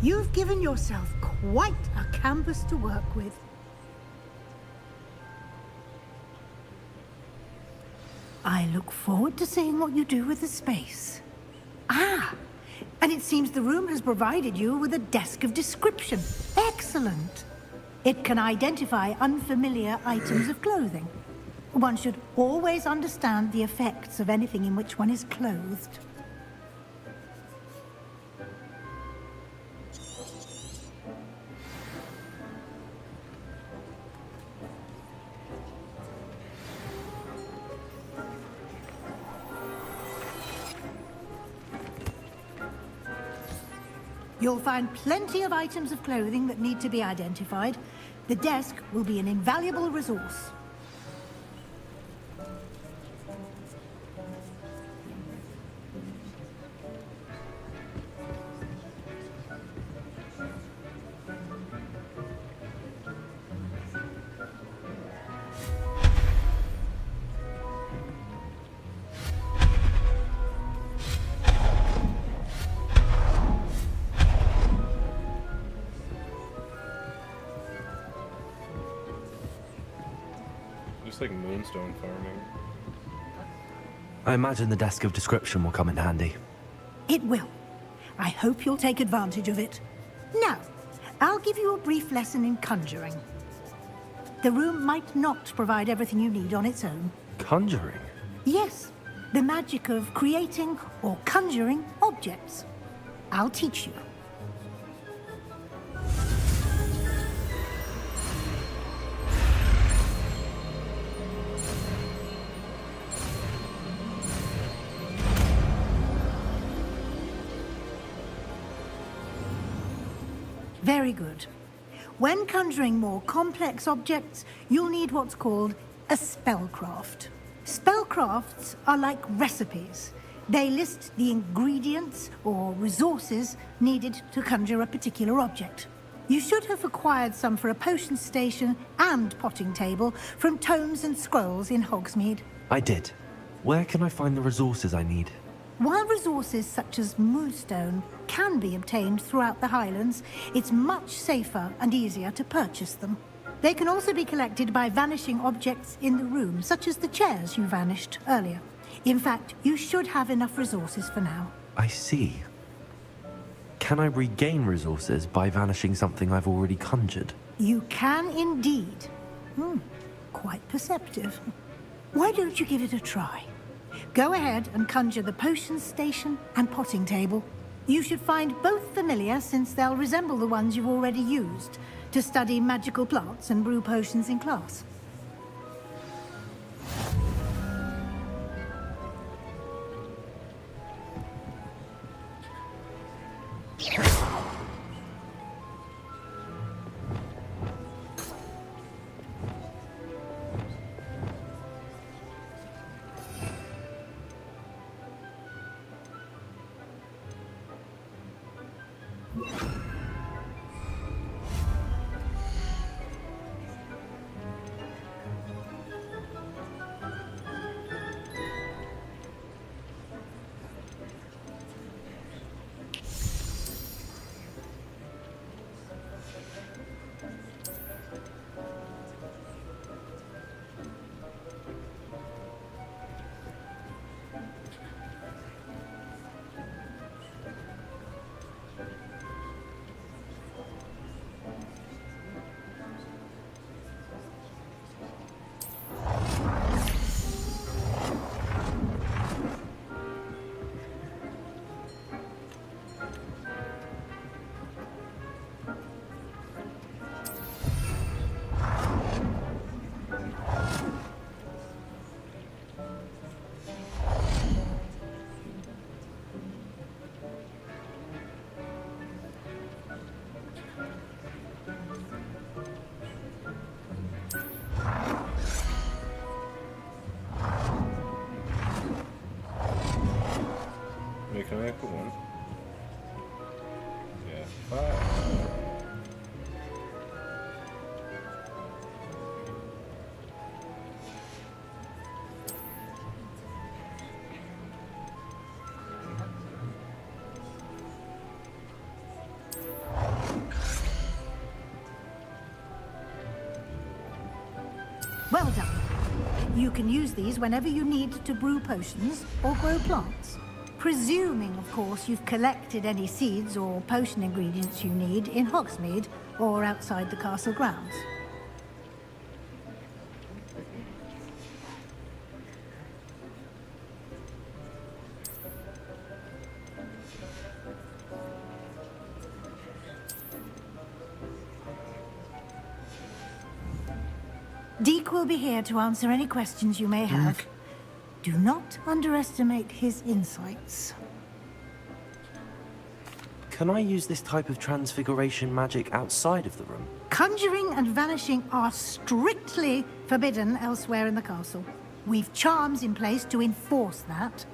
You've given yourself quite a canvas to work with. I look forward to seeing what you do with the space. Ah, and it seems the room has provided you with a desk of description. Excellent. It can identify unfamiliar items of clothing. One should always understand the effects of anything in which one is clothed. You'll find plenty of items of clothing that need to be identified. The desk will be an invaluable resource. Just like moonstone farming. I imagine the desk of description will come in handy. It will. I hope you'll take advantage of it. Now, I'll give you a brief lesson in conjuring. The room might not provide everything you need on its own. Conjuring? Yes, the magic of creating or conjuring objects. I'll teach you. Very good. When conjuring more complex objects, you'll need what's called a spellcraft. Spellcrafts are like recipes. They list the ingredients or resources needed to conjure a particular object. You should have acquired some for a potion station and potting table from tomes and scrolls in Hogsmeade. I did. Where can I find the resources I need? While resources such as moonstone can be obtained throughout the Highlands, it's much safer and easier to purchase them. They can also be collected by vanishing objects in the room, such as the chairs you vanished earlier. In fact, you should have enough resources for now. I see. Can I regain resources by vanishing something I've already conjured? You can indeed. Quite perceptive. Why don't you give it a try? Go ahead and conjure the potions station and potting table. You should find both familiar since they'll resemble the ones you've already used to study magical plants and brew potions in class. Wait, can I put one? Yeah, 5. Well done. You can use these whenever you need to brew potions or grow plants. Presuming, of course, you've collected any seeds or potion ingredients you need in Hogsmeade or outside the castle grounds. Deke will be here to answer any questions you may have. Do not underestimate his insights. Can I use this type of transfiguration magic outside of the room? Conjuring and vanishing are strictly forbidden elsewhere in the castle. We've charms in place to enforce that.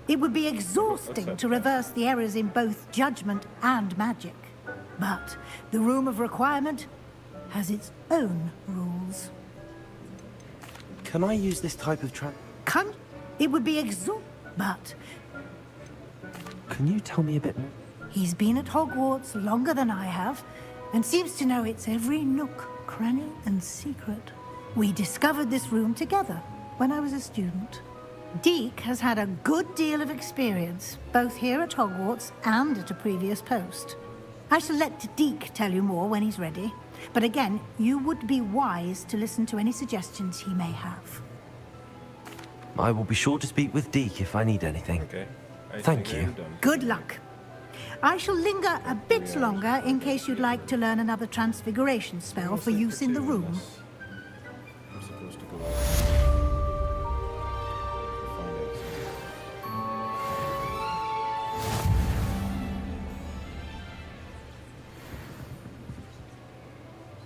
It would be exhausting to reverse the errors in both judgment and magic. But the Room of Requirement has its own rules. Can I use this type of It would be but Can you tell me a bit more? he's been at Hogwarts longer than I have, and seems to know its every nook, cranny, and secret. We discovered this room together when I was a student. Deke has had a good deal of experience, both here at Hogwarts and at a previous post. I shall let Deke tell you more when he's ready, but again, you would be wise to listen to any suggestions he may have. I will be sure to speak with Deke if I need anything. Okay. Thank you. Good luck. I shall linger a bit longer in case you'd like to learn another transfiguration spell for use in the room. I'm supposed to go out.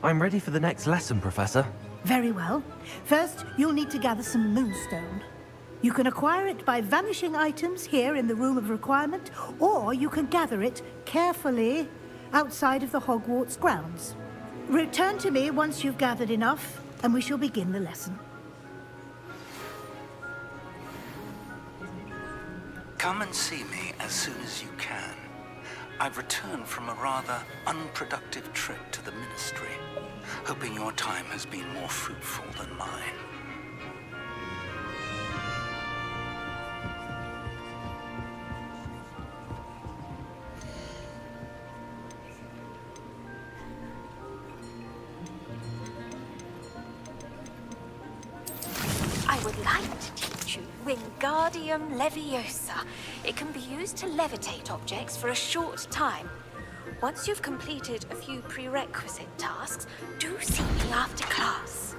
I'm ready for the next lesson, Professor. Very well. First, you'll need to gather some moonstone. You can acquire it by vanishing items here in the Room of Requirement, or you can gather it carefully outside of the Hogwarts grounds. Return to me once you've gathered enough, and we shall begin the lesson. Come and see me as soon as you can. I've returned from a rather unproductive trip to the Ministry, hoping your time has been more fruitful than mine. like to teach you Wingardium Leviosa. It can be used to levitate objects for a short time. Once you've completed a few prerequisite tasks, do see me after class.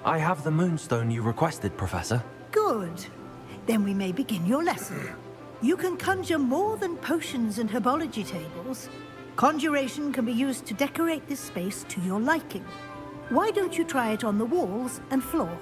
I have the moonstone you requested, Professor. Good. Then we may begin your lesson. You can conjure more than potions and herbology tables. Conjuration can be used to decorate this space to your liking. Why don't you try it on the walls and floor?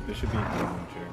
This should be a gaming chair.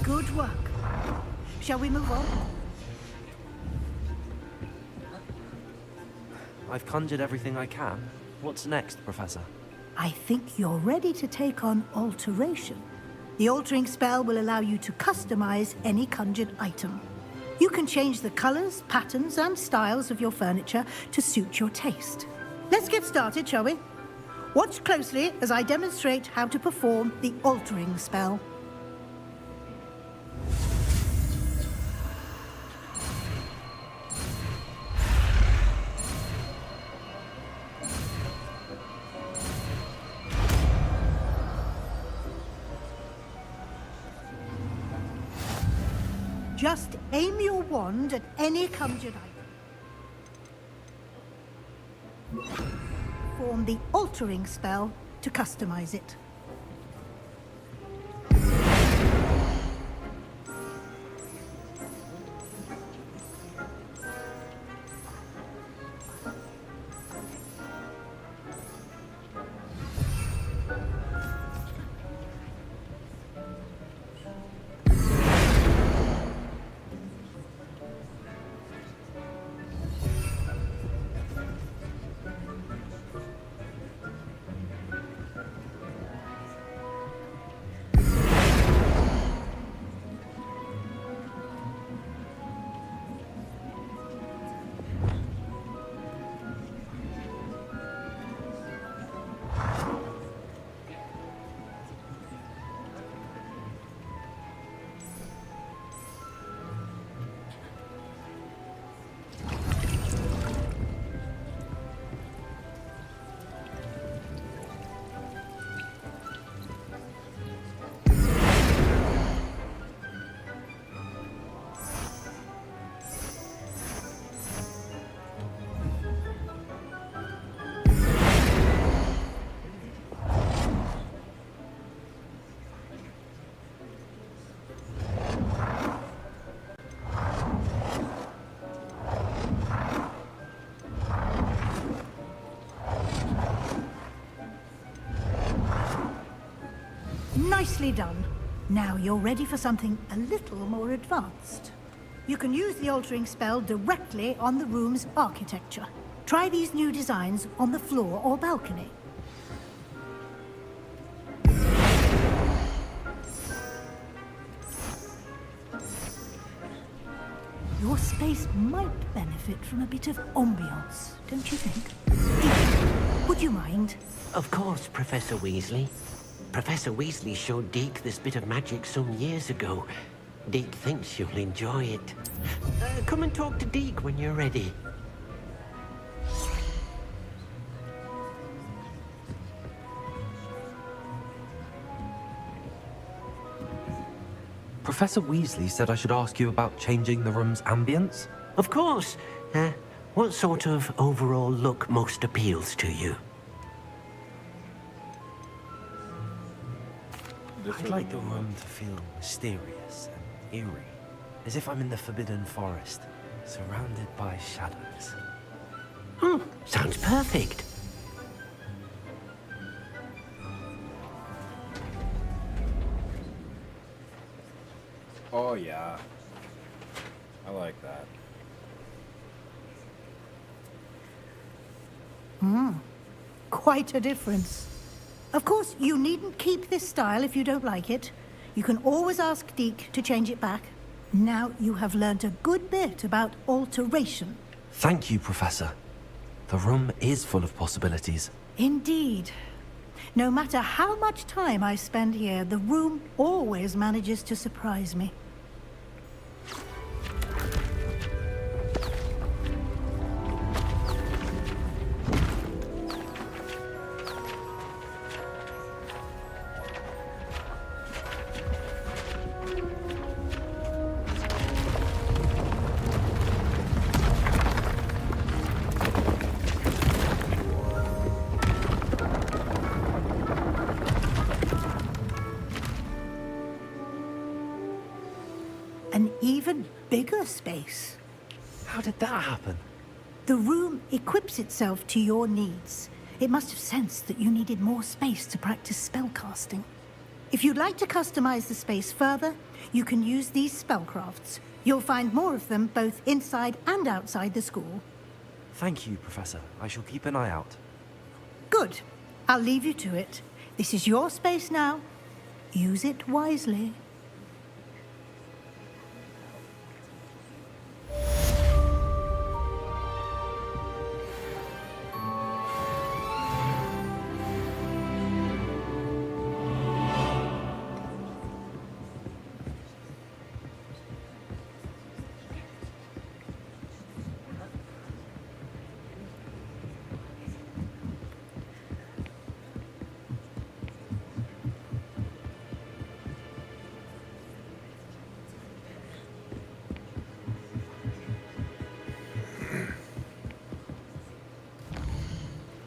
Good work. Shall we move on? I've conjured everything I can. What's next, Professor? I think you're ready to take on alteration. The altering spell will allow you to customize any conjured item. You can change the colors, patterns, and styles of your furniture to suit your taste. Let's get started, shall we? Watch closely as I demonstrate how to perform the altering spell. Just aim your wand at any conjured item. Form the altering spell to customize it. Nicely done. Now you're ready for something a little more advanced. You can use the altering spell directly on the room's architecture. Try these new designs on the floor or balcony. Your space might benefit from a bit of ambiance, don't you think? Would you mind? Of course, Professor Weasley. Professor Weasley showed Deke this bit of magic some years ago. Deke thinks you'll enjoy it. Come and talk to Deke when you're ready. Professor Weasley said I should ask you about changing the room's ambience? Of course. What sort of overall look most appeals to you? I'd like the room to feel mysterious and eerie, as if I'm in the Forbidden Forest, surrounded by shadows. Sounds perfect. Oh yeah. I like that. Quite a difference. Of course, you needn't keep this style if you don't like it. You can always ask Deke to change it back. Now you have learned a good bit about alteration. Thank you, Professor. The room is full of possibilities. Indeed. No matter how much time I spend here, the room always manages to surprise me. An even bigger space. How did that happen? The room equips itself to your needs. It must have sensed that you needed more space to practice spellcasting. If you'd like to customize the space further, you can use these spellcrafts. You'll find more of them both inside and outside the school. Thank you, Professor. I shall keep an eye out. Good. I'll leave you to it. This is your space now. Use it wisely.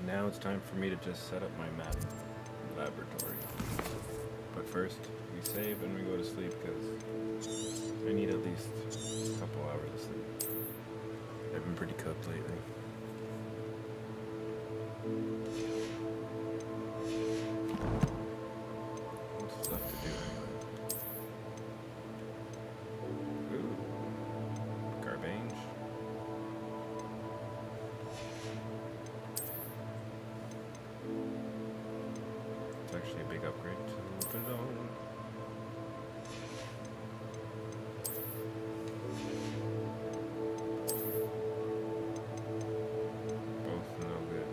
Now it's time for me to just set up my map laboratory. But first, we save and we go to sleep because I need at least a couple hours of sleep. I've been pretty cooked lately. What's left to do anyway? Ooh. Garbage. It's actually a big upgrade to put it on. Both no good.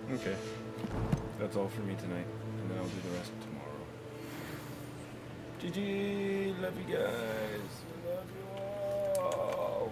Okay. That's all for me tonight, and then I'll do the rest tomorrow. GG! Love you guys! Love you all!